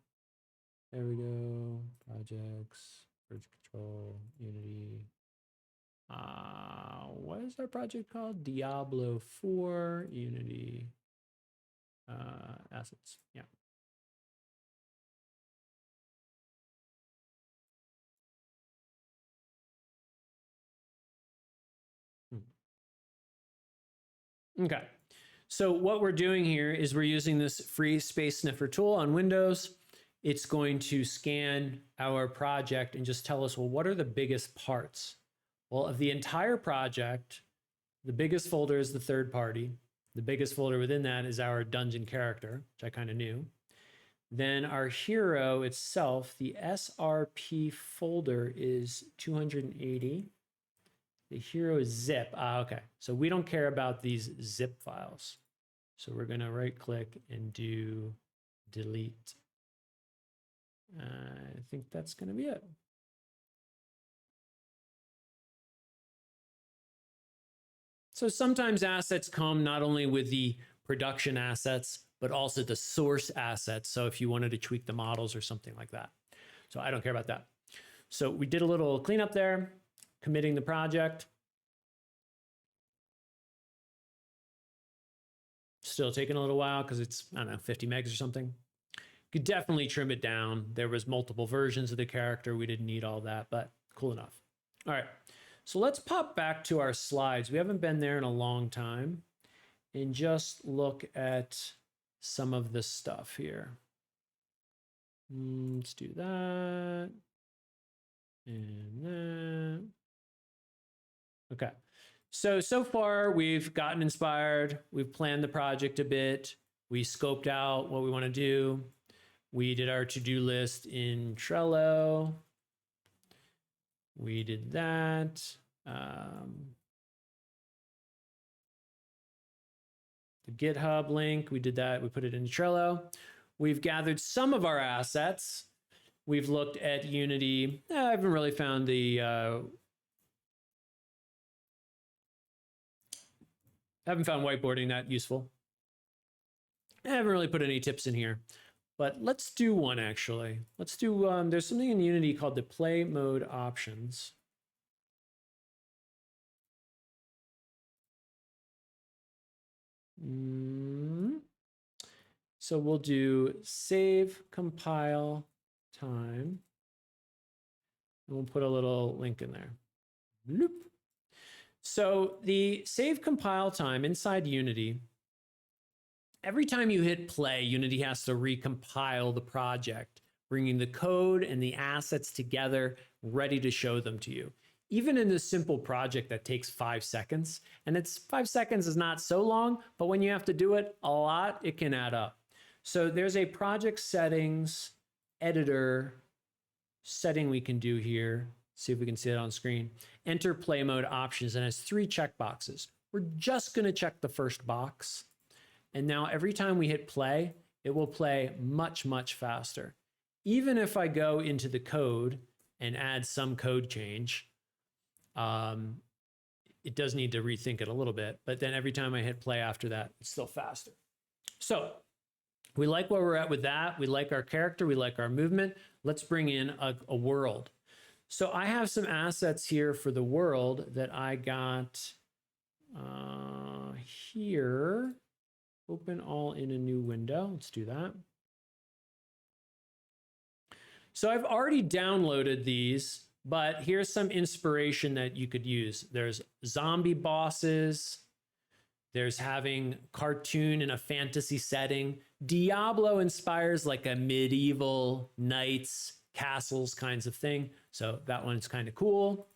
Speaker 1: There we go. Projects, version control, Unity. What is our project called? Diablo IV Unity assets. Yeah. Okay. So what we're doing here is we're using this free Space Sniffer tool on Windows. It's going to scan our project and just tell us, well, what are the biggest parts? Well, of the entire project, the biggest folder is the third party. The biggest folder within that is our dungeon character, which I kind of knew. Then our hero itself, the SRP folder is 280. The hero is zip. Okay. So we don't care about these zip files. So we're going to right click and do delete. I think that's going to be it. So sometimes assets come not only with the production assets, but also the source assets. So if you wanted to tweak the models or something like that. So I don't care about that. So we did a little cleanup there, committing the project. Still taking a little while because it's, I don't know, 50 megs or something. Could definitely trim it down. There was multiple versions of the character. We didn't need all that, but cool enough. All right, so let's pop back to our slides. We haven't been there in a long time, and just look at some of the stuff here. Let's do that and that. Okay, so far we've gotten inspired. We've planned the project a bit. We scoped out what we want to do. We did our to-do list in Trello. We did that. The GitHub link, we did that. We put it in Trello. We've gathered some of our assets. We've looked at Unity. I haven't really found the haven't found whiteboarding that useful. I haven't really put any tips in here, but let's do one actually. Let's do, there's something in Unity called the play mode options. So we'll do save compile time. And we'll put a little link in there. Bloop. So the save compile time inside Unity, every time you hit play, Unity has to recompile the project, bringing the code and the assets together, ready to show them to you. Even in this simple project that takes 5 seconds, and it's 5 seconds is not so long, but when you have to do it a lot, it can add up. So there's a project settings editor setting we can do here. See if we can see it on screen. Enter play mode options, and it has 3 checkboxes. We're just going to check the first box. And now every time we hit play, it will play much, much faster. Even if I go into the code and add some code change, it does need to rethink it a little bit, but then every time I hit play after that, it's still faster. So we like where we're at with that. We like our character. We like our movement. Let's bring in a world. So I have some assets here for the world that I got here. Open all in a new window. Let's do that. So I've already downloaded these, but here's some inspiration that you could use. There's zombie bosses. There's having cartoon in a fantasy setting. Diablo inspires like a medieval knights, castles kinds of thing. So that one's kind of cool.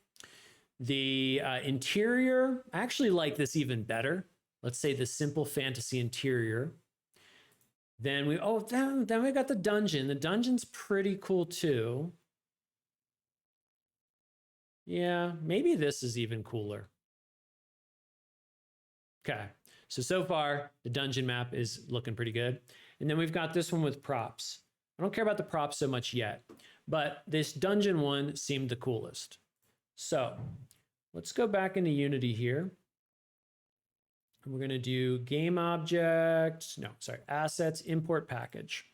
Speaker 1: The interior, I actually like this even better. Let's say the simple fantasy interior. Then we got the dungeon. The dungeon's pretty cool too. Yeah, maybe this is even cooler. Okay, so far the dungeon map is looking pretty good. And then we've got this one with props. I don't care about the props so much yet, but this dungeon one seemed the coolest. So let's go back into Unity here. And we're going to do assets, import package.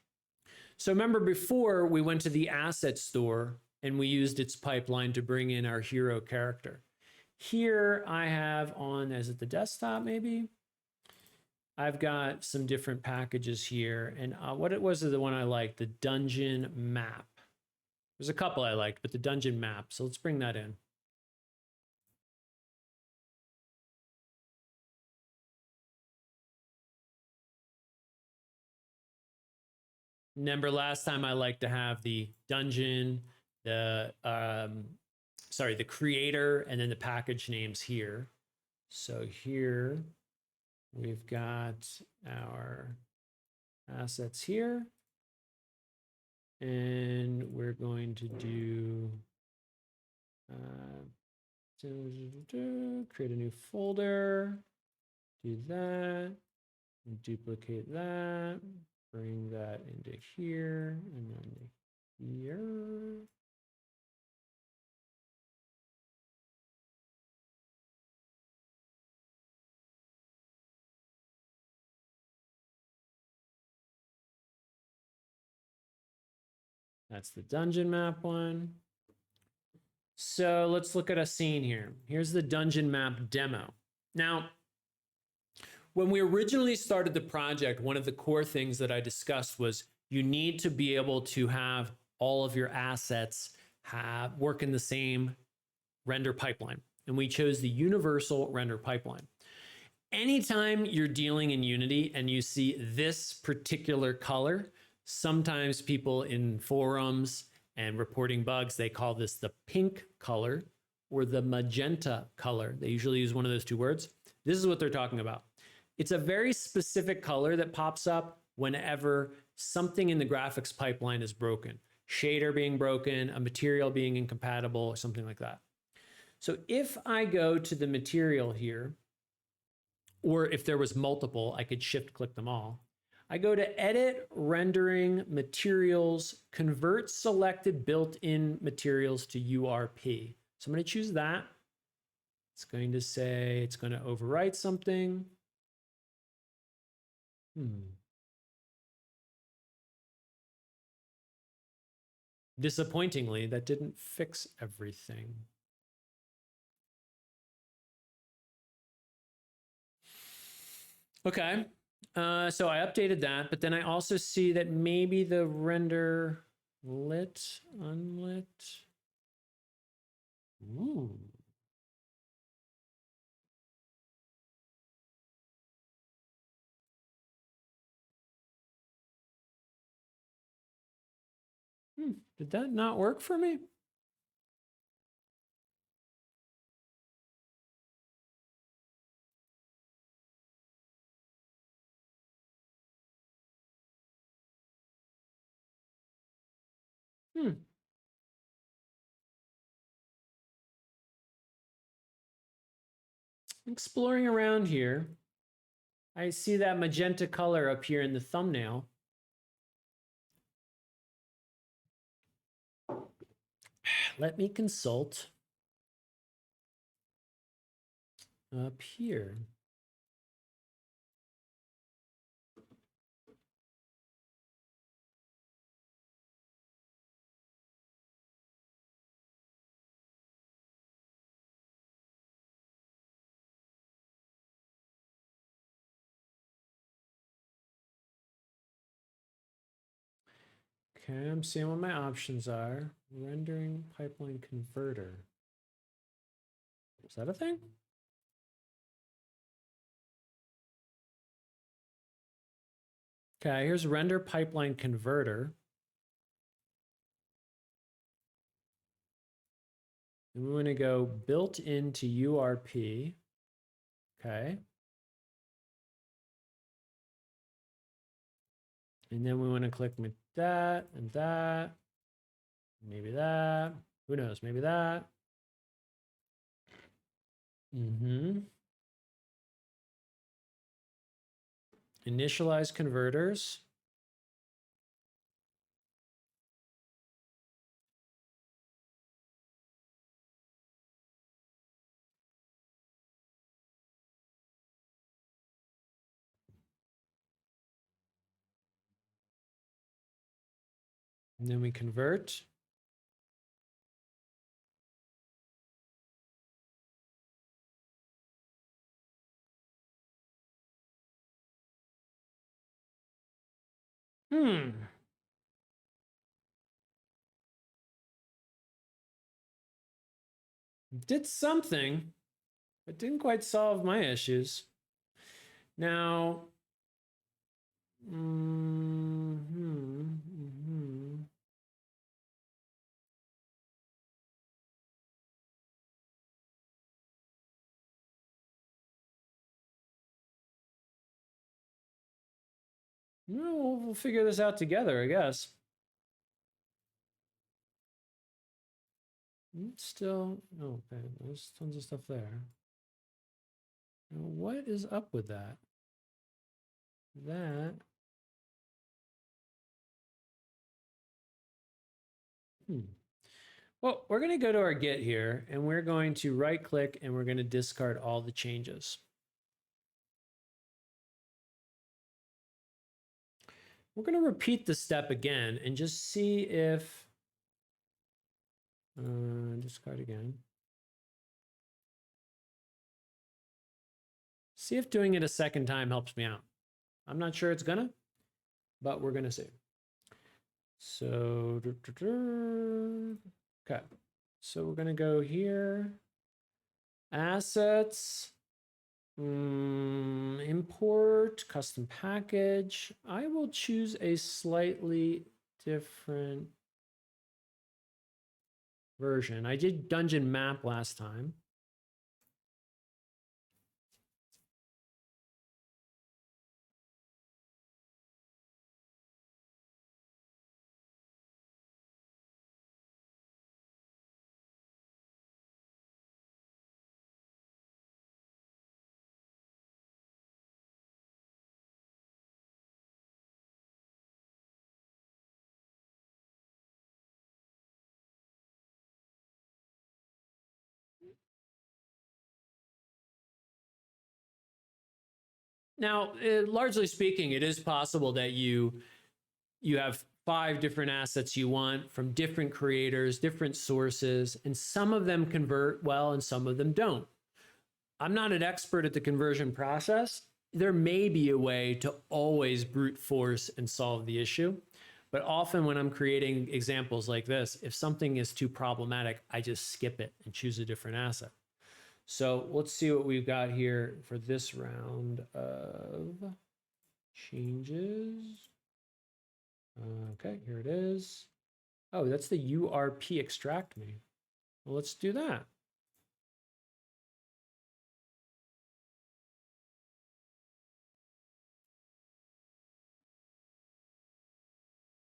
Speaker 1: So remember before we went to the asset store and we used its pipeline to bring in our hero character. Here I have on, is it the desktop maybe? I've got some different packages here. And what it was the one I liked, the dungeon map. There's a couple I liked, but the dungeon map. So let's bring that in. Remember last time I liked to have the dungeon, the creator, and then the package names here. So here we've got our assets here. And we're going to do create a new folder, do that, duplicate that, bring that into here, and then here. That's the dungeon map one. So let's look at a scene here. Here's the dungeon map demo. Now, when we originally started the project, one of the core things that I discussed was you need to be able to have all of your assets work in the same render pipeline. And we chose the universal render pipeline. Anytime you're dealing in Unity and you see this particular color, sometimes people in forums and reporting bugs, they call this the pink color or the magenta color. They usually use one of those two words. This is what they're talking about. It's a very specific color that pops up whenever something in the graphics pipeline is broken. Shader being broken, a material being incompatible, or something like that. So if I go to the material here, or if there was multiple, I could shift click them all. I go to Edit, Rendering, Materials, Convert Selected Built-in Materials to URP. So I'm going to choose that. It's going to say it's going to overwrite something. Disappointingly, that didn't fix everything. Okay, so I updated that, but then I also see that maybe the render lit, unlit. Ooh. Did that not work for me? Exploring around here, I see that magenta color up here in the thumbnail. Let me consult up here. Okay, I'm seeing what my options are. Rendering pipeline converter. Is that a thing? Okay, here's render pipeline converter. And we want to go built into URP. Okay. And then we want to click that and that. Maybe that. Who knows? Maybe that. Initialize converters. And then we convert. Did something, but didn't quite solve my issues. Now, we'll figure this out together, I guess. Still, okay, there's tons of stuff there. Now, what is up with that? Well, we're going to go to our Git here, and we're going to right click, and we're going to discard all the changes. We're going to repeat the step again and just see if Discard again. See if doing it a second time helps me out. I'm not sure it's gonna, but we're gonna see. So, okay. So we're gonna go here. Assets. Import custom package. I will choose a slightly different version. I did dungeon map last time. Now, largely speaking, it is possible that you have 5 different assets you want from different creators, different sources, and some of them convert well and some of them don't. I'm not an expert at the conversion process. There may be a way to always brute force and solve the issue. But often when I'm creating examples like this, if something is too problematic, I just skip it and choose a different asset. So let's see what we've got here for this round of changes. Okay, here it is. Oh, that's the URP extract me. Well, let's do that.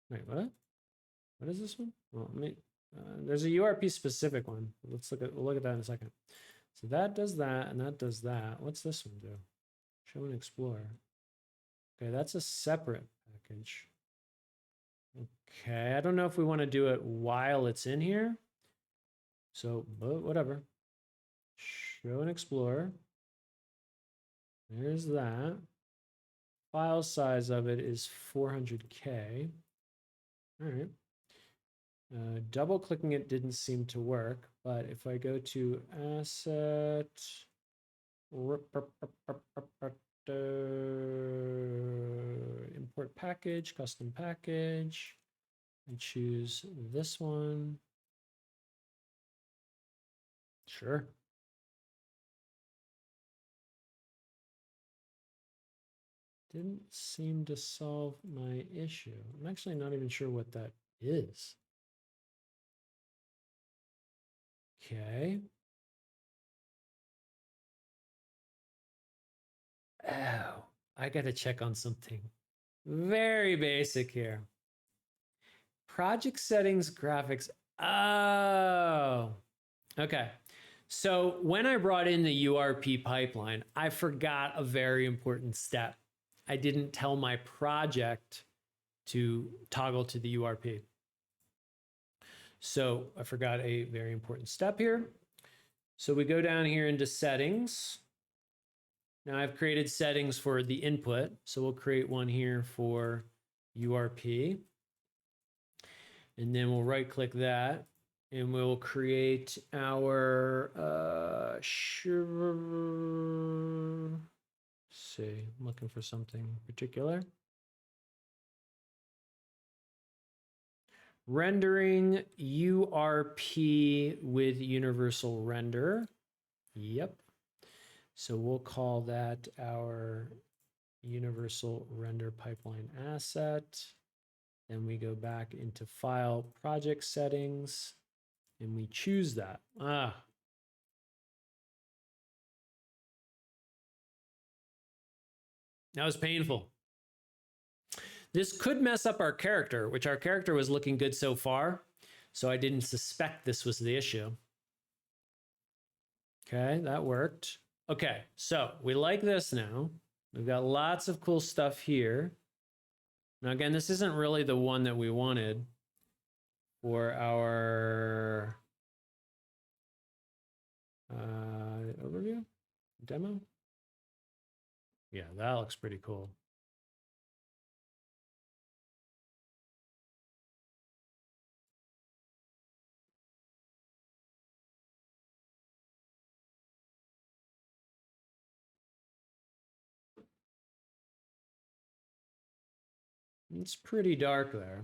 Speaker 1: Wait, what? What is this one? Well, there's a URP specific one. We'll look at that in a second. So that does that, and that does that. What's this one do? Show and explore. Okay, that's a separate package. Okay, I don't know if we want to do it while it's in here. So, but whatever. Show and explore. There's that. File size of it is 400K. All right. Double clicking it didn't seem to work, but if I go to asset, import package, custom package, and choose this one. Sure. Didn't seem to solve my issue. I'm actually not even sure what that is. Okay. Oh, I got to check on something very basic here. Project settings, graphics. Oh, okay. So when I brought in the URP pipeline, I forgot a very important step. I didn't tell my project to toggle to the URP. So I forgot a very important step here. So we go down here into settings. Now I've created settings for the input. So we'll create one here for URP. And then we'll right click that and we'll create our, see, I'm looking for something particular. Rendering URP with universal render. Yep. So we'll call that our universal render pipeline asset. Then we go back into file project settings and we choose that. That was painful. This could mess up our character, which our character was looking good so far. So I didn't suspect this was the issue. Okay, that worked. Okay, so we like this now. We've got lots of cool stuff here. Now, again, this isn't really the one that we wanted for our overview demo. Yeah, that looks pretty cool. It's pretty dark there.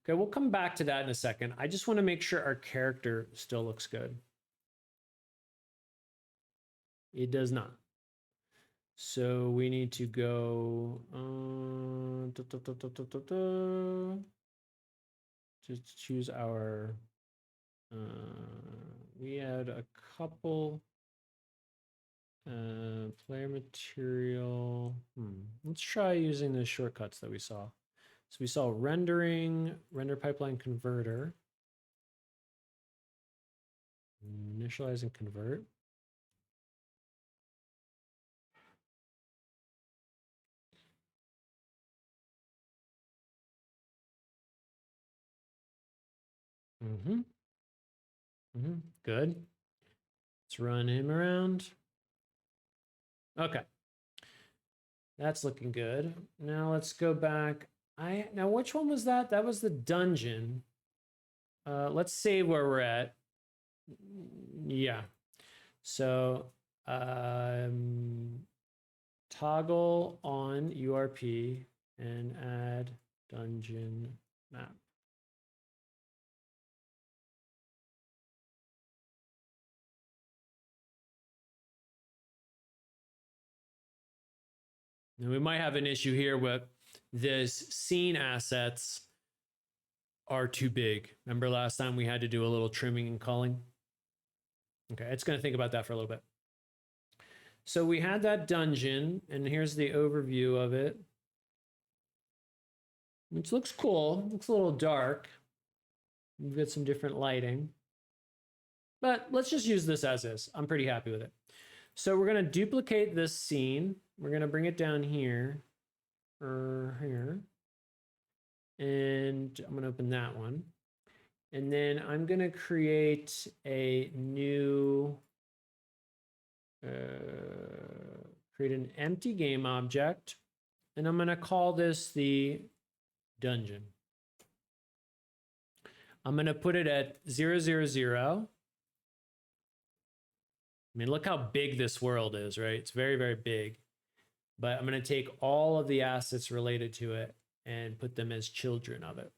Speaker 1: Okay, we'll come back to that in a second. I just want to make sure our character still looks good. It does not. So we need to go just choose our we had a couple player material. Let's try using the shortcuts that we saw. So we saw rendering, render pipeline converter, initialize and convert. Good. Let's run him around. Okay. That's looking good. Now let's go back. Now which one was that? That was the dungeon. Let's save where we're at. Yeah. So toggle on URP and add dungeon map. Now we might have an issue here with this scene assets are too big. Remember last time we had to do a little trimming and culling? Okay, it's going to think about that for a little bit. So we had that dungeon, and here's the overview of it, which looks cool. Looks a little dark. We've got some different lighting. But let's just use this as is. I'm pretty happy with it. So we're going to duplicate this scene. We're going to bring it down here, or here. And I'm going to open that one. And then I'm going to create a new, create an empty game object. And I'm going to call this the dungeon. I'm going to put it at 0, 0, 0. I mean, look how big this world is, right? It's very, very big. But I'm going to take all of the assets related to it and put them as children of it.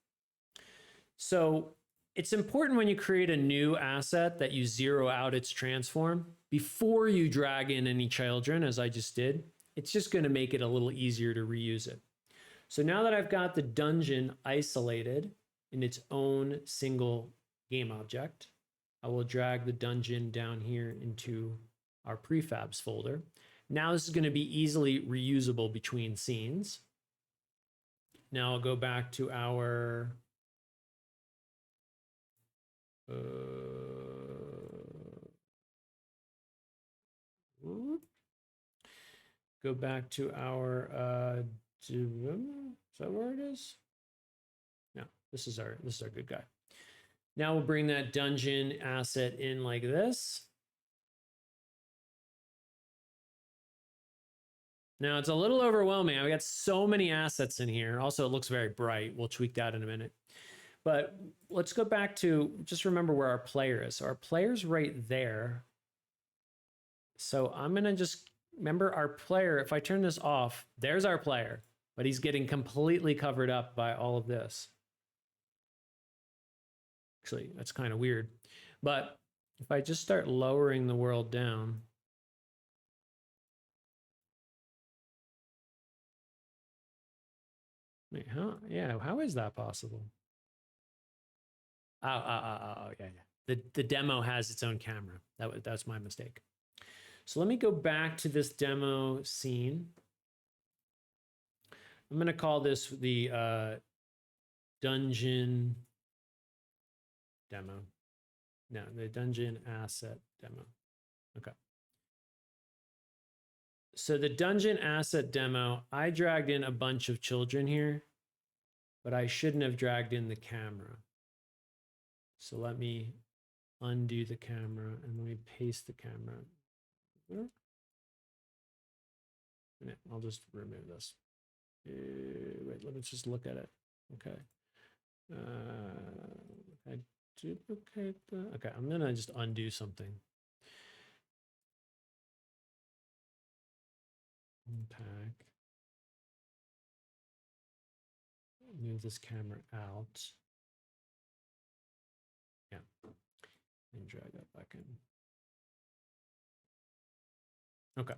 Speaker 1: So it's important when you create a new asset that you zero out its transform before you drag in any children, as I just did. It's just going to make it a little easier to reuse it. So now that I've got the dungeon isolated in its own single game object, I will drag the dungeon down here into our prefabs folder. Now this is going to be easily reusable between scenes. Now I'll go back to our go back to our is that where it is? No, this is our good guy. Now we'll bring that dungeon asset in like this. Now it's a little overwhelming. I've got so many assets in here. Also, it looks very bright. We'll tweak that in a minute. But let's go back to just remember where our player is. So our player's right there. So I'm going to just remember our player. If I turn this off, there's our player, but he's getting completely covered up by all of this. Actually, that's kind of weird. But if I just start lowering the world down, wait, huh? Yeah, how is that possible? Oh, yeah. The demo has its own camera. That's my mistake. So let me go back to this demo scene. I'm going to call this the dungeon demo. No, the dungeon asset demo. Okay. So the dungeon asset demo, I dragged in a bunch of children here, but I shouldn't have dragged in the camera. So let me undo the camera and let me paste the camera. I'll just remove this. Wait, let me just look at it. Okay. I duplicate the. Okay, I'm gonna just undo something. Unpack. Move this camera out. Yeah. And drag that back in. Okay.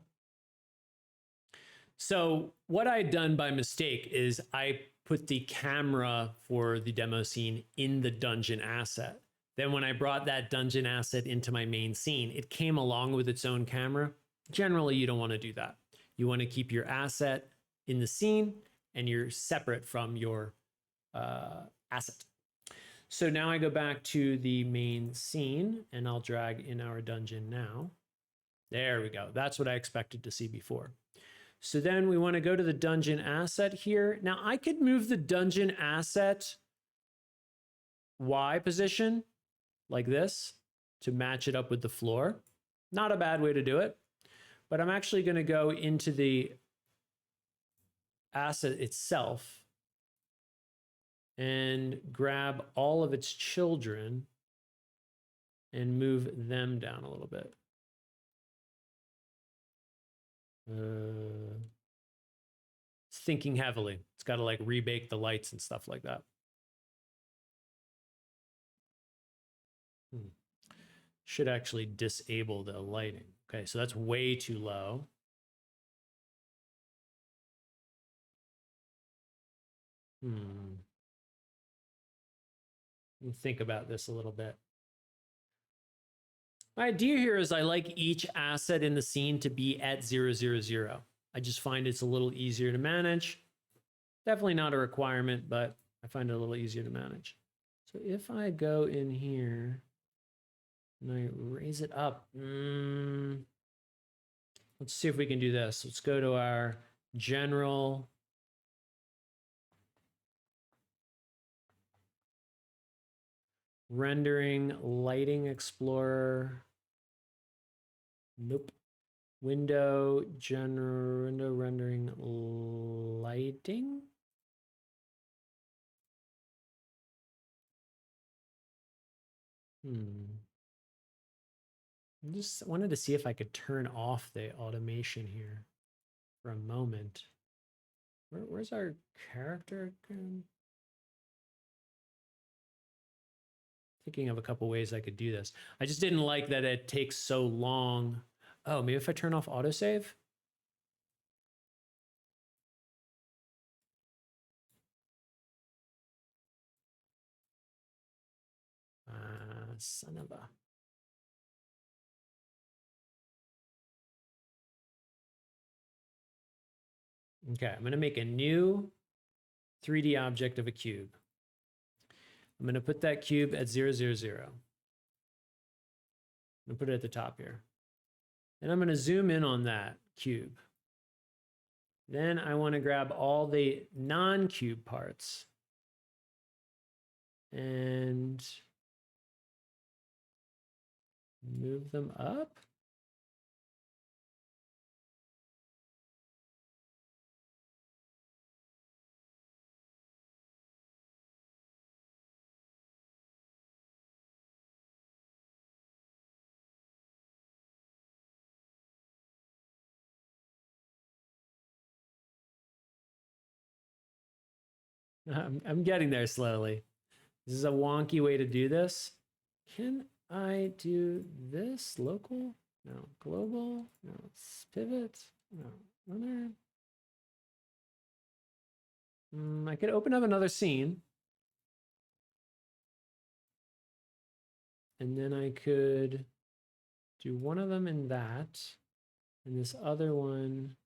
Speaker 1: So what I had done by mistake is I put the camera for the demo scene in the dungeon asset. Then when I brought that dungeon asset into my main scene, it came along with its own camera. Generally, you don't want to do that. You want to keep your asset in the scene and you're separate from your asset. So now I go back to the main scene and I'll drag in our dungeon now. There we go. That's what I expected to see before. So then we want to go to the dungeon asset here. Now I could move the dungeon asset Y position like this to match it up with the floor. Not a bad way to do it, but I'm actually going to go into the asset itself and grab all of its children and move them down a little bit. It's thinking heavily. It's got to like rebake the lights and stuff like that. Should actually disable the lighting. Okay, so that's way too low. Let me think about this a little bit. My idea here is I like each asset in the scene to be at 000. I just find it's a little easier to manage. Definitely not a requirement, but I find it a little easier to manage. So if I go in here and I raise it up, let's see if we can do this. Let's go to our general. Rendering, lighting explorer. Nope. Window, general, window rendering, lighting. I just wanted to see if I could turn off the automation here for a moment. Where's our character again? Thinking of a couple ways I could do this. I just didn't like that it takes so long. Oh, maybe if I turn off autosave? Son of a. Okay, I'm going to make a new 3D object of a cube. I'm going to put that cube at 000. I'm going to put it at the top here. And I'm going to zoom in on that cube. Then I want to grab all the non-cube parts and move them up. I'm getting there slowly. This is a wonky way to do this. Can I do this local? No. Global? No. Pivot? No. Runner? I could open up another scene. And then I could do one of them in that. And this other one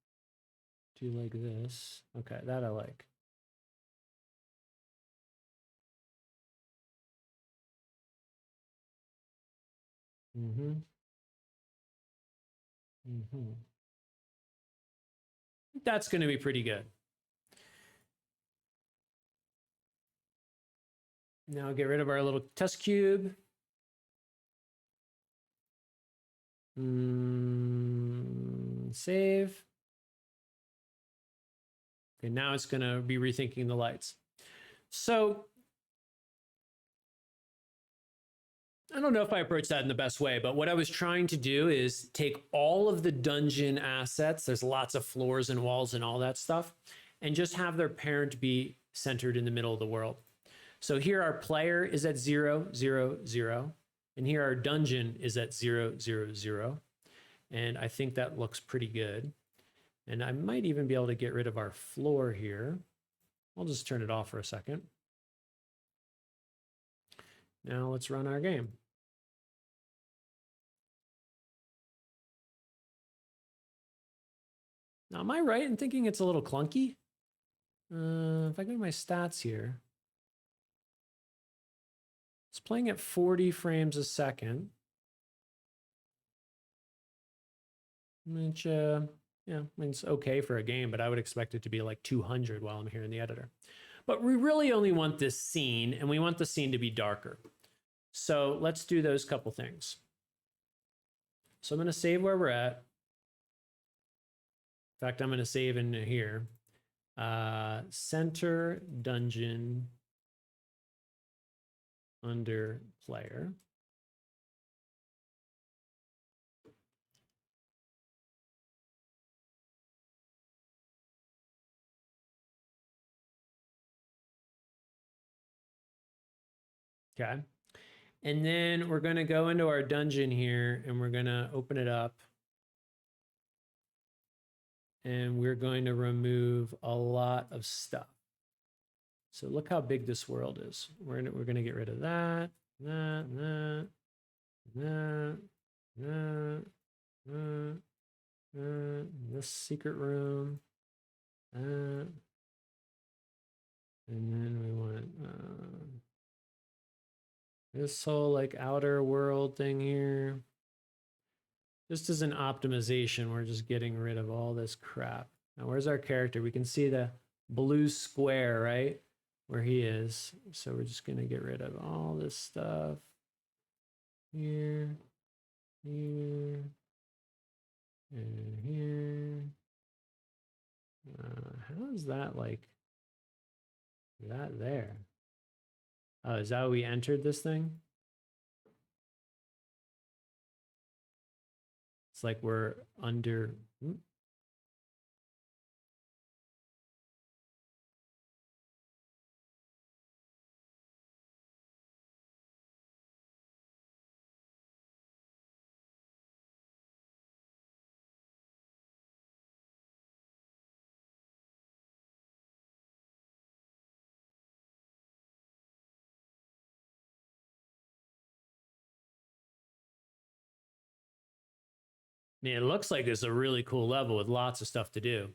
Speaker 1: do like this. Okay, that I like. That's going to be pretty good. Now get rid of our little test cube. Save. Okay, now it's going to be rethinking the lights. So I don't know if I approached that in the best way, but what I was trying to do is take all of the dungeon assets, there's lots of floors and walls and all that stuff, and just have their parent be centered in the middle of the world. So here our player is at 0, 0, 0. And here our dungeon is at 0, 0, 0. And I think that looks pretty good. And I might even be able to get rid of our floor here. I'll just turn it off for a second. Now let's run our game. Now, am I right in thinking it's a little clunky? If I go to my stats here, it's playing at 40 frames a second. Which, yeah, I mean, it's okay for a game, but I would expect it to be like 200 while I'm here in the editor. But we really only want this scene, and we want the scene to be darker. So let's do those couple things. So I'm going to save where we're at. In fact, I'm going to save in here. Center dungeon under player. Okay. And then we're going to go into our dungeon here and we're going to open it up. And we're going to remove a lot of stuff. So look how big this world is. We're going to get rid of that, this secret room, and then we want this whole like outer world thing here. Just as an optimization, we're just getting rid of all this crap. Now, where's our character? We can see the blue square, right? Where he is. So we're just going to get rid of all this stuff. Here, here, and here. How is that like that there? Oh, is that how we entered this thing? It's like we're under. I mean, it looks like it's a really cool level with lots of stuff to do.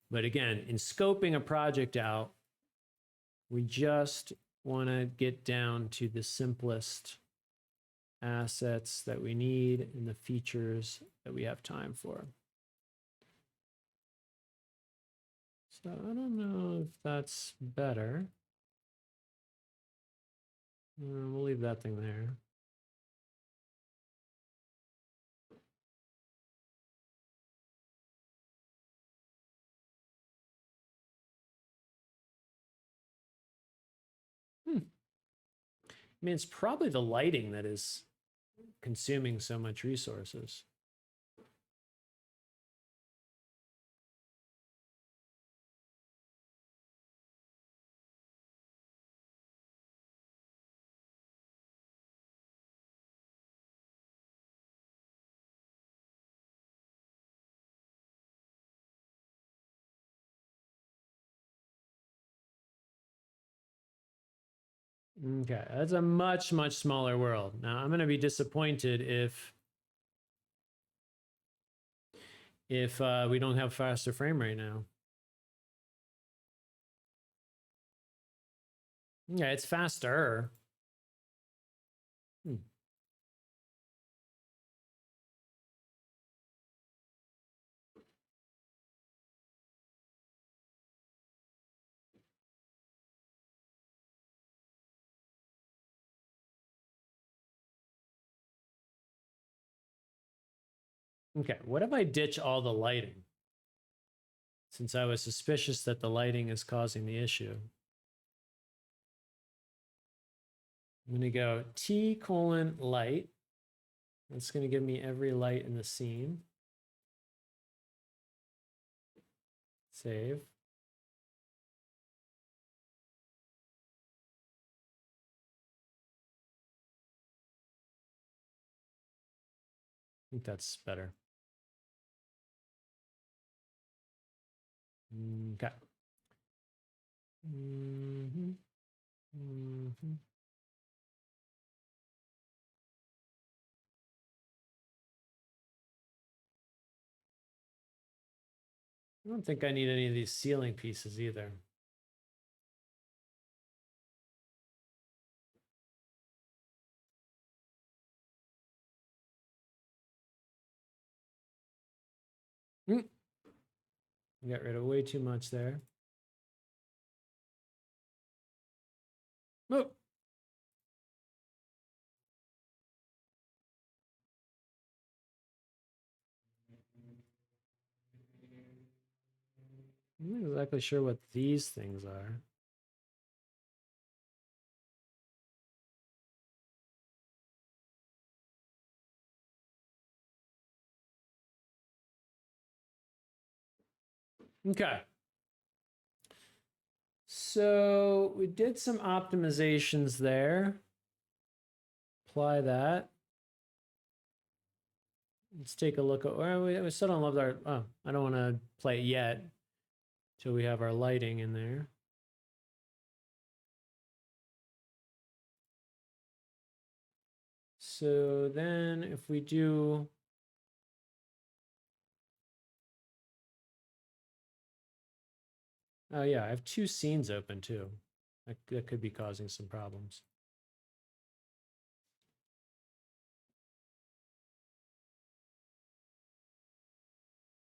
Speaker 1: But again, in scoping a project out, we just want to get down to the simplest assets that we need and the features that we have time for. So I don't know if that's better. We'll leave that thing there. I mean, it's probably the lighting that is consuming so much resources. Okay, that's a much, much smaller world. Now, I'm going to be disappointed if we don't have faster frame rate now. Yeah, it's faster. Okay, what if I ditch all the lighting? Since I was suspicious that the lighting is causing the issue. I'm going to go T:\light. That's going to give me every light in the scene. Save. think that's better. Okay. I don't think I need any of these ceiling pieces either. Got rid of way too much there. Oh. I'm not exactly sure what these things are. Okay. So we did some optimizations there. Apply that. Let's take a look at, well, we still don't love our, oh, I don't want to play it yet till we have our lighting in there. So then if we do, oh yeah, I have two scenes open too. That could be causing some problems.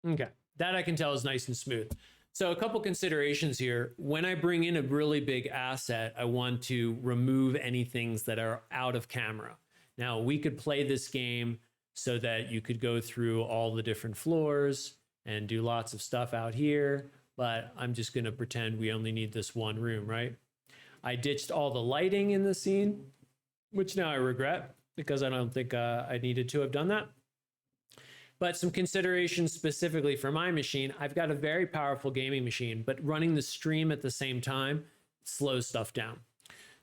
Speaker 1: Okay, that I can tell is nice and smooth. So a couple considerations here. When I bring in a really big asset, I want to remove any things that are out of camera. Now, we could play this game so that you could go through all the different floors and do lots of stuff out here, but I'm just going to pretend we only need this one room, right? I ditched all the lighting in the scene, which now I regret because I don't think I needed to have done that. But some considerations specifically for my machine, I've got a very powerful gaming machine, but running the stream at the same time slows stuff down.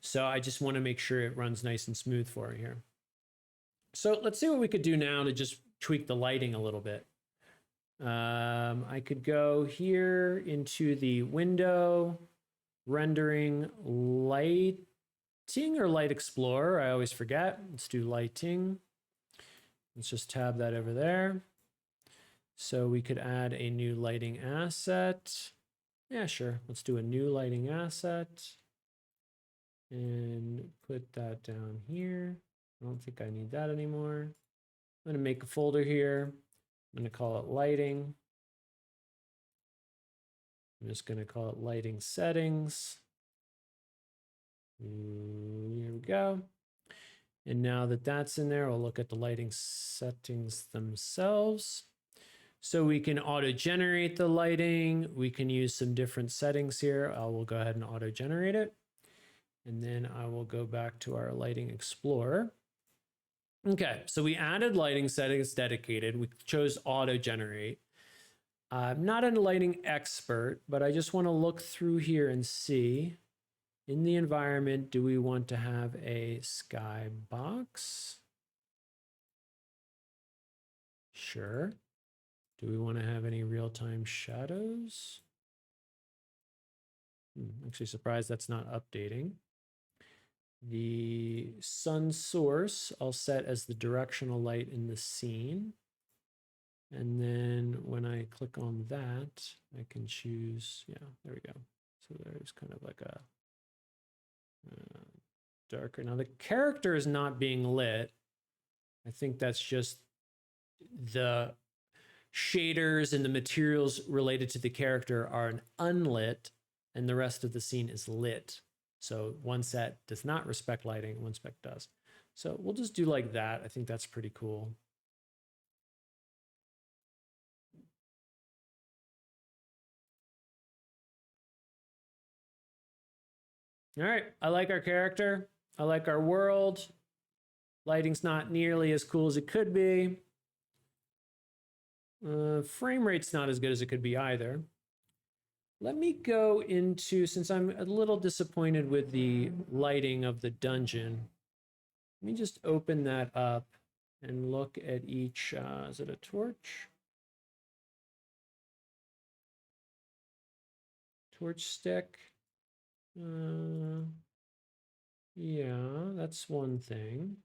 Speaker 1: So I just want to make sure it runs nice and smooth for you here. So let's see what we could do now to just tweak the lighting a little bit. I could go here into the window, rendering lighting or light explorer. I always forget. Let's do lighting. Let's just tab that over there. So we could add a new lighting asset. Yeah, sure. Let's do a new lighting asset and put that down here. I don't think I need that anymore. I'm going to make a folder here. I'm going to call it lighting. I'm just going to call it lighting settings. Here we go. And now that that's in there, we'll look at the lighting settings themselves. So we can auto-generate the lighting. We can use some different settings here. I will go ahead and auto-generate it. And then I will go back to our lighting explorer. Okay, so we added lighting settings dedicated. We chose auto-generate. I'm not a lighting expert, but I just want to look through here and see, in the environment, do we want to have a skybox? Sure. Do we want to have any real-time shadows? Actually surprised that's not updating. The sun source I'll set as the directional light in the scene. And then when I click on that, I can choose, yeah, there we go. So there's kind of like a darker. Now the character is not being lit. I think that's just the shaders and the materials related to the character are an unlit and the rest of the scene is lit. So one set does not respect lighting, one spec does. So we'll just do like that. I think that's pretty cool. All right, I like our character. I like our world. Lighting's not nearly as cool as it could be. Frame rate's not as good as it could be either. Let me go into, since I'm a little disappointed with the lighting of the dungeon, let me just open that up and look at each, is it a torch? Torch stick. Yeah, that's one thing.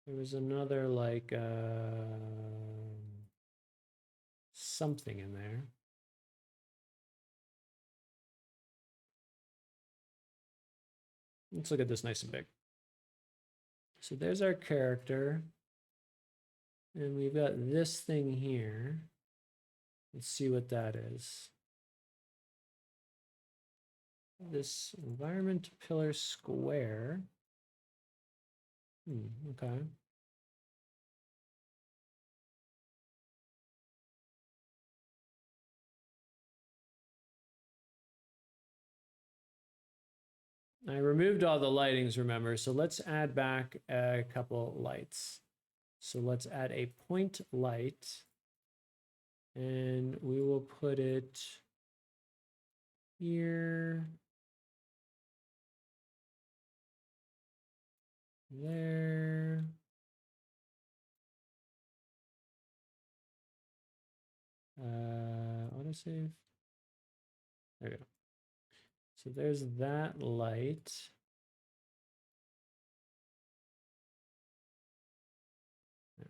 Speaker 1: There was another like something in there. Let's look at this nice and big. So there's our character. And we've got this thing here. Let's see what that is. This environment pillar square. Okay. I removed all the lightings, remember, so let's add back a couple lights. So let's add a point light, and we will put it here, there. Autosave. There we go. So there's that light.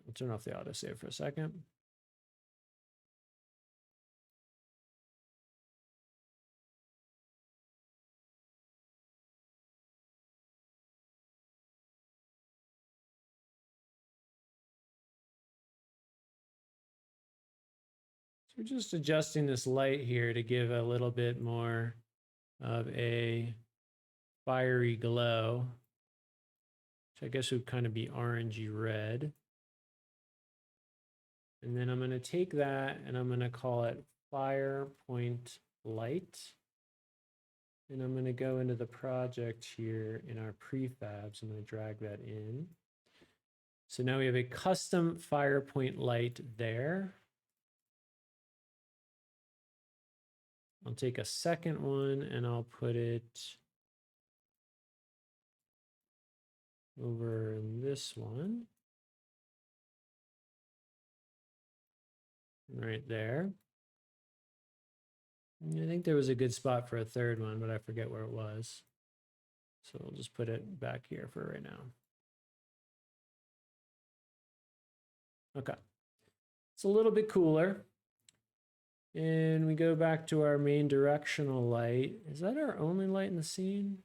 Speaker 1: We'll turn off the autosave for a second. So we're just adjusting this light here to give a little bit more of a fiery glow, which I guess would kind of be orangey red. And then I'm going to take that and I'm going to call it fire point light. And I'm going to go into the project here in our prefabs. I'm going to drag that in. So now we have a custom fire point light there. I'll take a second one and I'll put it over in this one. Right there. I think there was a good spot for a third one, but I forget where it was. So we'll just put it back here for right now. Okay. It's a little bit cooler. And we go back to our main directional light. Is that our only light in the scene?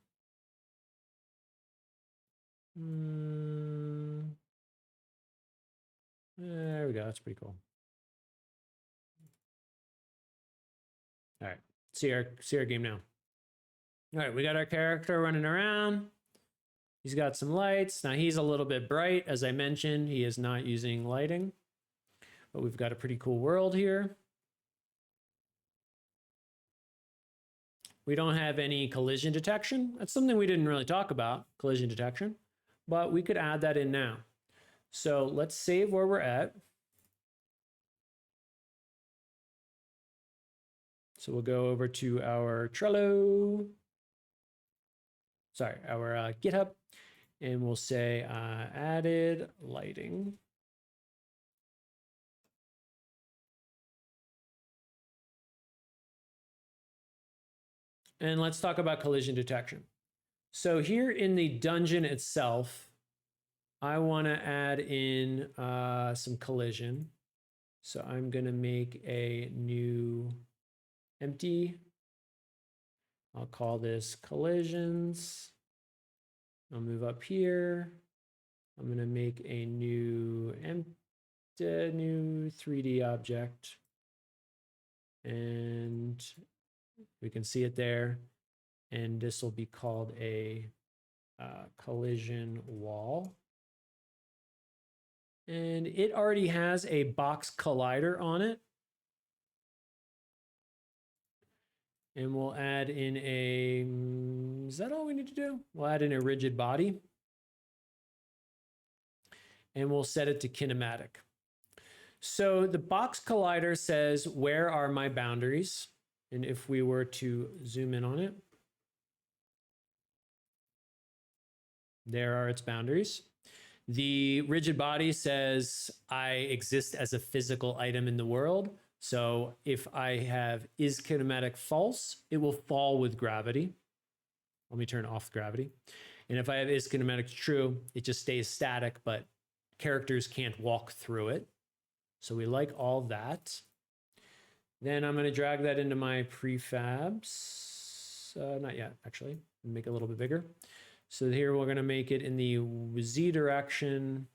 Speaker 1: There we go. That's pretty cool. All right. See our game now. All right, we got our character running around. He's got some lights. Now he's a little bit bright. As I mentioned, he is not using lighting. But we've got a pretty cool world here. We don't have any collision detection. That's something we didn't really talk about, collision detection. But we could add that in now. So let's save where we're at. So we'll go over to our Trello, sorry, our GitHub, and we'll say added lighting. And let's talk about collision detection. So here in the dungeon itself, I want to add in some collision. So I'm going to make a new empty. I'll call this collisions. I'll move up here. I'm going to make a new new 3D object. And we can see it there. And this will be called a collision wall. And it already has a box collider on it. And we'll add in a, is that all we need to do? We'll add in a rigid body. And we'll set it to kinematic. So the box collider says, where are my boundaries? And if we were to zoom in on it, there are its boundaries. The rigid body says I exist as a physical item in the world. So if I have is kinematic false, it will fall with gravity. Let me turn off gravity. And if I have is kinematic true, it just stays static, but characters can't walk through it. So we like all that. Then I'm going to drag that into my prefabs. Not yet, actually. Make it a little bit bigger. So here we're going to make it in the Z direction.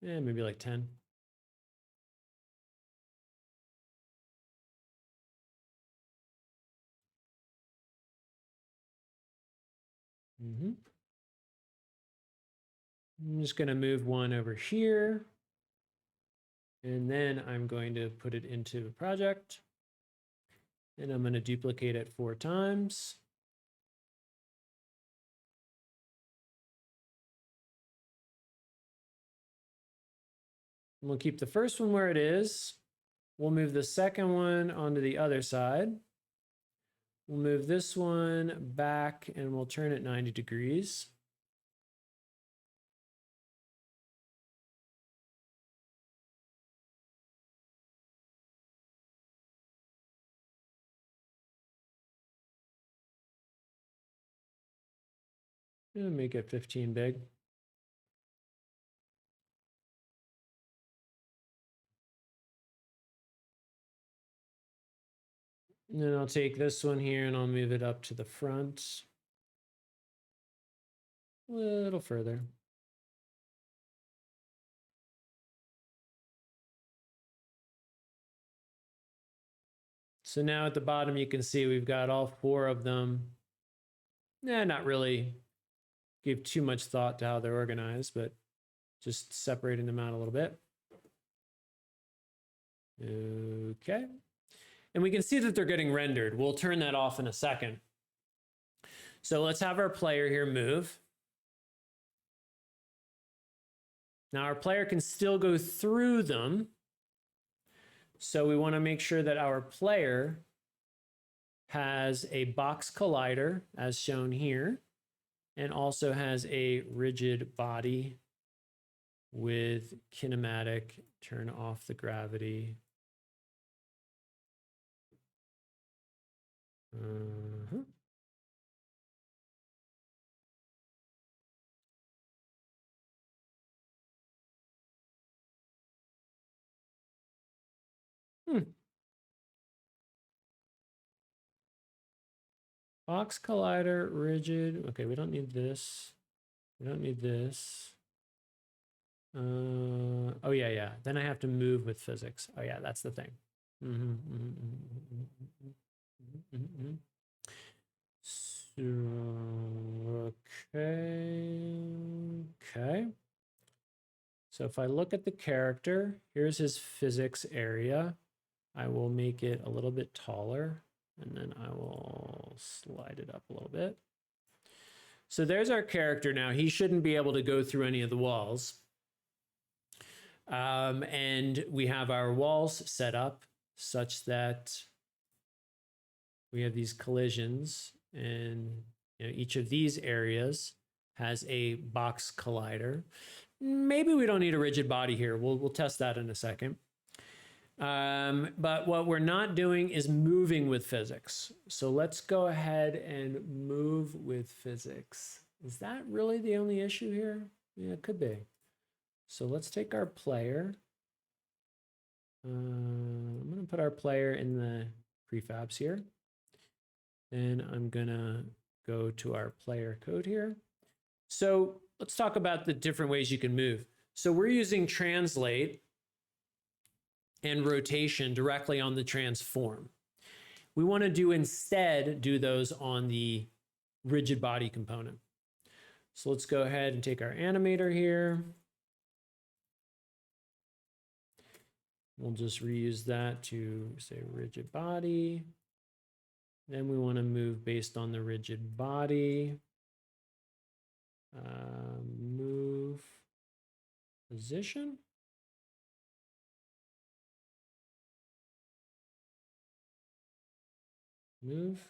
Speaker 1: Maybe like 10. I'm just going to move one over here. And then I'm going to put it into a project. And I'm going to duplicate it 4 times. And we'll keep the first one where it is. We'll move the second one onto the other side. We'll move this one back and we'll turn it 90 degrees. And make it 15 big. And then I'll take this one here and I'll move it up to the front. A little further. So now at the bottom, you can see we've got all 4 of them. Not really give too much thought to how they're organized, but just separating them out a little bit. Okay. And we can see that they're getting rendered. We'll turn that off in a second. So let's have our player here move. Now our player can still go through them. So we want to make sure that our player has a box collider as shown here, and also has a rigid body with kinematic, turn off the gravity. Box collider, rigid. Okay, we don't need this. We don't need this. Oh yeah. Then I have to move with physics. Oh yeah, that's the thing. So, okay. So if I look at the character, here's his physics area. I will make it a little bit taller, and then I will slide it up a little bit. So there's our character now. He shouldn't be able to go through any of the walls. And we have our walls set up such that we have these collisions, and each of these areas has a box collider. Maybe we don't need a rigid body here. We'll test that in a second. But what we're not doing is moving with physics. So let's go ahead and move with physics. Is that really the only issue here? Yeah, it could be. So let's take our player. I'm going to put our player in the prefabs here. Then I'm going to go to our player code here. So let's talk about the different ways you can move. So we're using translate and rotation directly on the transform. We want to instead do those on the rigid body component. So let's go ahead and take our animator here. We'll just reuse that to say rigid body. Then we want to move based on the rigid body. Move position. Move.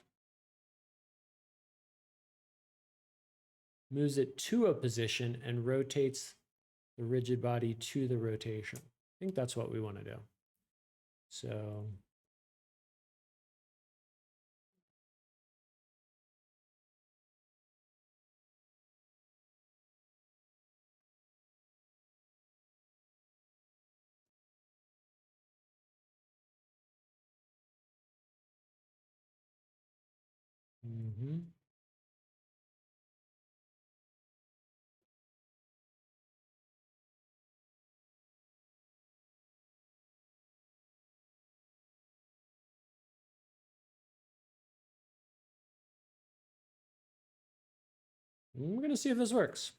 Speaker 1: Moves it to a position and rotates the rigid body to the rotation. I think that's what we want to do. So we're going to see if this works.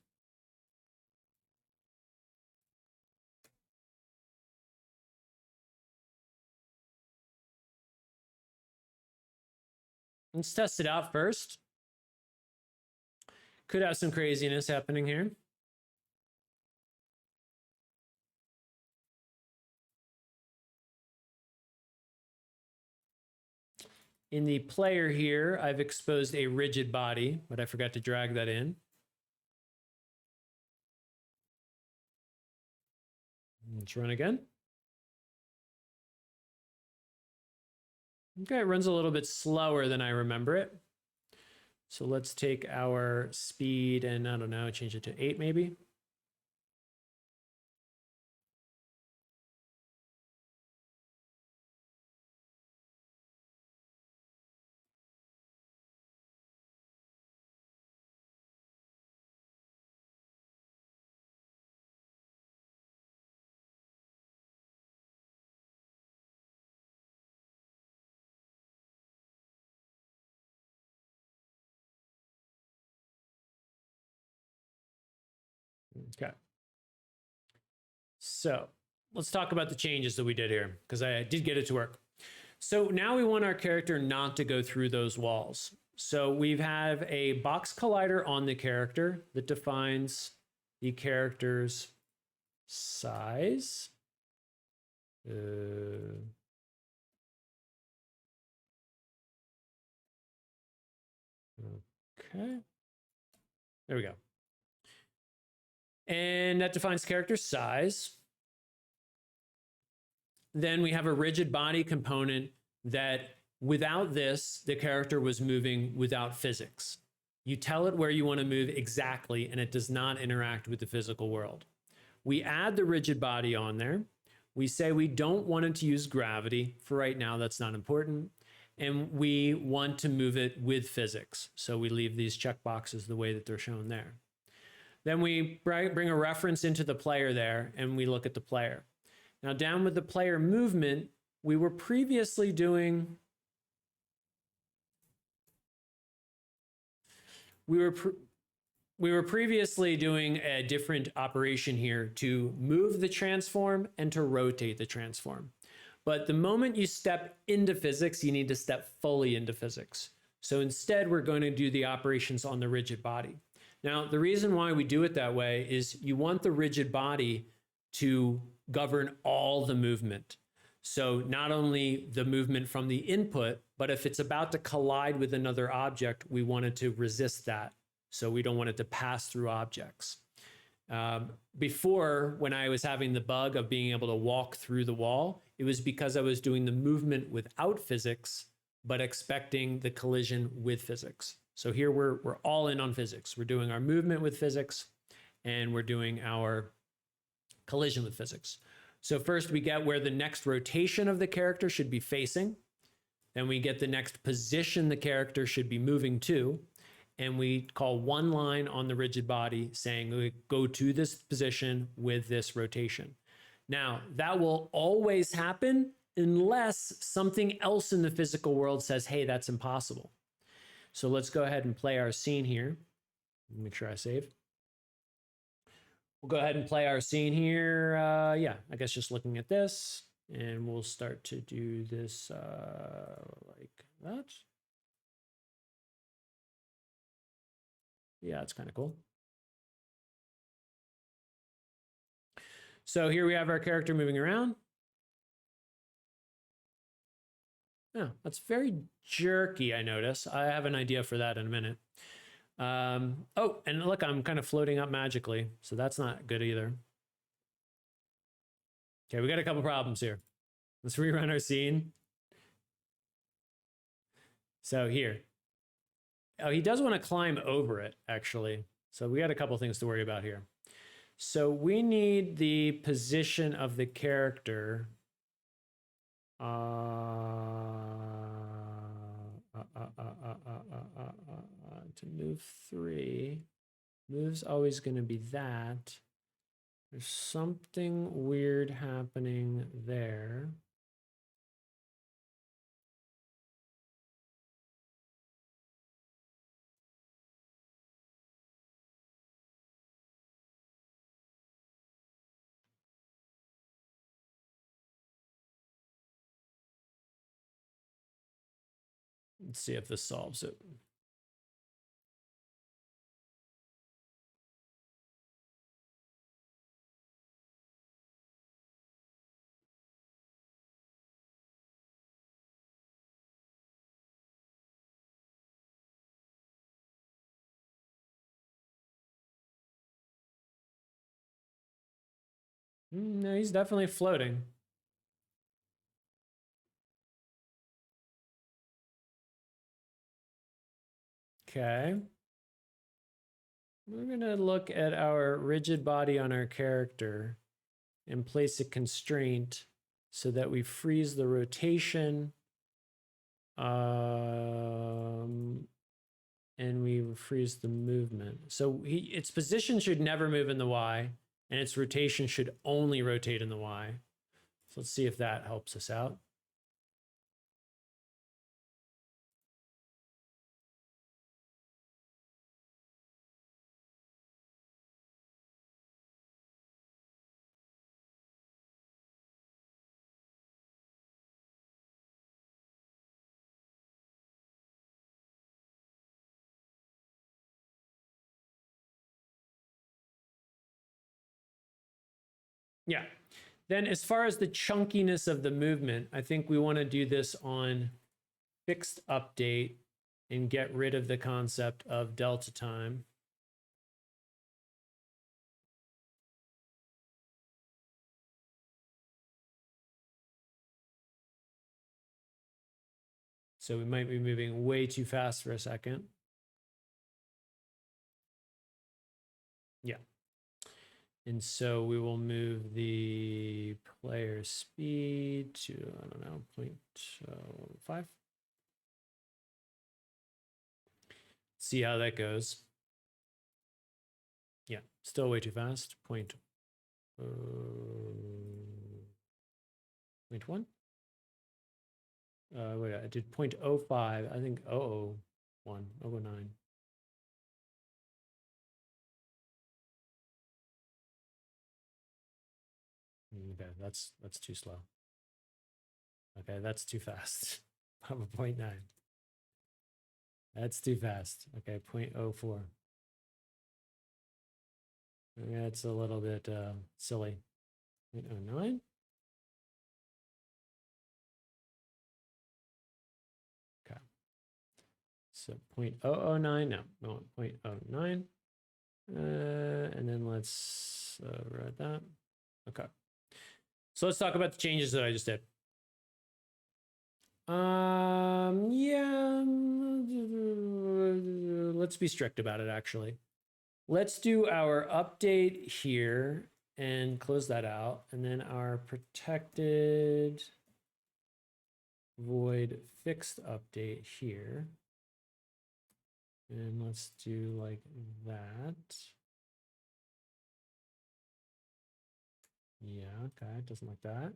Speaker 1: Let's test it out first. Could have some craziness happening here. In the player here, I've exposed a rigid body, but I forgot to drag that in. Let's run again. Okay, it runs a little bit slower than I remember it. So let's take our speed and, I don't know, change it to 8 maybe. Okay. So let's talk about the changes that we did here, because I did get it to work. So now we want our character not to go through those walls. So we have a box collider on the character that defines the character's size. Okay. There we go. And that defines character size. Then we have a rigid body component that without this, the character was moving without physics. You tell it where you want to move exactly, and it does not interact with the physical world. We add the rigid body on there. We say we don't want it to use gravity. For right now, that's not important. And we want to move it with physics. So we leave these checkboxes the way that they're shown there. Then we bring a reference into the player there, and we look at the player. Now down with the player movement, we were previously doing a different operation here to move the transform and to rotate the transform. But the moment you step into physics, you need to step fully into physics. So instead, we're going to do the operations on the rigid body. Now, the reason why we do it that way is you want the rigid body to govern all the movement. So not only the movement from the input, but if it's about to collide with another object, we want it to resist that. So we don't want it to pass through objects. Before, when I was having the bug of being able to walk through the wall, it was because I was doing the movement without physics, but expecting the collision with physics. So here we're all in on physics. We're doing our movement with physics, and we're doing our collision with physics. So first we get where the next rotation of the character should be facing. Then we get the next position the character should be moving to. And we call one line on the rigid body saying we go to this position with this rotation. Now, that will always happen unless something else in the physical world says, hey, that's impossible. So let's go ahead and play our scene here. Make sure I save. We'll go ahead and play our scene here. Yeah, I guess just looking at this, and we'll start to do this like that. Yeah, it's kind of cool. So here we have our character moving around. Yeah, that's very jerky, I notice. I have an idea for that in a minute. Oh, and look, I'm kind of floating up magically, so that's not good either. Okay, we got a couple problems here. Let's rerun our scene. So here. Oh, he does want to climb over it, actually. So we got a couple things to worry about here. So we need the position of the character to move 3. Move's always going to be that. There's something weird happening there. Let's see if this solves it. No, he's definitely floating. Okay. We're going to look at our rigid body on our character and place a constraint so that we freeze the rotation and we freeze the movement. So its position should never move in the Y, and its rotation should only rotate in the Y. So let's see if that helps us out. Yeah. Then as far as the chunkiness of the movement, I think we want to do this on fixed update and get rid of the concept of delta time. So we might be moving way too fast for a second. Yeah. And so we will move the player speed to, I don't know, 0.5. See how that goes. Yeah, still way too fast. 0.1. Wait, I did 0.05. I think 001, 009. Okay, that's too slow. Okay, that's too fast. 0.9. That's too fast. Okay, 0.04. That's a little bit silly. 0.09. Okay. So 0.009, no, 0.09. And then let's write that. Okay. So let's talk about the changes that I just did. Yeah, let's be strict about it, actually. Let's do our update here and close that out. And then our protected void fixed update here. And let's do like that. Yeah, okay, it doesn't like that.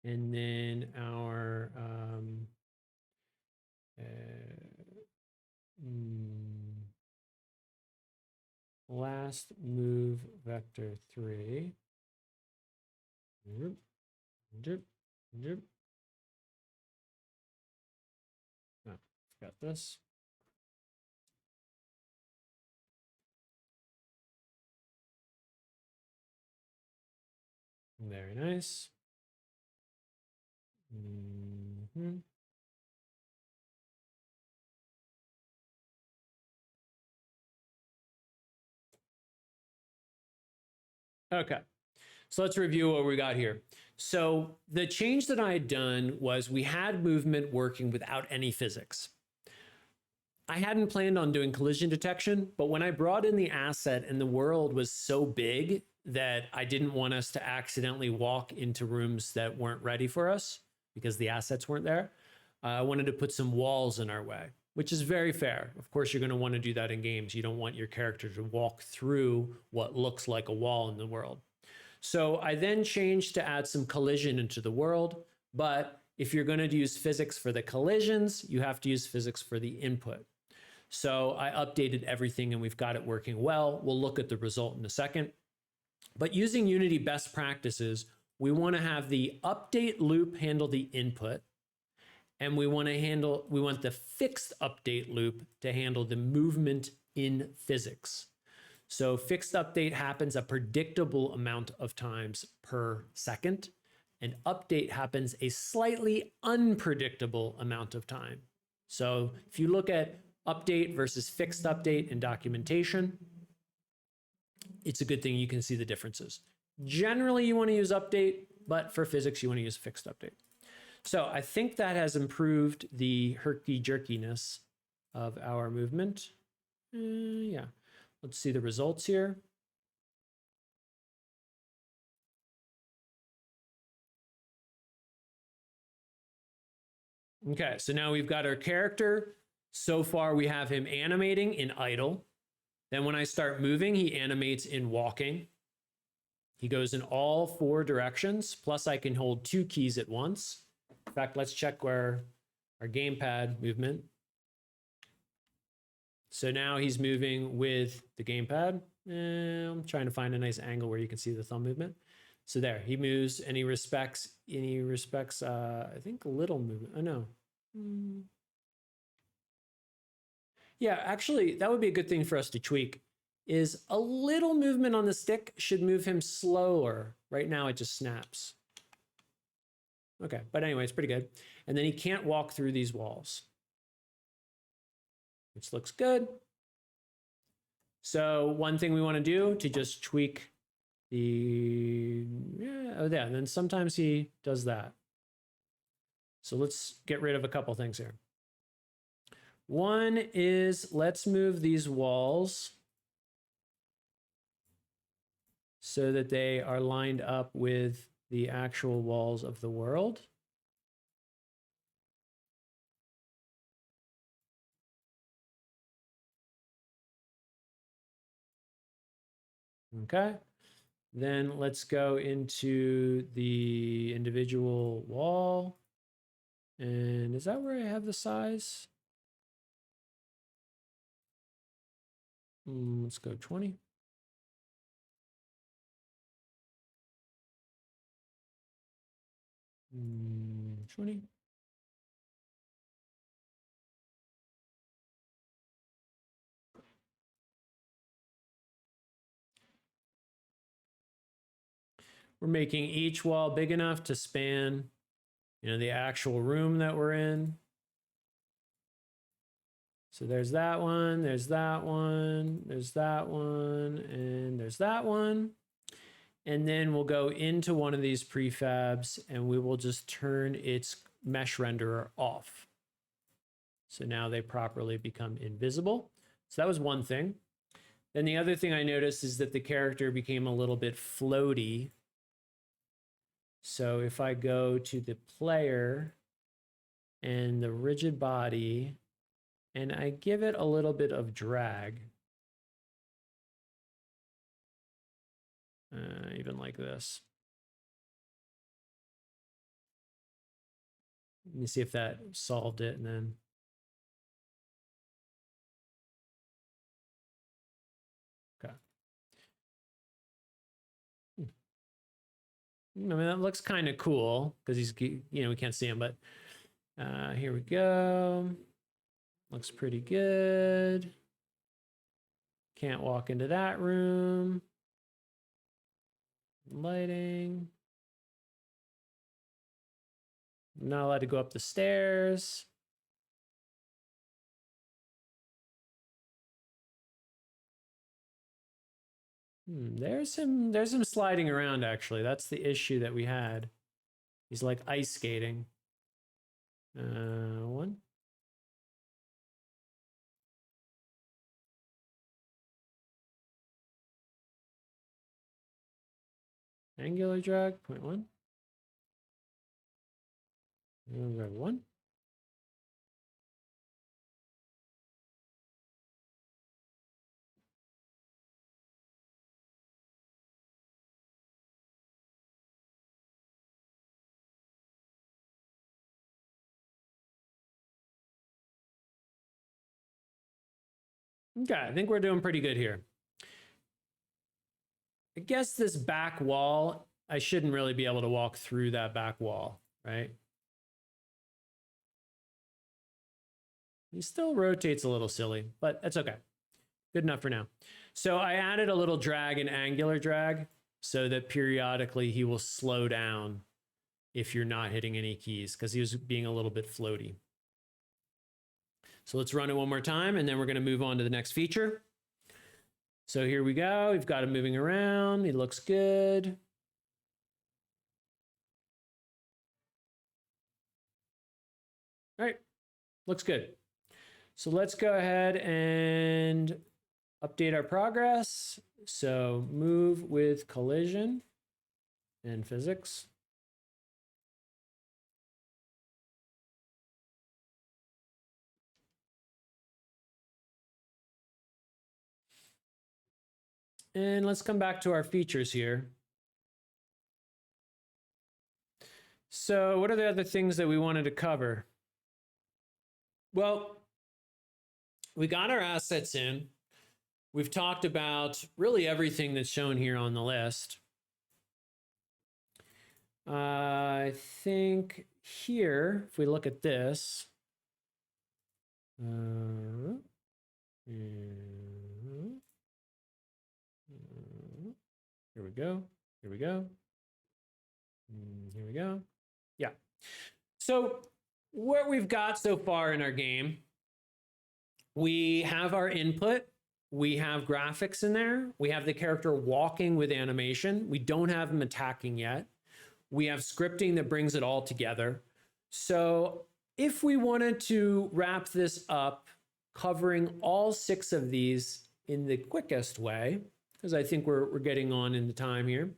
Speaker 1: And then our last move vector 3. Oh, got this. Very nice. Okay. So let's review what we got here. So the change that I had done was we had movement working without any physics. I hadn't planned on doing collision detection, but when I brought in the asset and the world was so big that I didn't want us to accidentally walk into rooms that weren't ready for us because the assets weren't there, I wanted to put some walls in our way, which is very fair. Of course, you're going to want to do that in games. You don't want your character to walk through what looks like a wall in the world. So I then changed to add some collision into the world, but if you're going to use physics for the collisions, you have to use physics for the input. So I updated everything and we've got it working well. We'll look at the result in a second. But using Unity best practices, we want to have the update loop handle the input, and we want the fixed update loop to handle the movement in physics. So fixed update happens a predictable amount of times per second, and update happens a slightly unpredictable amount of time. So if you look at update versus fixed update in documentation, it's a good thing you can see the differences. Generally, you want to use update, but for physics, you want to use fixed update. So I think that has improved the herky-jerkiness of our movement. Yeah, let's see the results here. Okay, so now we've got our character. So far, we have him animating in idle. Then when I start moving, he animates in walking. He goes in all 4 directions, plus I can hold 2 keys at once. In fact, let's check where our gamepad movement. So now he's moving with the gamepad. I'm trying to find a nice angle where you can see the thumb movement. So there, he moves and he respects, I think, a little movement. Oh, no. Yeah, actually, that would be a good thing for us to tweak, is a little movement on the stick should move him slower. Right now, it just snaps. Okay, but anyway, it's pretty good. And then he can't walk through these walls, which looks good. So one thing we want to do to just tweak the, and then sometimes he does that. So let's get rid of a couple things here. One is let's move these walls so that they are lined up with the actual walls of the world. Okay. Then let's go into the individual wall. And is that where I have the size? Let's go 20. Mm, 20. We're making each wall big enough to span, the actual room that we're in. So there's that one, there's that one, there's that one, and there's that one. And then we'll go into one of these prefabs and we will just turn its mesh renderer off. So now they properly become invisible. So that was one thing. Then the other thing I noticed is that the character became a little bit floaty. So if I go to the player and the rigid body, and I give it a little bit of drag, even like this. Let me see if that solved it, and then. Okay. I mean, that looks kind of cool because he's, we can't see him, but here we go. Looks pretty good. Can't walk into that room. Lighting. Not allowed to go up the stairs. There's some sliding around, actually. That's the issue that we had. He's like ice skating. One. Angular drag, 0.1. Angular drag 1. Okay, I think we're doing pretty good here. I guess this back wall, I shouldn't really be able to walk through that back wall, right? He still rotates a little silly, but that's okay. Good enough for now. So I added a little drag and angular drag so that periodically he will slow down if you're not hitting any keys, because he was being a little bit floaty. So let's run it one more time, and then we're going to move on to the next feature. So here we go. We've got him moving around. He looks good. All right, looks good. So let's go ahead and update our progress. So move with collision and physics. And let's come back to our features here. So what are the other things that we wanted to cover? Well, we got our assets in. We've talked about really everything that's shown here on the list. I think here, if we look at this, here we go. Here we go. Here we go. Yeah. So what we've got so far in our game, we have our input. We have graphics in there. We have the character walking with animation. We don't have him attacking yet. We have scripting that brings it all together. So if we wanted to wrap this up, covering all 6 of these in the quickest way, because I think we're getting on in the time here,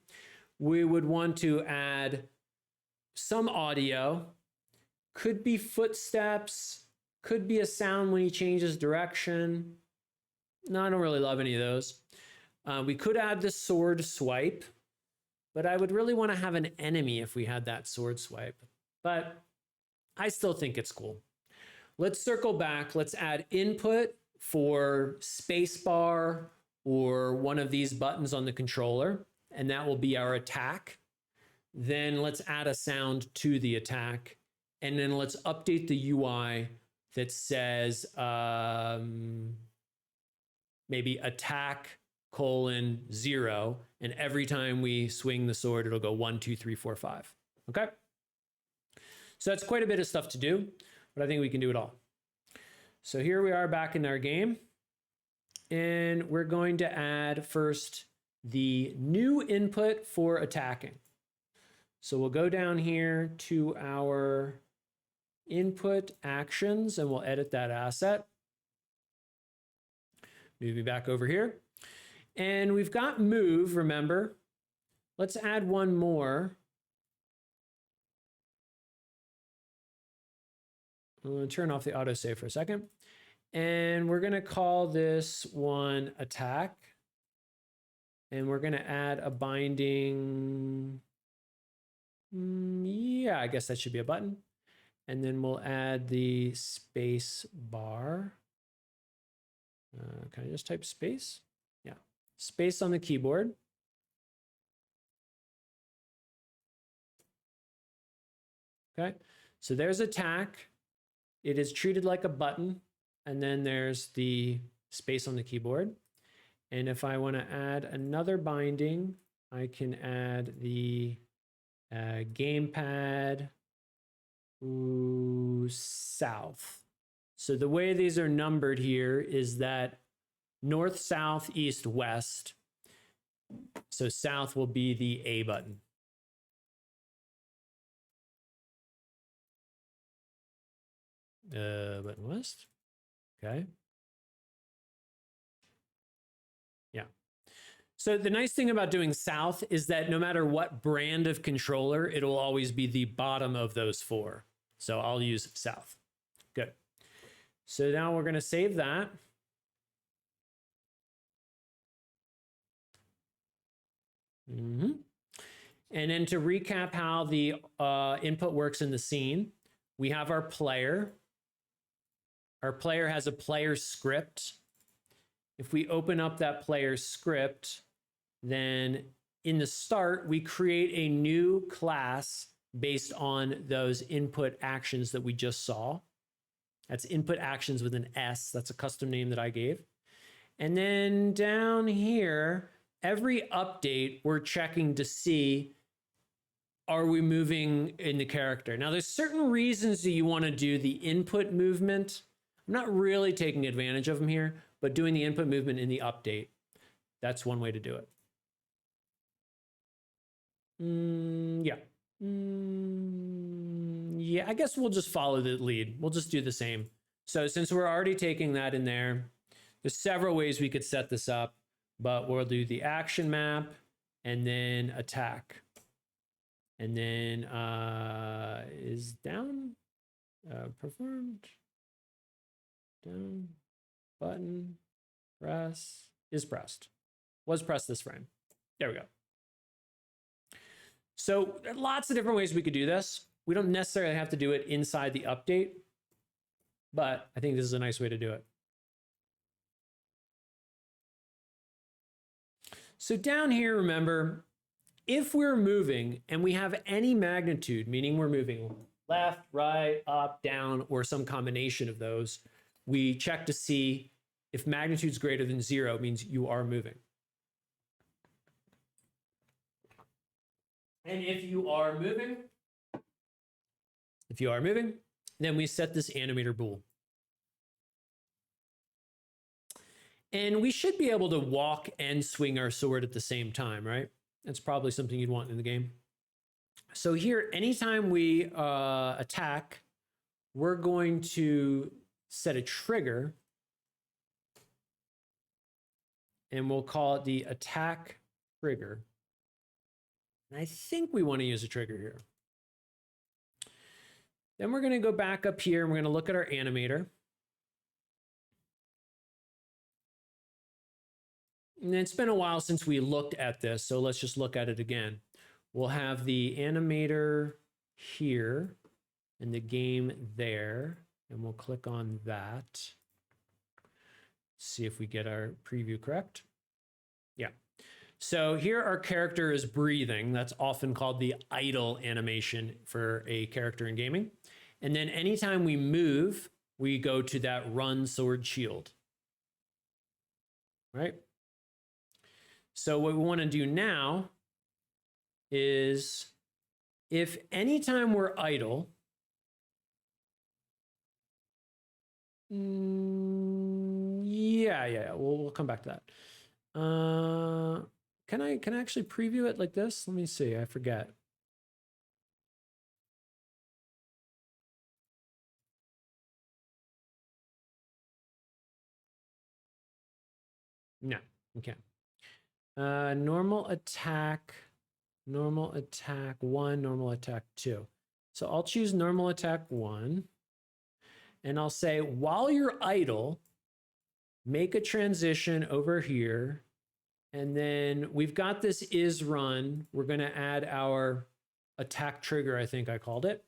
Speaker 1: we would want to add some audio. Could be footsteps, could be a sound when he changes direction. No, I don't really love any of those. We could add the sword swipe, but I would really want to have an enemy if we had that sword swipe. But I still think it's cool. Let's circle back. Let's add input for spacebar or one of these buttons on the controller, and that will be our attack. Then let's add a sound to the attack, and then let's update the UI that says maybe attack : 0, and every time we swing the sword, it'll go 1, 2, 3, 4, 5. Okay? So that's quite a bit of stuff to do, but I think we can do it all. So here we are back in our game, and we're going to add first the new input for attacking. So we'll go down here to our input actions, and we'll edit that asset. Moving back over here. And we've got move, remember. Let's add one more. I'm going to turn off the autosave for a second. And we're going to call this one attack. And we're going to add a binding. Yeah, I guess that should be a button. And then we'll add the space bar. Can I just type space? Yeah, space on the keyboard. Okay, so there's attack. It is treated like a button. And then there's the space on the keyboard. And if I want to add another binding, I can add the Gamepad south. So the way these are numbered here is that north, south, east, west. So south will be the A button. Button west. Okay. Yeah. So the nice thing about doing south is that no matter what brand of controller, it'll always be the bottom of those four. So I'll use south. Good. So now we're going to save that. And then to recap how the input works in the scene, we have our player. Our player has a player script. If we open up that player script, then in the start, we create a new class based on those input actions that we just saw. That's input actions with an S. That's a custom name that I gave. And then down here, every update, we're checking to see, are we moving in the character? Now, there's certain reasons that you want to do the input movement. I'm not really taking advantage of them here, but doing the input movement in the update, that's one way to do it. Yeah. Yeah, I guess we'll just follow the lead. We'll just do the same. So since we're already taking that in there, there's several ways we could set this up, but we'll do the action map and then attack. And then is down performed, down, button, press, is pressed, was pressed this frame. There we go. So there are lots of different ways we could do this. We don't necessarily have to do it inside the update, but I think this is a nice way to do it. So down here, remember, if we're moving and we have any magnitude, meaning we're moving left, right, up, down, or some combination of those, we check to see if magnitude is greater than 0, means you are moving. And if you are moving, then we set this animator bool. And we should be able to walk and swing our sword at the same time, right? That's probably something you'd want in the game. So here, anytime we attack, we're going to set a trigger, and we'll call it the attack trigger. And I think we want to use a trigger here. Then we're going to go back up here and we're going to look at our animator. And it's been a while since we looked at this, so let's just look at it again. We'll have the animator here and the game there, and we'll click on that. See if we get our preview correct. Yeah. So here our character is breathing. That's often called the idle animation for a character in gaming. And then anytime we move, we go to that run sword shield. Right? So what we want to do now is, if anytime we're idle, yeah, we'll come back to that. Can I actually preview it like this? Let me see. I forget. No, we can't. Normal attack 1, normal attack 2. So I'll choose normal attack 1, and I'll say, while you're idle, make a transition over here, and then we've got this is run. We're going to add our attack trigger, I think I called it.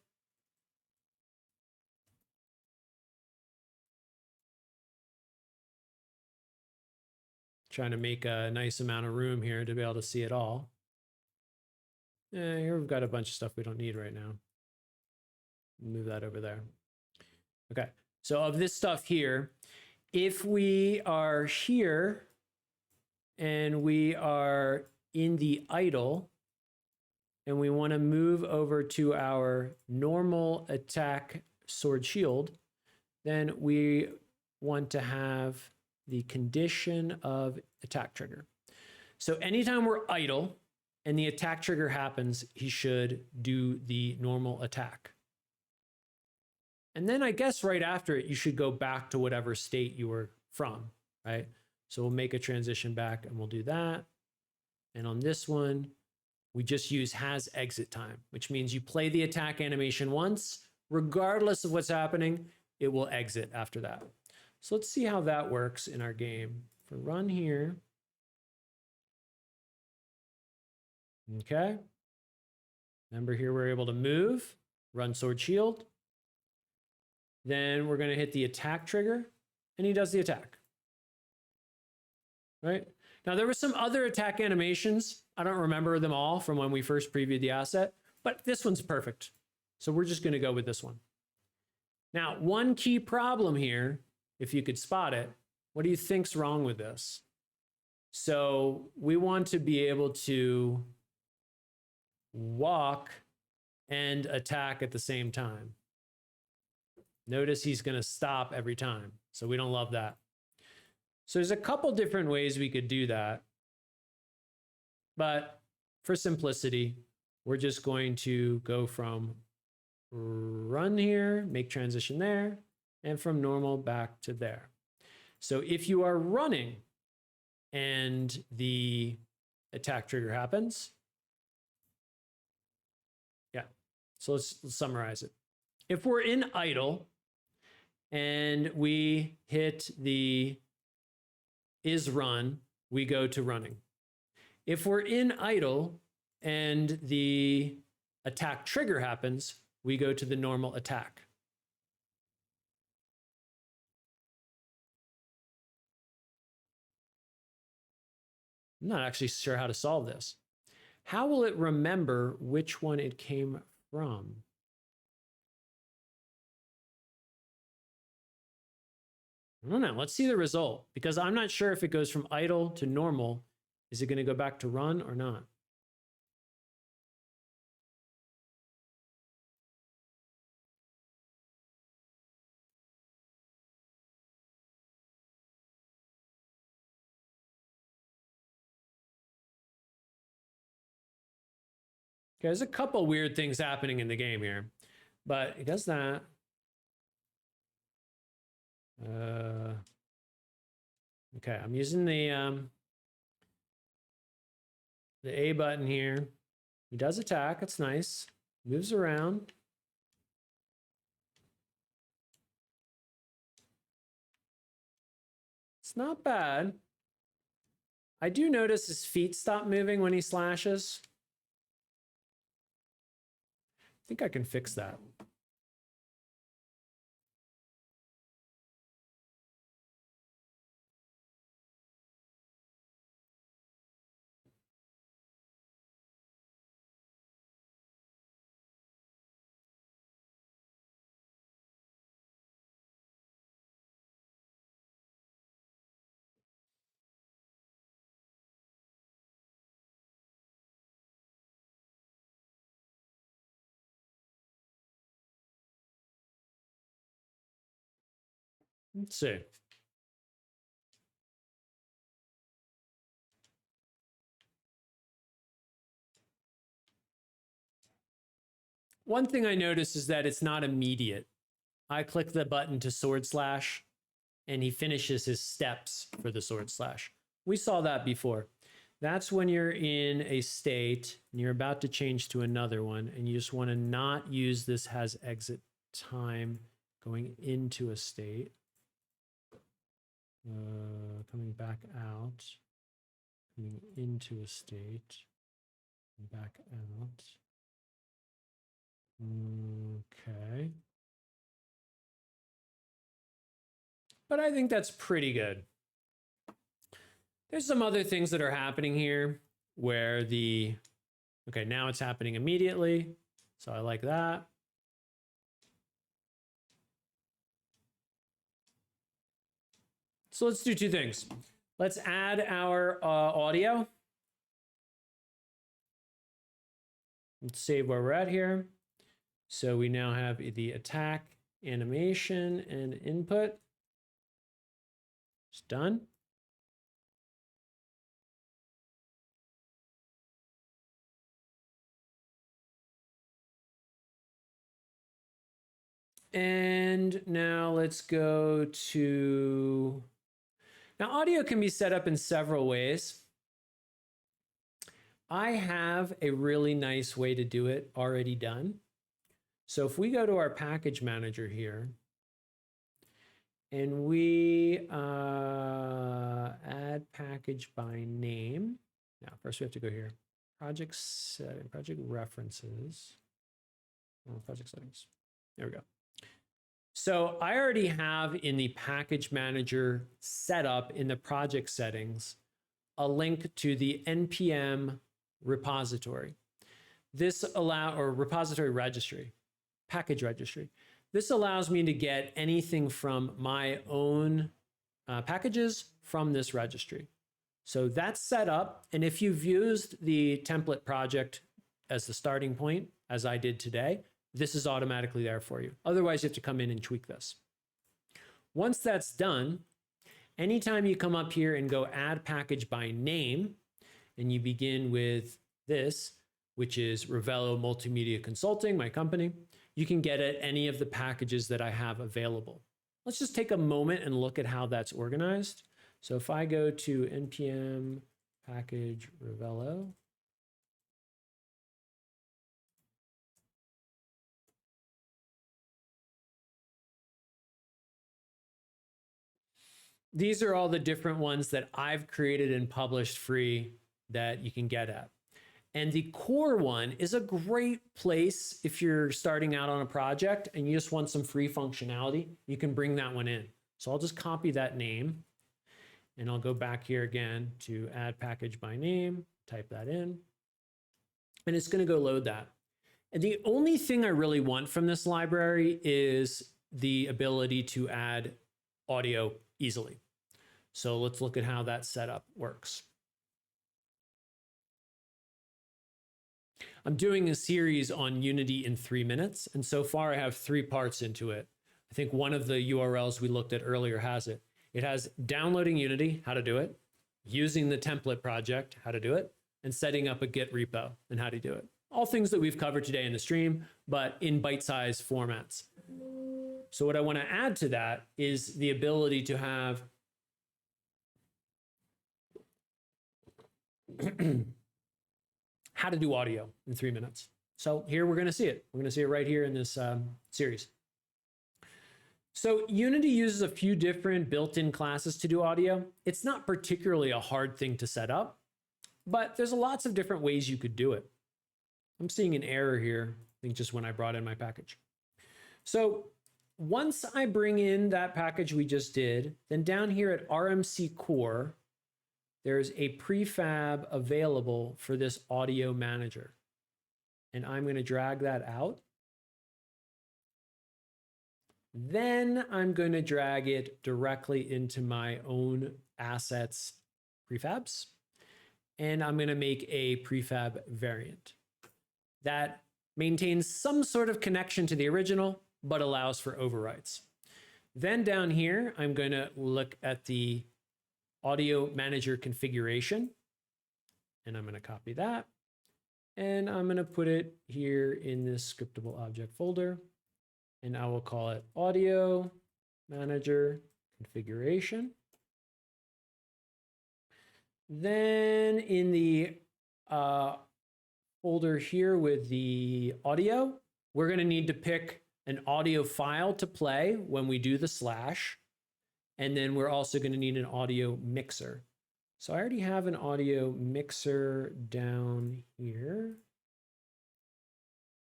Speaker 1: Trying to make a nice amount of room here to be able to see it all. Here we've got a bunch of stuff we don't need right now. Move that over there. Okay, so of this stuff here, if we are here and we are in the idle and we want to move over to our normal attack sword shield, then we want to have the condition of attack trigger. So anytime we're idle and the attack trigger happens, he should do the normal attack. And then I guess right after it, you should go back to whatever state you were from, right? So we'll make a transition back and we'll do that. And on this one, we just use has exit time, which means you play the attack animation once, regardless of what's happening, it will exit after that. So let's see how that works in our game. For run here. Okay. Remember here, we're able to move, run sword shield. Then we're going to hit the attack trigger and he does the attack. Right? Now there were some other attack animations. I don't remember them all from when we first previewed the asset, but this one's perfect. So we're just going to go with this one. Now, one key problem here, if you could spot it, what do you think's wrong with this? So we want to be able to walk and attack at the same time. Notice he's going to stop every time. So we don't love that. So there's a couple different ways we could do that. But for simplicity, we're just going to go from run here, make transition there, and from normal back to there. So if you are running and the attack trigger happens, yeah. So let's summarize it. If we're in idle and we hit the is run, we go to running. If we're in idle and the attack trigger happens, we go to the normal attack. I'm not actually sure how to solve this. How will it remember which one it came from? I don't know. Let's see the result, because I'm not sure if it goes from idle to normal. Is it going to go back to run or not? Okay, there's a couple weird things happening in the game here, but it does that. Okay, I'm using the A button here. He does attack. That's nice. Moves around. It's not bad. I do notice his feet stop moving when he slashes. I think I can fix that. Let's see. One thing I notice is that it's not immediate. I click the button to sword slash and he finishes his steps for the sword slash. We saw that before. That's when you're in a state and you're about to change to another one and you just want to not use this has exit time going into a state. Coming back out, coming into a state, back out. Okay. But I think that's pretty good. There's some other things that are happening here where the, okay, now it's happening immediately. So I like that. So let's do two things. Let's add our audio. Let's save where we're at here. So we now have the attack, animation, and input. It's done. And now let's go to, now audio can be set up in several ways. I have a really nice way to do it already done. So if we go to our package manager here and we add package by name. Now, first we have to go here, project setting, project references, project settings. There we go. So I already have in the package manager setup in the project settings a link to the npm repository. This or repository registry, package registry. This allows me to get anything from my own packages from this registry. So that's set up. And if you've used the template project as the starting point, as I did today, this is automatically there for you. Otherwise, you have to come in and tweak this. Once that's done, anytime you come up here and go add package by name, and you begin with this, which is Ravello Multimedia Consulting, my company, you can get at any of the packages that I have available. Let's just take a moment and look at how that's organized. So if I go to npm package Ravello, these are all the different ones that I've created and published free that you can get at. And the core one is a great place if you're starting out on a project and you just want some free functionality, you can bring that one in. So I'll just copy that name and I'll go back here again to add package by name, type that in, and it's going to go load that. And the only thing I really want from this library is the ability to add audio easily. So let's look at how that setup works. I'm doing a series on Unity in 3 minutes, and so far I have 3 parts into it. I think one of the URLs we looked at earlier has it. It has downloading Unity, how to do it, using the template project, how to do it, and setting up a Git repo and how to do it. All things that we've covered today in the stream, but in bite-sized formats. So what I want to add to that is the ability to have how to do audio in 3 minutes. So here we're going to see it. We're going to see it right here in this series. So Unity uses a few different built-in classes to do audio. It's not particularly a hard thing to set up, but there's lots of different ways you could do it. I'm seeing an error here, I think just when I brought in my package. So once I bring in that package we just did, then down here at RMC Core, there's a prefab available for this audio manager. And I'm going to drag that out. Then I'm going to drag it directly into my own assets prefabs. And I'm going to make a prefab variant that maintains some sort of connection to the original, but allows for overrides. Then down here, I'm going to look at the audio manager configuration, and I'm going to copy that, and I'm going to put it here in this scriptable object folder, and I will call it audio manager configuration. Then in the folder here with the audio, we're going to need to pick an audio file to play when we do the slash. And then we're also going to need an audio mixer. So I already have an audio mixer down here.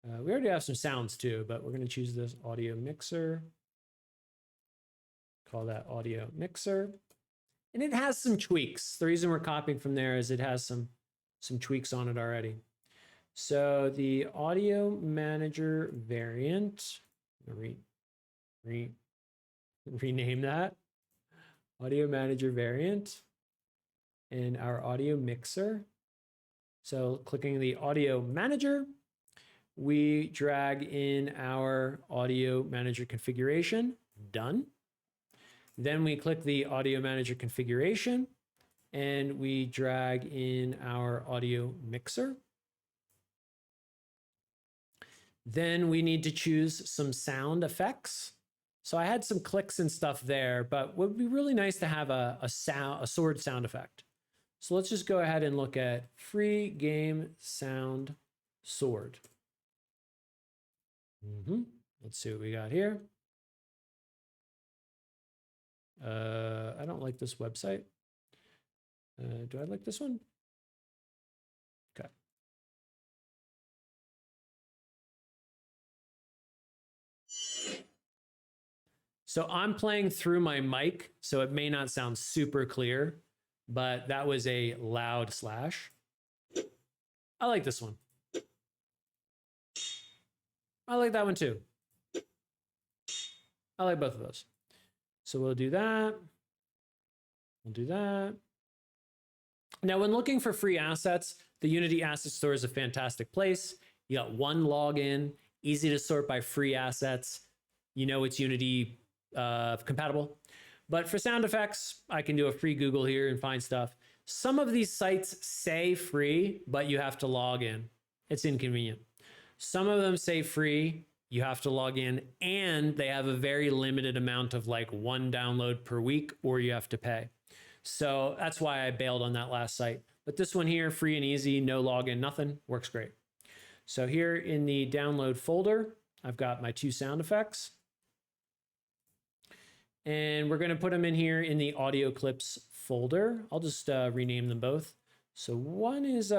Speaker 1: We already have some sounds too, but we're going to choose this audio mixer. Call that audio mixer. And it has some tweaks. The reason we're copying from there is it has some tweaks on it already. So the audio manager variant, rename that. Audio manager variant and our audio mixer. So clicking the audio manager, we drag in our audio manager configuration, done. Then we click the audio manager configuration and we drag in our audio mixer. Then we need to choose some sound effects. So I had some clicks and stuff there, but it would be really nice to have a sword sound effect. So let's just go ahead and look at free game sound sword. Let's see what we got here. I don't like this website. Do I like this one? Okay. So I'm playing through my mic, so it may not sound super clear, but that was a loud slash. I like this one. I like that one too. I like both of those. So we'll do that. We'll do that. Now, when looking for free assets, the Unity Asset Store is a fantastic place. You got one login, easy to sort by free assets. You know it's Unity compatible. But for sound effects, I can do a free Google here and find stuff. Some of these sites say free, but you have to log in. It's inconvenient. Some of them say free, you have to log in, and they have a very limited amount of like one download per week, or you have to pay. So that's why I bailed on that last site. But this one here, free and easy, no login, nothing, works great. So here in the download folder, I've got my two sound effects. And we're going to put them in here in the audio clips folder. I'll just rename them both. So one is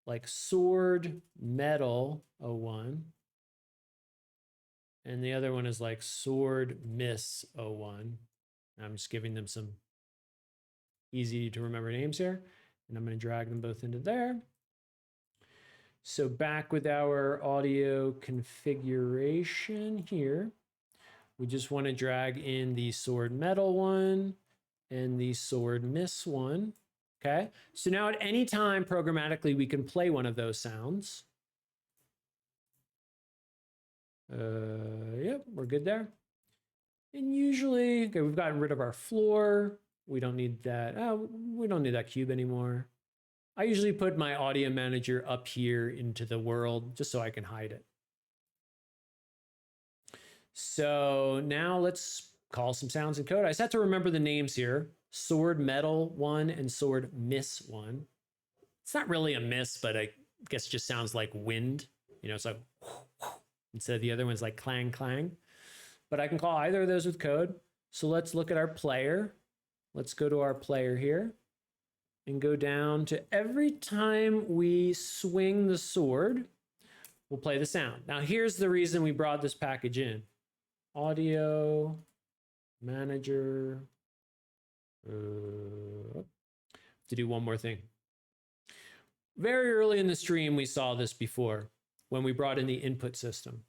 Speaker 1: like sword metal 01. And the other one is like sword miss 01. I'm just giving them some easy to remember names here. And I'm going to drag them both into there. So back with our audio configuration here, we just want to drag in the sword metal one and the sword miss one. Okay. So now at any time programmatically, we can play one of those sounds. Yep, we're good there. And usually, okay, we've gotten rid of our floor. We don't need that. We don't need that cube anymore. I usually put my audio manager up here into the world just so I can hide it. So now let's call some sounds in code. I just have to remember the names here. Sword metal 1 and sword miss 1. It's not really a miss, but I guess it just sounds like wind. You know, it's like instead of the other one's like clang, clang. But I can call either of those with code. So let's look at our player. Let's go to our player here and go down to every time we swing the sword, we'll play the sound. Now here's the reason we brought this package in. Audio manager. To do one more thing. Very early in the stream, we saw this before when we brought in the input system.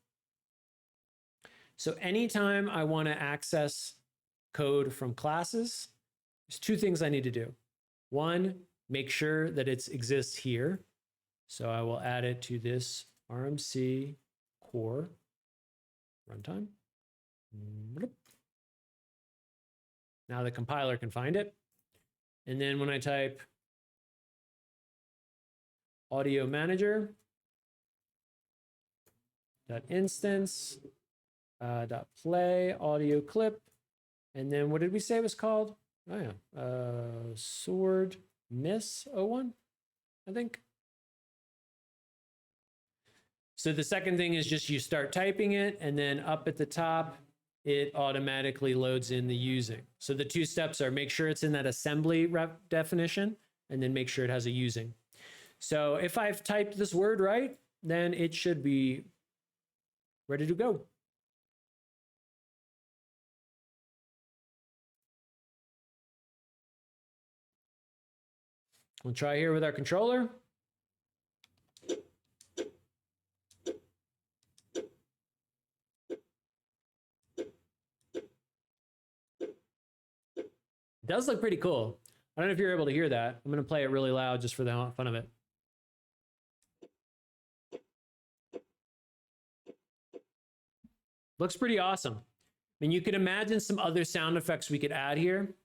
Speaker 1: So anytime I want to access code from classes, there's two things I need to do. One, make sure that it exists here. So I will add it to this RMC core runtime. Now the compiler can find it. And then when I type audio manager dot instance dot play audio clip, and then what did we say it was called? Oh yeah, sword miss 01, I think. So the second thing is just you start typing it, and then up at the top, it automatically loads in the using. So the two steps are make sure it's in that assembly definition, and then make sure it has a using. So if I've typed this word right, then it should be ready to go. We'll try here with our controller. It does look pretty cool. I don't know if you're able to hear that. I'm going to play it really loud just for the fun of it. Looks pretty awesome. I mean, you could imagine some other sound effects we could add here.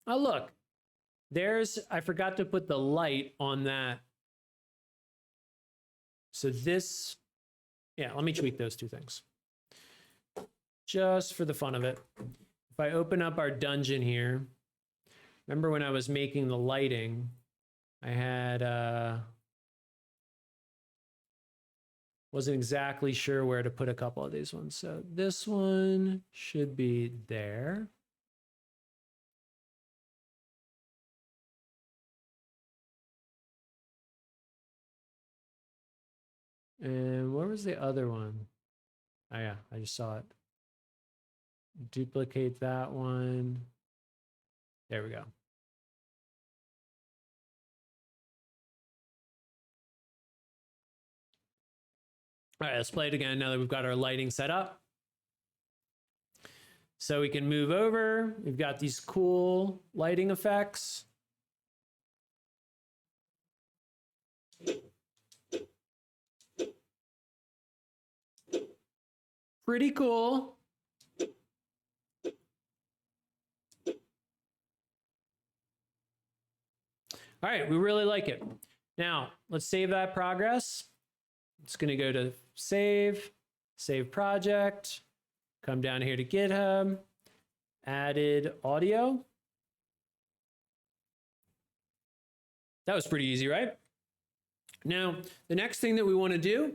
Speaker 1: Oh, look, I forgot to put the light on that So this, yeah, let me tweak those two things just for the fun of it. If I open up our dungeon here, remember when I was making the lighting, I had, wasn't exactly sure where to put a couple of these ones. So this one should be there. And where was the other one? Oh yeah, I just saw it. Duplicate that one. There we go. All right, let's play it again now that we've got our lighting set up. So we can move over. We've got these cool lighting effects. Pretty cool. All right, we really like it. Now, let's save that progress. It's going to go to save project, come down here to GitHub, added audio. That was pretty easy, right? Now, the next thing that we want to do,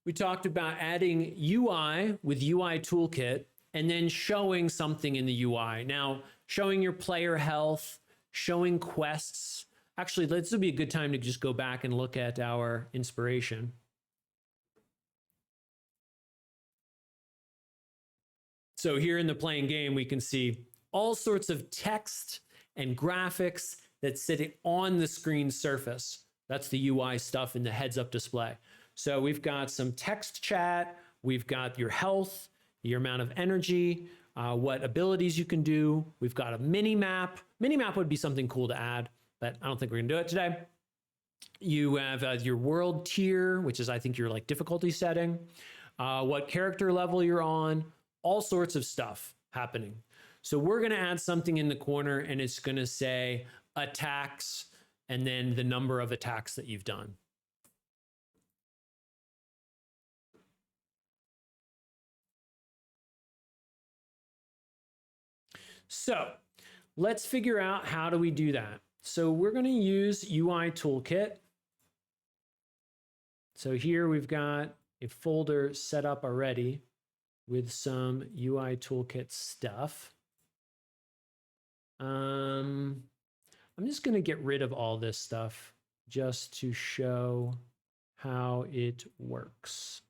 Speaker 1: we talked about adding UI with UI Toolkit and then showing something in the UI. Now, showing your player health, showing quests. Actually, this would be a good time to just go back and look at our inspiration. So here in the playing game, we can see all sorts of text and graphics that sit on the screen surface. That's the UI stuff in the heads-up display. So we've got some text chat, we've got your health, your amount of energy, what abilities you can do. We've got a mini map. Mini map would be something cool to add, but I don't think we're gonna do it today. You have your world tier, which is I think your like difficulty setting, what character level you're on, all sorts of stuff happening. So we're gonna add something in the corner and it's gonna say attacks and then the number of attacks that you've done. So let's figure out how do we do that. So we're gonna use UI Toolkit. So here we've got a folder set up already with some UI Toolkit stuff. I'm just going to get rid of all this stuff just to show how it works.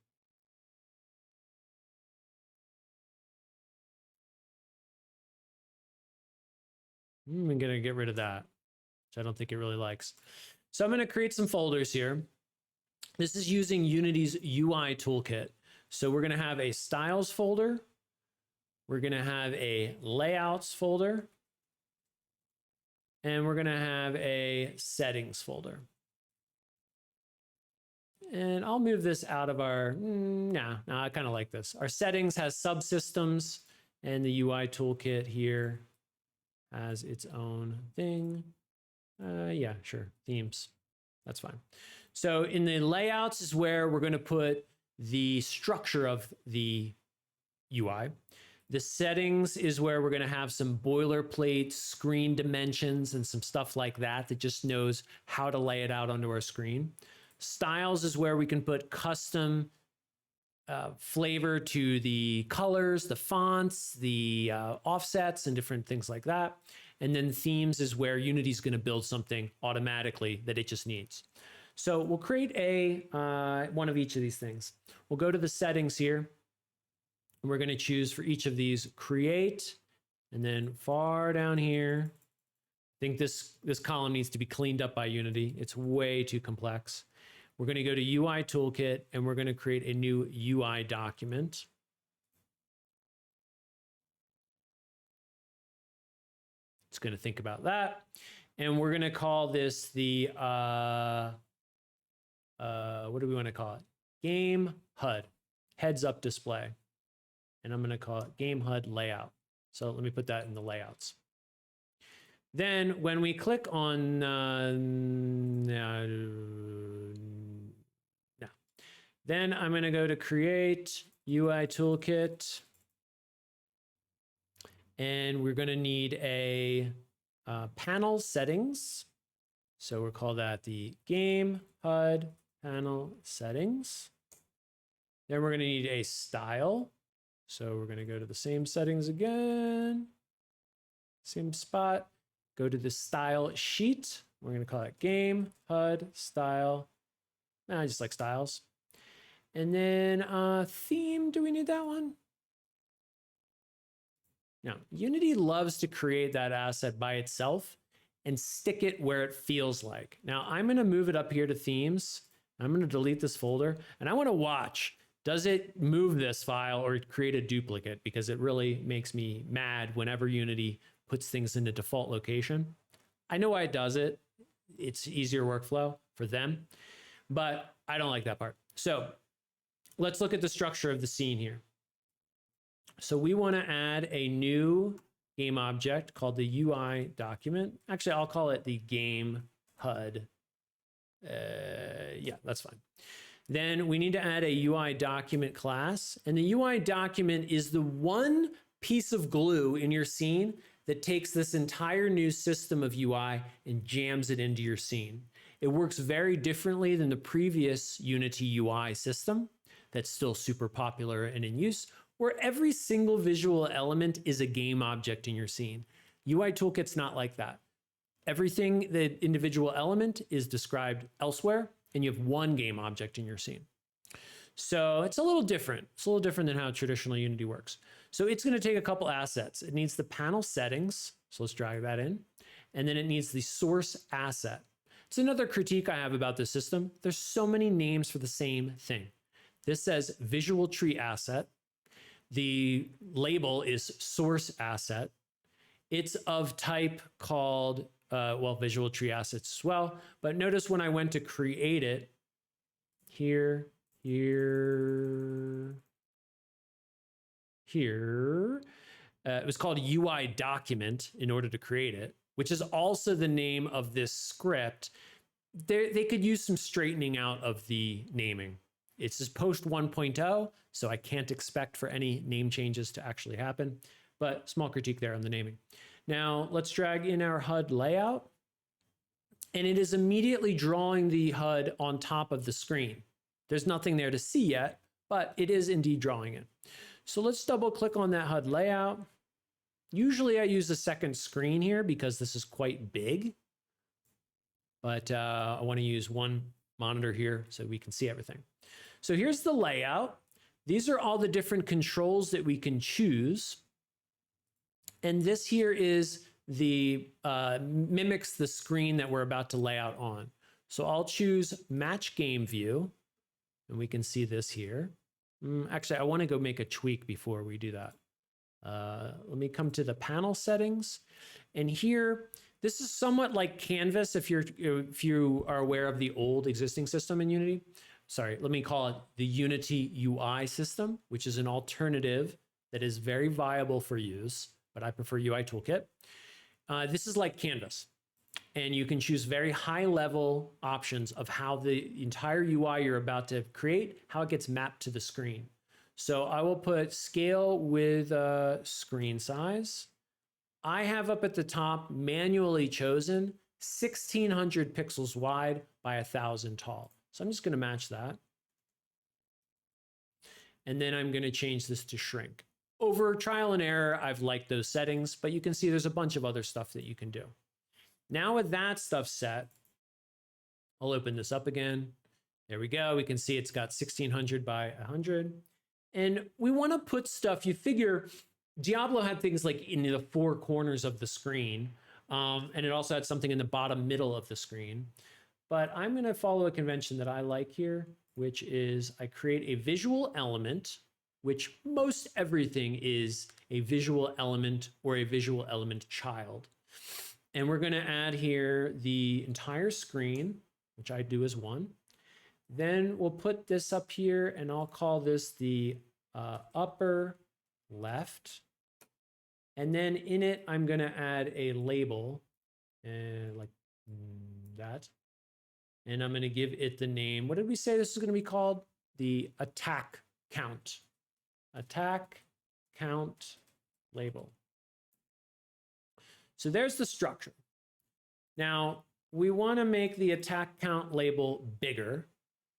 Speaker 1: I'm going to get rid of that, which I don't think it really likes. So I'm going to create some folders here. This is using Unity's UI Toolkit. So we're going to have a styles folder. We're going to have a layouts folder. And we're going to have a settings folder. And I'll move this out of our, no, I kind of like this. Our settings has subsystems and the UI Toolkit here has its own thing. Yeah, sure, themes, that's fine. So in the layouts is where we're going to put the structure of the UI. The settings is where we're going to have some boilerplate screen dimensions and some stuff like that that just knows how to lay it out onto our screen. Styles is where we can put custom flavor to the colors, the fonts, the offsets, and different things like that. And then themes is where Unity's going to build something automatically that it just needs. So we'll create a one of each of these things. We'll go to the settings here. And we're going to choose for each of these create, and then far down here, I think this column needs to be cleaned up by Unity. It's way too complex. We're going to go to UI Toolkit and we're going to create a new UI document. It's going to think about that. And we're going to call this the, what do we want to call it? Game HUD, heads up display. And I'm going to call it Game HUD layout. So let me put that in the layouts. Then when we click on, Then I'm going to go to create UI toolkit. And we're going to need a panel settings. So we'll call that the game HUD panel settings. Then we're going to need a style. So we're going to go to the same settings again. Same spot. Go to the style sheet. We're going to call it game HUD style. I just like styles. And then theme, do we need that one? Now, Unity loves to create that asset by itself and stick it where it feels like. Now, I'm going to move it up here to themes. I'm going to delete this folder, and I want to watch, does it move this file or create a duplicate? Because it really makes me mad whenever Unity puts things in the default location. I know why it does it. It's easier workflow for them, but I don't like that part. So let's look at the structure of the scene here. So we want to add a new game object called the UI document. Actually, I'll call it the game HUD. Yeah, that's fine. Then we need to add a UI document class. And the UI document is the one piece of glue in your scene that takes this entire new system of UI and jams it into your scene. It works very differently than the previous Unity UI system that's still super popular and in use, where every single visual element is a game object in your scene. UI Toolkit's not like that. Everything, the individual element is described elsewhere, and you have one game object in your scene. So it's a little different. It's a little different than how traditional Unity works. So it's going to take a couple assets. It needs the panel settings. So let's drag that in. And then it needs the source asset. It's another critique I have about this system. There's so many names for the same thing. This says visual tree asset. The label is source asset. It's of type called, well, visual tree assets as well. But notice when I went to create it, here, it was called UI document in order to create it, which is also the name of this script. They could use some straightening out of the naming. It's just post 1.0, so I can't expect for any name changes to actually happen, but small critique there on the naming. Now let's drag in our HUD layout, and it is immediately drawing the HUD on top of the screen. There's nothing there to see yet, but it is indeed drawing it. So let's double click on that HUD layout. Usually I use a second screen here because this is quite big, but I want to use one monitor here so we can see everything. So here's the layout. These are all the different controls that we can choose. And this here is the, mimics the screen that we're about to lay out on. So I'll choose match game view, and we can see this here. Actually, I want to go make a tweak before we do that. Let me come to the panel settings. And here, this is somewhat like Canvas if you are aware of the old existing system in Unity. Sorry, let me call it the Unity UI system, which is an alternative that is very viable for use, but I prefer UI Toolkit. This is like Canvas, and you can choose very high level options of how the entire UI you're about to create, how it gets mapped to the screen. So I will put scale with screen size. I have up at the top manually chosen 1600 pixels wide by 1000 tall. So I'm just going to match that. And then I'm going to change this to shrink. Over trial and error, I've liked those settings, but you can see there's a bunch of other stuff that you can do. Now with that stuff set, I'll open this up again. There we go. We can see it's got 1600 by 100. And we want to put stuff, you figure Diablo had things like in the four corners of the screen, and it also had something in the bottom middle of the screen. But I'm going to follow a convention that I like here, which is I create a visual element, which most everything is a visual element or a visual element child. And we're going to add here the entire screen, which I do as one. Then we'll put this up here, and I'll call this the upper left. And then in it, I'm going to add a label like that. And I'm going to give it the name. What did we say this is going to be called? the attack count. Attack count label. So there's the structure. Now, we want to make the attack count label bigger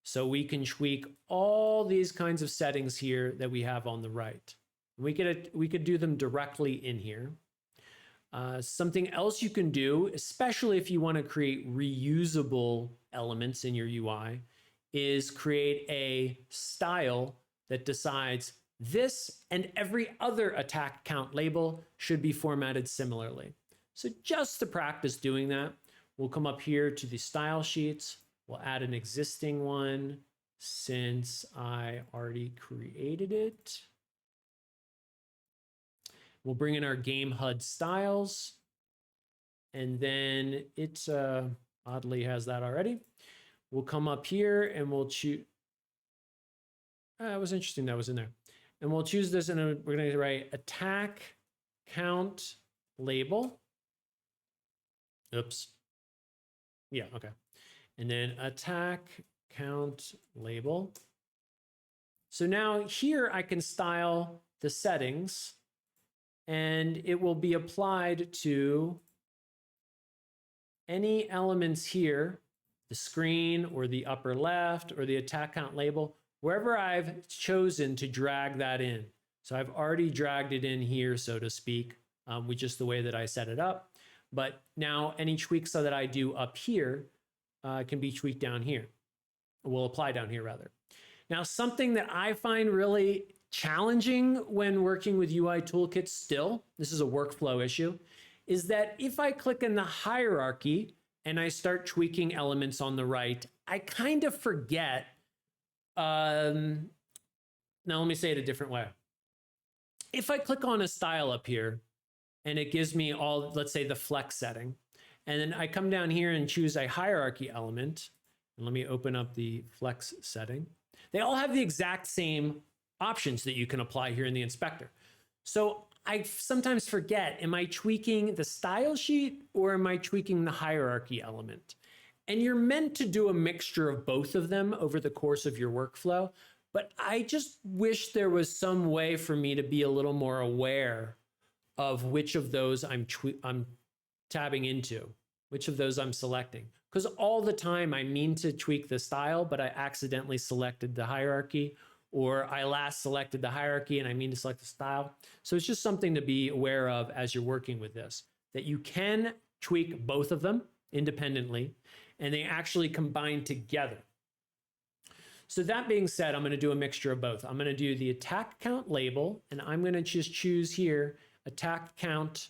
Speaker 1: so we can tweak all these kinds of settings here that we have on the right. We could do them directly in here. Something else you can do, especially if you want to create reusable elements in your UI, is create a style that decides this and every other attack count label should be formatted similarly. So just to practice doing that, we'll come up here to the style sheets. We'll add an existing one since I already created it. We'll bring in our game HUD styles, and then it oddly has that already. We'll come up here and we'll choose. It was interesting that was in there. And we'll choose this, and we're going to write attack count label. Oops. Yeah, okay. And then attack count label. So now here I can style the settings, and it will be applied to any elements here, the screen or the upper left or the attack count label, wherever I've chosen to drag that in. So I've already dragged it in here, so to speak, with just the way that I set it up. But now any tweaks that I do up here can be tweaked down here. Will apply down here rather. Now, something that I find really challenging when working with UI toolkits still, this is a workflow issue, is that if I click in the hierarchy and I start tweaking elements on the right, I kind of forget. Now let me say it a different way. If I click on a style up here and it gives me all, let's say the flex setting, and then I come down here and choose a hierarchy element, and let me open up the flex setting. They all have the exact same options that you can apply here in the inspector. So I sometimes forget, am I tweaking the style sheet or am I tweaking the hierarchy element? And you're meant to do a mixture of both of them over the course of your workflow. But I just wish there was some way for me to be a little more aware of which of those I'm tabbing into, which of those I'm selecting. Because all the time I mean to tweak the style, but I accidentally selected the hierarchy, or I last selected the hierarchy and I mean to select the style. So it's just something to be aware of as you're working with this, that you can tweak both of them independently, and they actually combine together. So that being said, I'm going to do a mixture of both. I'm going to do the attack count label, and I'm going to just choose here attack count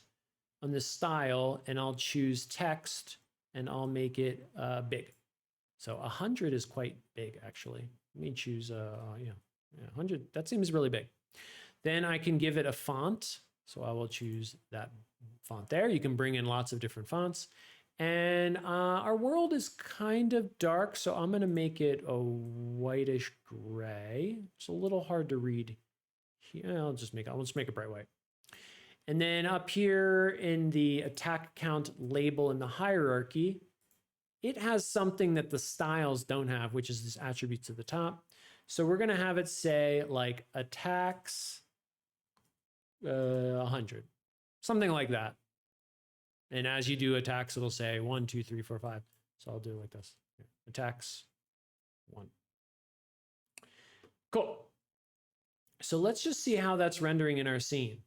Speaker 1: on the style, and I'll choose text, and I'll make it big. So 100 is quite big, actually. Let me choose, yeah, 100. That seems really big. Then I can give it a font. So I will choose that font there. You can bring in lots of different fonts. And our world is kind of dark, so I'm going to make it a whitish gray. It's a little hard to read. I'll just make it bright white. And then up here in the attack count label in the hierarchy, it has something that the styles don't have, which is this attributes at the top. So we're going to have it say like attacks 100, something like that. And as you do attacks, it'll say 1, 2, 3, 4, 5. So I'll do it like this. Here. Attacks 1. Cool. So let's just see how that's rendering in our scene.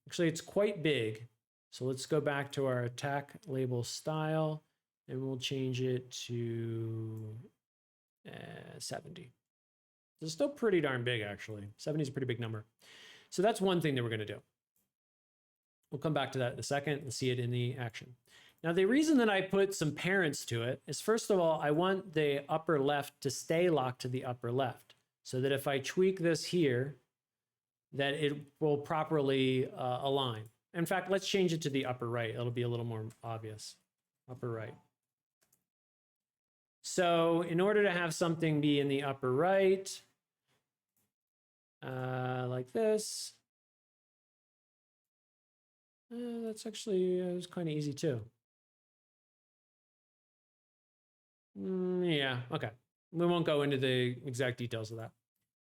Speaker 1: Actually, it's quite big. So let's go back to our attack label style, and we'll change it to 70. It's still pretty darn big, actually. 70 is a pretty big number. So that's one thing that we're going to do. We'll come back to that in a second and see it in the action. Now, the reason that I put some parents to it is, first of all, I want the upper left to stay locked to the upper left, so that if I tweak this here, that it will properly align. In fact, let's change it to the upper right. It'll be a little more obvious. Upper right. So in order to have something be in the upper right, like this, that's actually it's kind of easy too. Yeah, okay. We won't go into the exact details of that,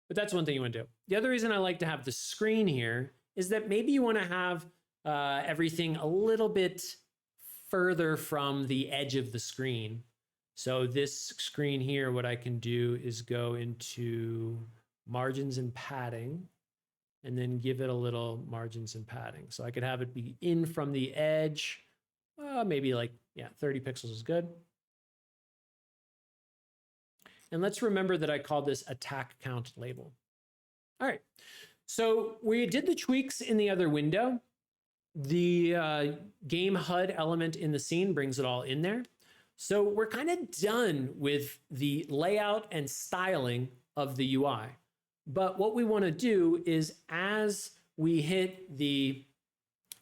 Speaker 1: but that's one thing you want to do. The other reason I like to have the screen here is that maybe you want to have everything a little bit further from the edge of the screen. So this screen here, what I can do is go into margins and padding, and then give it a little margins and padding. So I could have it be in from the edge, maybe like, yeah, 30 pixels is good. And let's remember that I called this attack count label. All right, so we did the tweaks in the other window. The game HUD element in the scene brings it all in there. So we're kind of done with the layout and styling of the UI. But what we want to do is as we hit the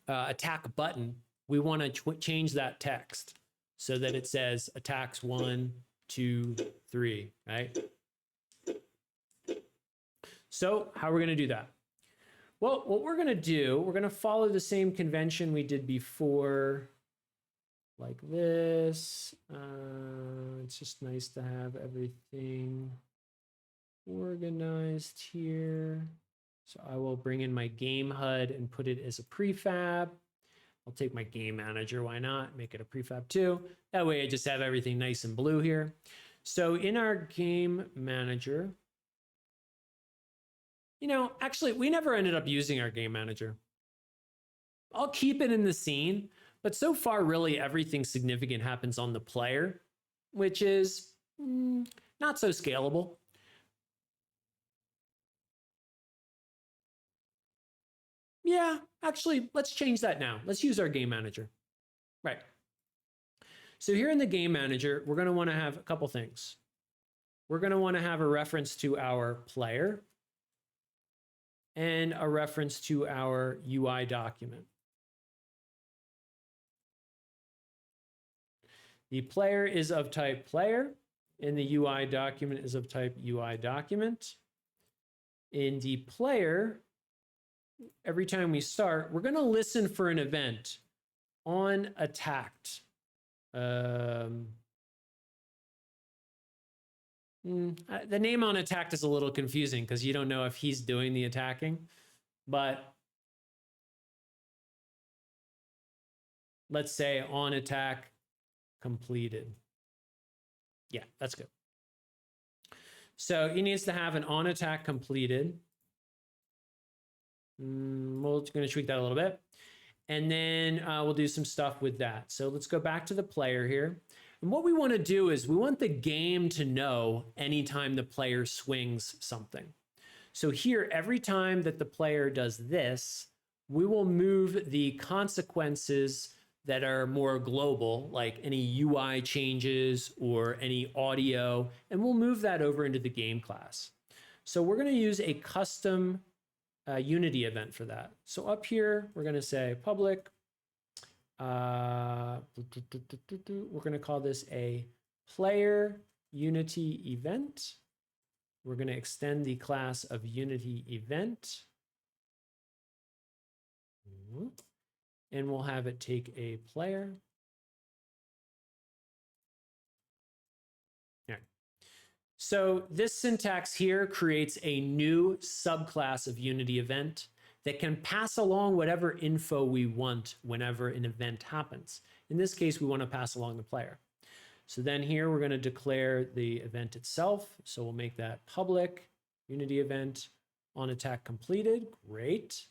Speaker 1: attack button, we want to change that text so that it says attacks 1, 2, 3, right? So how are we going to do that? Well, what we're going to do, we're going to follow the same convention we did before, like this. It's just nice to have everything organized here. So I will bring in my game HUD and put it as a prefab. I'll take my game manager, why not? Make it a prefab too. That way I just have everything nice and blue here. So in our game manager, actually we never ended up using our game manager. I'll keep it in the scene, but so far really everything significant happens on the player, which is not so scalable. Yeah, actually, let's change that now. Let's use our game manager. Right. So here in the game manager, we're going to want to have a couple things. We're going to want to have a reference to our player and a reference to our UI document. The player is of type player, and the UI document is of type UI document. In the player, every time we start, we're going to listen for an event on attacked. The name on attacked is a little confusing because you don't know if he's doing the attacking, but let's say on attack completed. Yeah, that's good. So he needs to have an on attack completed. We're going to tweak that a little bit. And then we'll do some stuff with that. So let's go back to the player here. And what we want to do is we want the game to know anytime the player swings something. So here, every time that the player does this, we will move the consequences that are more global, like any UI changes or any audio, and we'll move that over into the game class. So we're going to use a custom Unity event for that. So up here, we're going to say public. We're going to call this a player Unity event. We're going to extend the class of Unity event. And we'll have it take a player. So this syntax here creates a new subclass of Unity event that can pass along whatever info we want whenever an event happens. In this case, we want to pass along the player. So then here we're going to declare the event itself. So we'll make that public Unity event on attack completed. Great.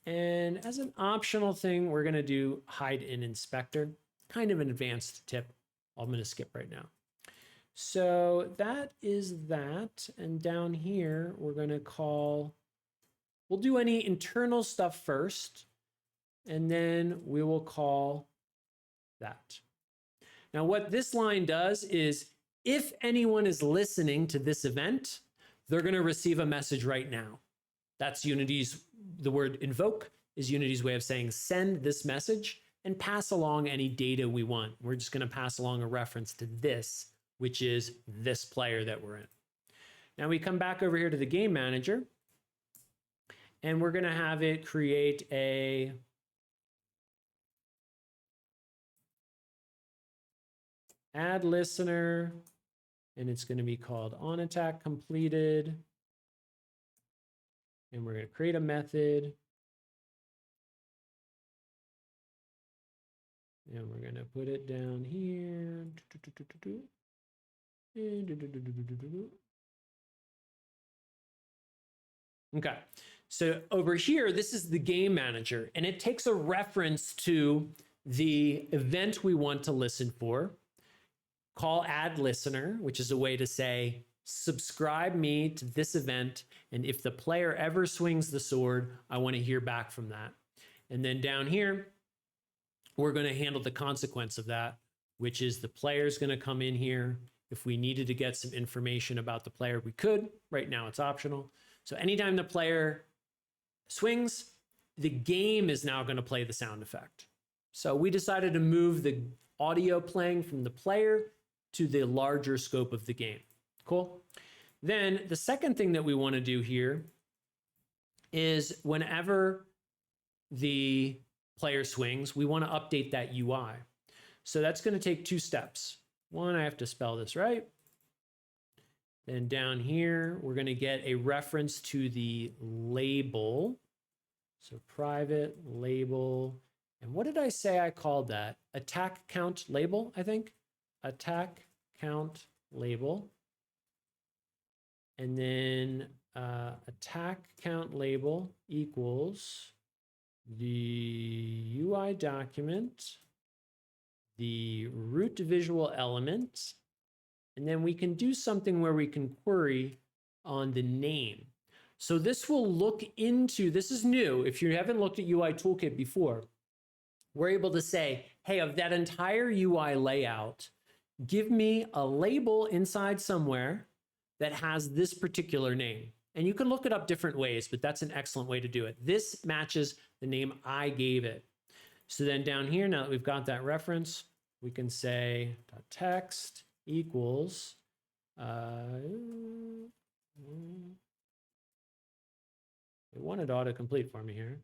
Speaker 1: And as an optional thing, we're going to do hide in inspector, kind of an advanced tip I'm going to skip right now. So that is that. And down here, we're going to call, we'll do any internal stuff first, and then we will call that. Now, what this line does is if anyone is listening to this event, they're going to receive a message right now. That's Unity's, the word invoke is Unity's way of saying send this message and pass along any data we want. We're just going to pass along a reference to this, which is this player that we're in. Now we come back over here to the game manager, and we're going to have it create a add listener and it's going to be called onAttackCompleted. And we're going to create a method. And we're going to put it down here. Okay, so over here, this is the game manager, and it takes a reference to the event we want to listen for. Call add listener, which is a way to say, subscribe me to this event, and if the player ever swings the sword, I want to hear back from that. And then down here, we're going to handle the consequence of that, which is the player's going to come in here. If we needed to get some information about the player, we could. Right now, it's optional. So anytime the player swings, the game is now going to play the sound effect. So we decided to move the audio playing from the player to the larger scope of the game. Cool. Then the second thing that we want to do here is whenever the player swings, we want to update that UI. So that's going to take two steps. One, I have to spell this right. Then down here, we're going to get a reference to the label. So private label. And what did I say I called that? Attack count label, I think. Attack count label. And then attack count label equals the UI document, the root visual element, and then we can do something where we can query on the name. So this will look into, this is new. If you haven't looked at UI Toolkit before, we're able to say, hey, of that entire UI layout, give me a label inside somewhere that has this particular name. And you can look it up different ways, but that's an excellent way to do it. This matches the name I gave it. So then down here, now that we've got that reference, we can say text equals it wanted autocomplete for me here.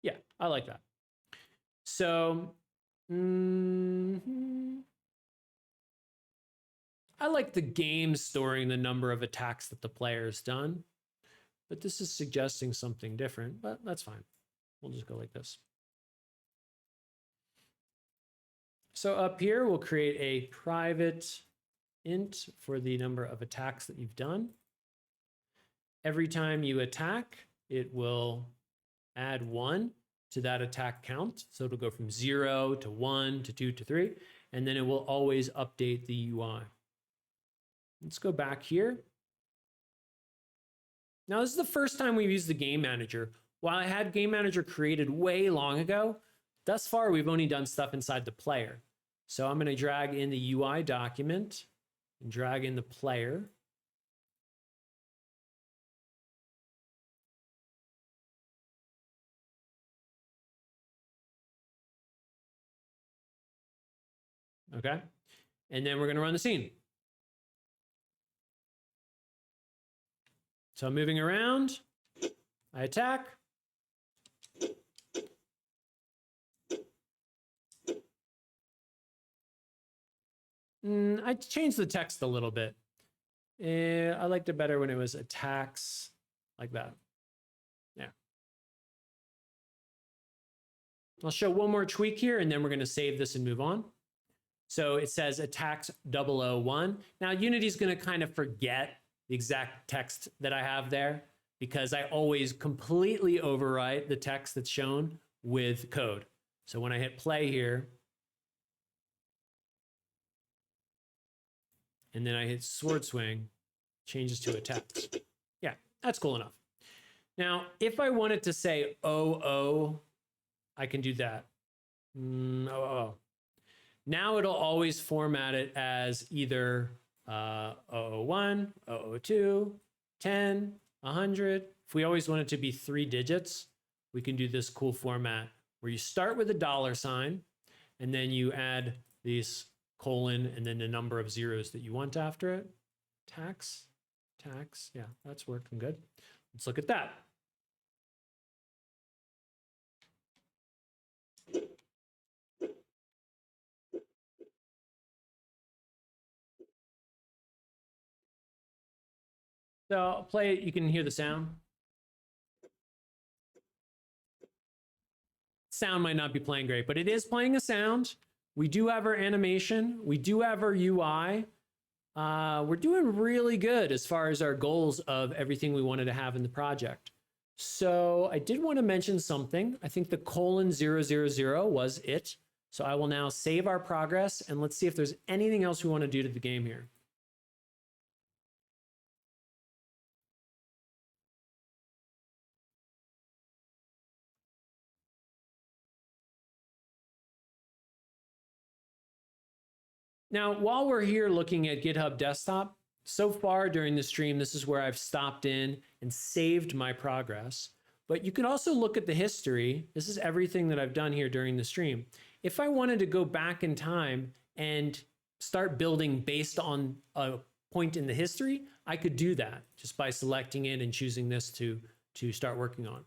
Speaker 1: Yeah, I like that. So I like the game storing the number of attacks that the player's done, but this is suggesting something different, but that's fine. We'll just go like this. So up here, we'll create a private int for the number of attacks that you've done. Every time you attack, it will add 1 to that attack count. So it'll go from 0 to 1 to 2 to 3, and then it will always update the UI. Let's go back here. Now, this is the first time we've used the game manager. While I had game manager created way long ago, thus far, we've only done stuff inside the player. So I'm going to drag in the UI document and drag in the player. Okay. And then we're going to run the scene. So I'm moving around. I attack. I changed the text a little bit. I liked it better when it was attacks like that. Yeah. I'll show one more tweak here, and then we're going to save this and move on. So it says attacks 001. Now Unity is going to kind of forget the exact text that I have there because I always completely overwrite the text that's shown with code. So when I hit play here, and then I hit sword swing, changes to a text. Yeah, that's cool enough. Now, if I wanted to say 00, I can do that. 00. Now it'll always format it as either 001, 002, 10, 100. If we always want it to be 3 digits, we can do this cool format where you start with a $, and then you add these colon and then the number of zeros that you want after it. Tax. Yeah, that's working good. Let's look at that. So I'll play it. You can hear the sound. Sound might not be playing great, but it is playing a sound. We do have our animation. We do have our UI. We're doing really good as far as our goals of everything we wanted to have in the project. So I did want to mention something. I think the :000 was it. So I will now save our progress and let's see if there's anything else we want to do to the game here. Now, while we're here looking at GitHub Desktop, so far during the stream, this is where I've stopped in and saved my progress. But you can also look at the history. This is everything that I've done here during the stream. If I wanted to go back in time and start building based on a point in the history, I could do that just by selecting it and choosing this to start working on.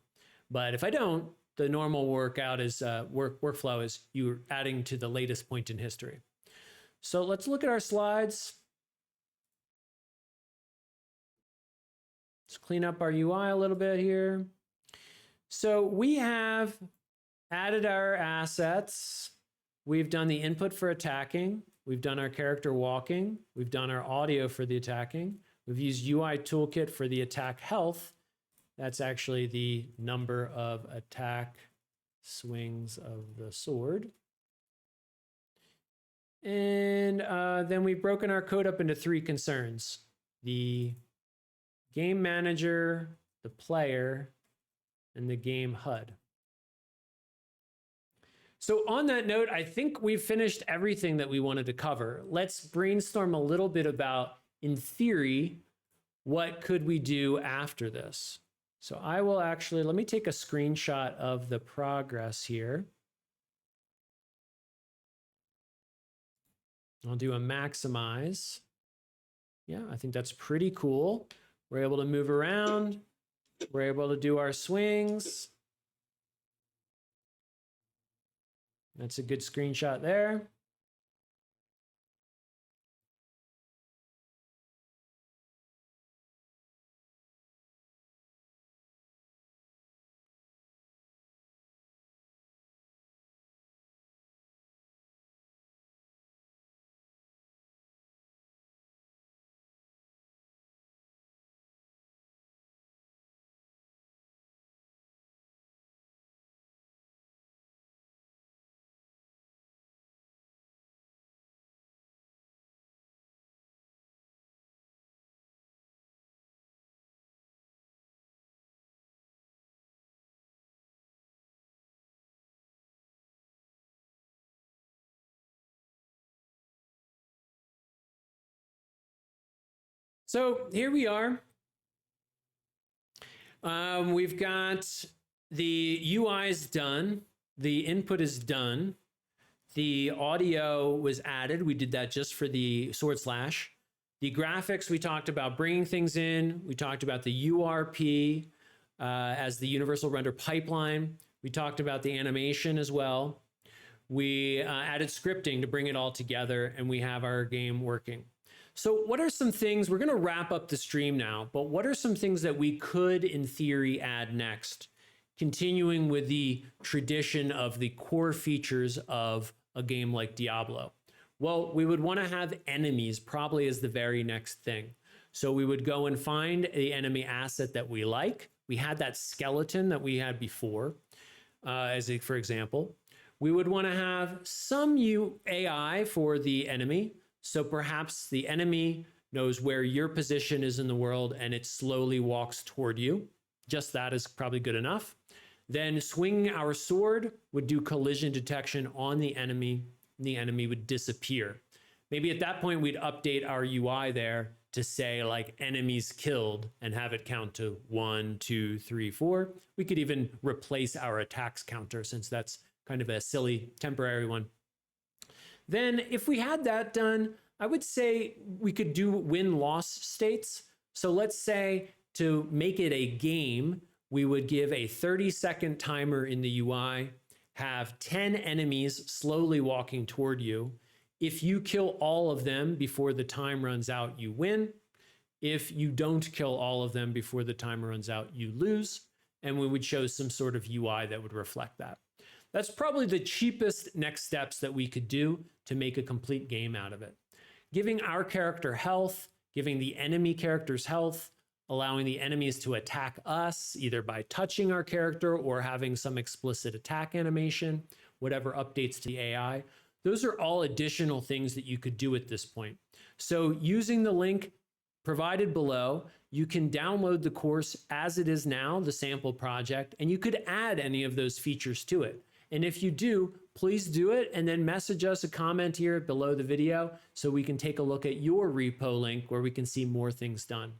Speaker 1: But if I don't, the normal workout is workflow is you're adding to the latest point in history. So let's look at our slides. Let's clean up our UI a little bit here. So we have added our assets. We've done the input for attacking. We've done our character walking. We've done our audio for the attacking. We've used UI Toolkit for the attack health. That's actually the number of attack swings of the sword. And then we've broken our code up into 3 concerns: the game manager, the player, and the game HUD. So on that note, I think we've finished everything that we wanted to cover. Let's brainstorm a little bit about, in theory, what could we do after this? So I will actually, let me take a screenshot of the progress here. I'll do a maximize. Yeah, I think that's pretty cool. We're able to move around. We're able to do our swings. That's a good screenshot there. So here we are. We've got the UI is done. The input is done. The audio was added. We did that just for the /. The graphics, we talked about bringing things in. We talked about the URP as the universal render pipeline. We talked about the animation as well. We added scripting to bring it all together, and we have our game working. So what are some things, we're going to wrap up the stream now, but what are some things that we could, in theory, add next? Continuing with the tradition of the core features of a game like Diablo. Well, we would want to have enemies probably as the very next thing. So we would go and find the enemy asset that we like. We had that skeleton that we had before, for example. We would want to have some AI for the enemy. So perhaps the enemy knows where your position is in the world and it slowly walks toward you. Just that is probably good enough. Then swinging our sword would do collision detection on the enemy. The enemy would disappear. Maybe at that point, we'd update our UI there to say like enemies killed and have it count to 1, 2, 3, 4. We could even replace our attacks counter since that's kind of a silly temporary one. Then if we had that done, I would say we could do win-loss states. So let's say to make it a game, we would give a 30-second timer in the UI, have 10 enemies slowly walking toward you. If you kill all of them before the time runs out, you win. If you don't kill all of them before the timer runs out, you lose. And we would show some sort of UI that would reflect that. That's probably the cheapest next steps that we could do to make a complete game out of it. Giving our character health, giving the enemy characters health, allowing the enemies to attack us either by touching our character or having some explicit attack animation, whatever updates to the AI. Those are all additional things that you could do at this point. So using the link provided below, you can download the course as it is now, the sample project, and you could add any of those features to it. And if you do, please do it and then message us a comment here below the video so we can take a look at your repo link where we can see more things done.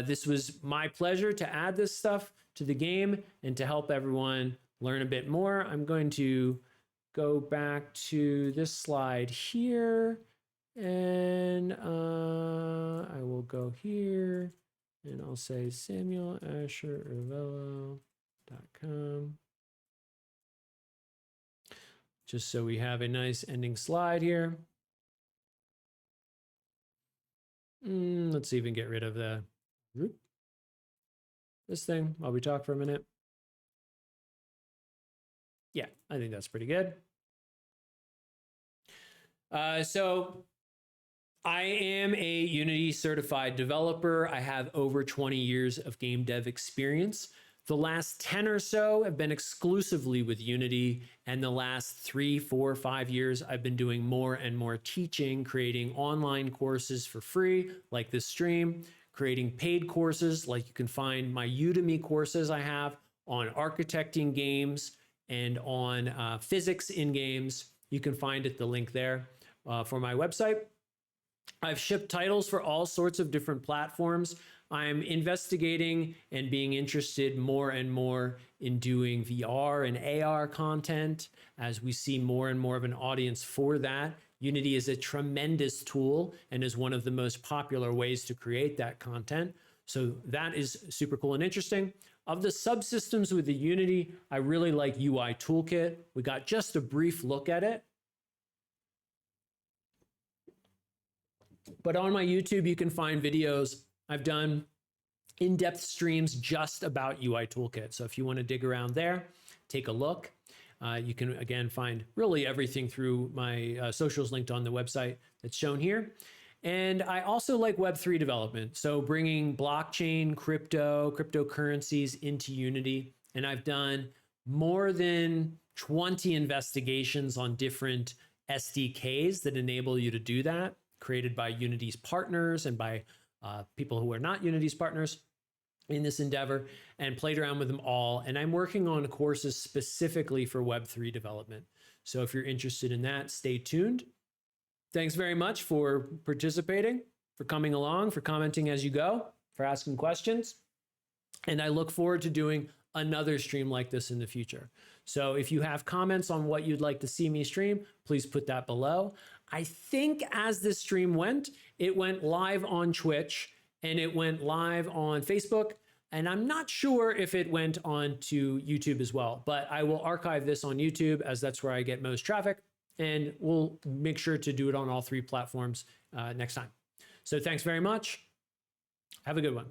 Speaker 1: This was my pleasure to add this stuff to the game and to help everyone learn a bit more. I'm going to go back to this slide here, and I will go here and I'll say samuelasherervello.com. Just so we have a nice ending slide here. Let's even get rid of this thing while we talk for a minute. Yeah, I think that's pretty good. So I am a Unity certified developer. I have over 20 years of game dev experience. The last 10 or so have been exclusively with Unity, and the last 3, 4, 5 years, I've been doing more and more teaching, creating online courses for free, like this stream, creating paid courses, like you can find my Udemy courses I have on architecting games and on physics in games. You can find the link there for my website. I've shipped titles for all sorts of different platforms. I'm investigating and being interested more and more in doing VR and AR content as we see more and more of an audience for that. Unity is a tremendous tool and is one of the most popular ways to create that content. So that is super cool and interesting. Of the subsystems with the Unity, I really like UI Toolkit. We got just a brief look at it. But on my YouTube, you can find videos. I've done in-depth streams just about UI Toolkit. So if you want to dig around there, take a look. You can, again, find really everything through my socials linked on the website that's shown here. And I also like Web3 development. So bringing blockchain, cryptocurrencies into Unity. And I've done more than 20 investigations on different SDKs that enable you to do that, created by Unity's partners and by people who are not Unity's partners in this endeavor, and played around with them all. And I'm working on courses specifically for Web3 development. So if you're interested in that, stay tuned. Thanks very much for participating, for coming along, for commenting as you go, for asking questions. And I look forward to doing another stream like this in the future. So if you have comments on what you'd like to see me stream, please put that below. I think as this stream went, it went live on Twitch and it went live on Facebook. And I'm not sure if it went on to YouTube as well, but I will archive this on YouTube as that's where I get most traffic. And we'll make sure to do it on all 3 platforms next time. So thanks very much. Have a good one.